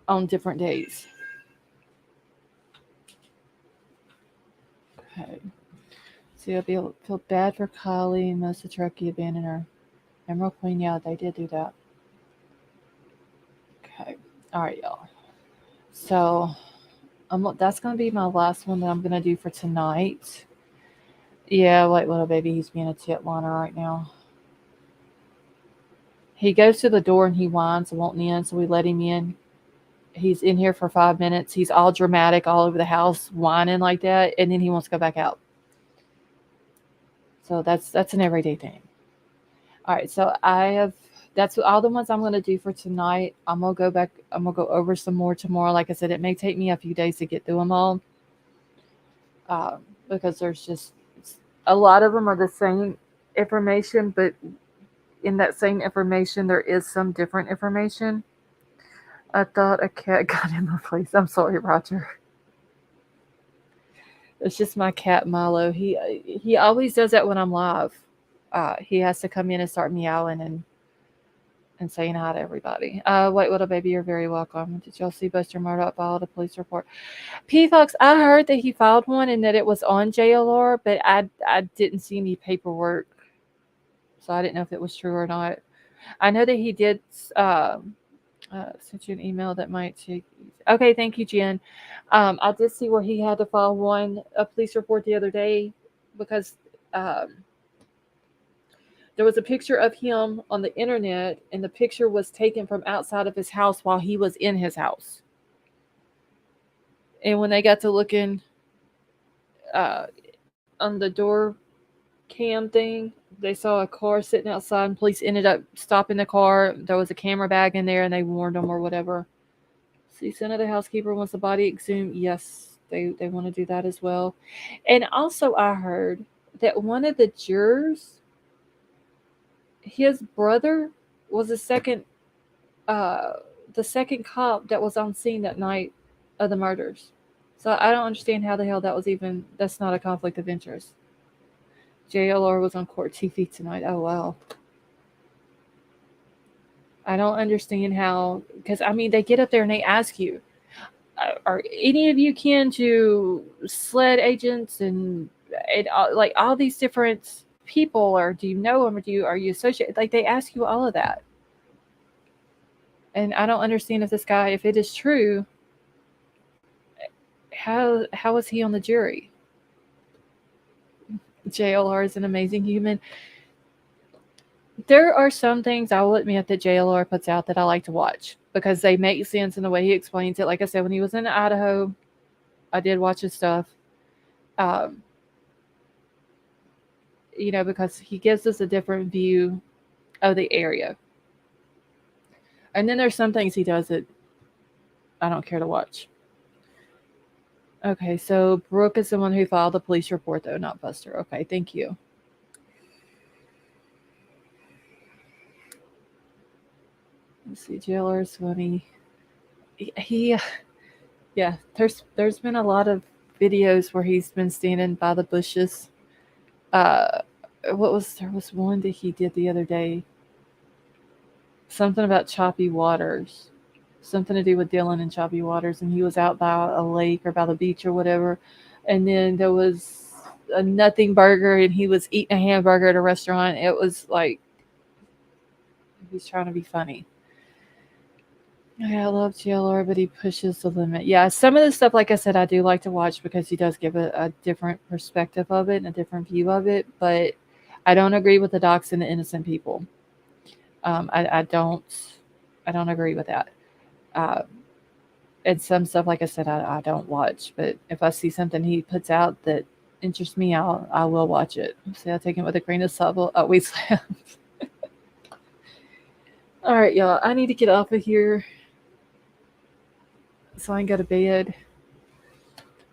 on different days. Okay. See, I feel bad for Kylie. Most of Truckee abandoned her. Emerald Queen, yeah, they did do that. Okay. All right, y'all. So that's going to be my last one that I'm going to do for tonight. Yeah, like little baby, he's being a titliner right now. He goes to the door and he whines and won't in, so we let him in. He's in here for 5 minutes. He's all dramatic all over the house, whining like that, and then he wants to go back out. So that's an everyday thing. All right, so that's all the ones I'm gonna do for tonight. I'm gonna go back. I'm gonna go over some more tomorrow. Like I said, it may take me a few days to get through them all, um, because there's just a lot of them are the same information, but in that same information there is some different information. I thought a cat got in my place. I'm sorry, Roger. It's just my cat Milo. He always does that when I'm live. He has to come in and start meowing and saying hi to everybody. Wait, little baby, you're very welcome. Did y'all see Buster Murdoch filed a police report? P Fox, I heard that he filed one and that it was on JLR, but I didn't see any paperwork, so I didn't know if it was true or not. I know that he did. Sent you an email that might take. Okay, thank you, Jen. I did see where he had to file a police report the other day because um, there was a picture of him on the internet, and the picture was taken from outside of his house while he was in his house. And when they got to looking uh, on the door cam thing, they saw a car sitting outside, and police ended up stopping the car. There was a camera bag in there, and they warned them or whatever. See, Senator housekeeper wants the body exhumed. Yes, they want to do that as well. And also, I heard that one of the jurors, his brother, was uh, the second cop that was on scene that night of the murders. So I don't understand how the hell that's not a conflict of interest. JLR was on court TV tonight. Oh, wow. I don't understand how, because I mean, they get up there and they ask you, are any of you kin to SLED agents and like all these different people, or do you know them, or are you associated? Like they ask you all of that, and I don't understand if this guy, if it is true, how is he on the jury? JLR is an amazing human. There are some things I will admit that JLR puts out that I like to watch because they make sense in the way he explains it. Like I said, when he was in Idaho, I did watch his stuff. Um, because he gives us a different view of the area. And then there's some things he does that I don't care to watch. Okay, so Brooke is the one who filed the police report, though, not Buster. Okay, thank you. Let's see, JLR is funny. Yeah, there's been a lot of videos where he's been standing by the bushes. There was one that he did the other day. Something about choppy waters. Something to do with Dylan and choppy waters, and he was out by a lake or by the beach or whatever. And then there was a nothing burger, and he was eating a hamburger at a restaurant. It was like he's trying to be funny. Yeah, I love JLR, but he pushes the limit. Yeah, some of the stuff, like I said, I do like to watch because he does give a different perspective of it and a different view of it. But I don't agree with the docs and the innocent people. I don't agree with that. Uh, and some stuff, like I said, I don't watch. But if I see something he puts out that interests me, I will watch it. See, I take it with a grain of salt. Oh, we slept. All right, y'all. I need to get off of here so I can go to bed.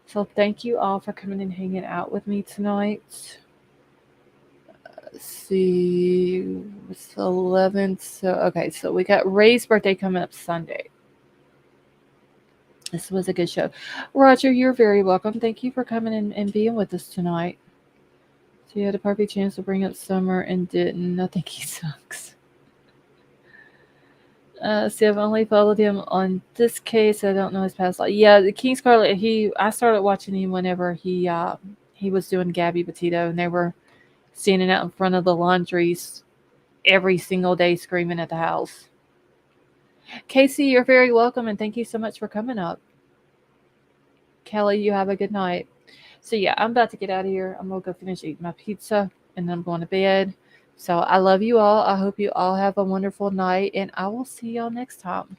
So thank you all for coming and hanging out with me tonight. Let's see, it's the 11th. So we got Ray's birthday coming up Sunday. This was a good show. Roger, you're very welcome. Thank you for coming and being with us tonight. So you had a perfect chance to bring up Summer and didn't. I think he sucks. See, I've only followed him on this case. I don't know his past life. Yeah, the King Scarlet. I started watching him whenever he was doing Gabby Petito, and they were standing out in front of the laundries every single day, screaming at the house. Casey, you're very welcome, and thank you so much for coming up. Kelly, you have a good night. So yeah, I'm about to get out of here. I'm gonna go finish eating my pizza, and then I'm going to bed. So I love you all. I hope you all have a wonderful night, and I will see y'all next time.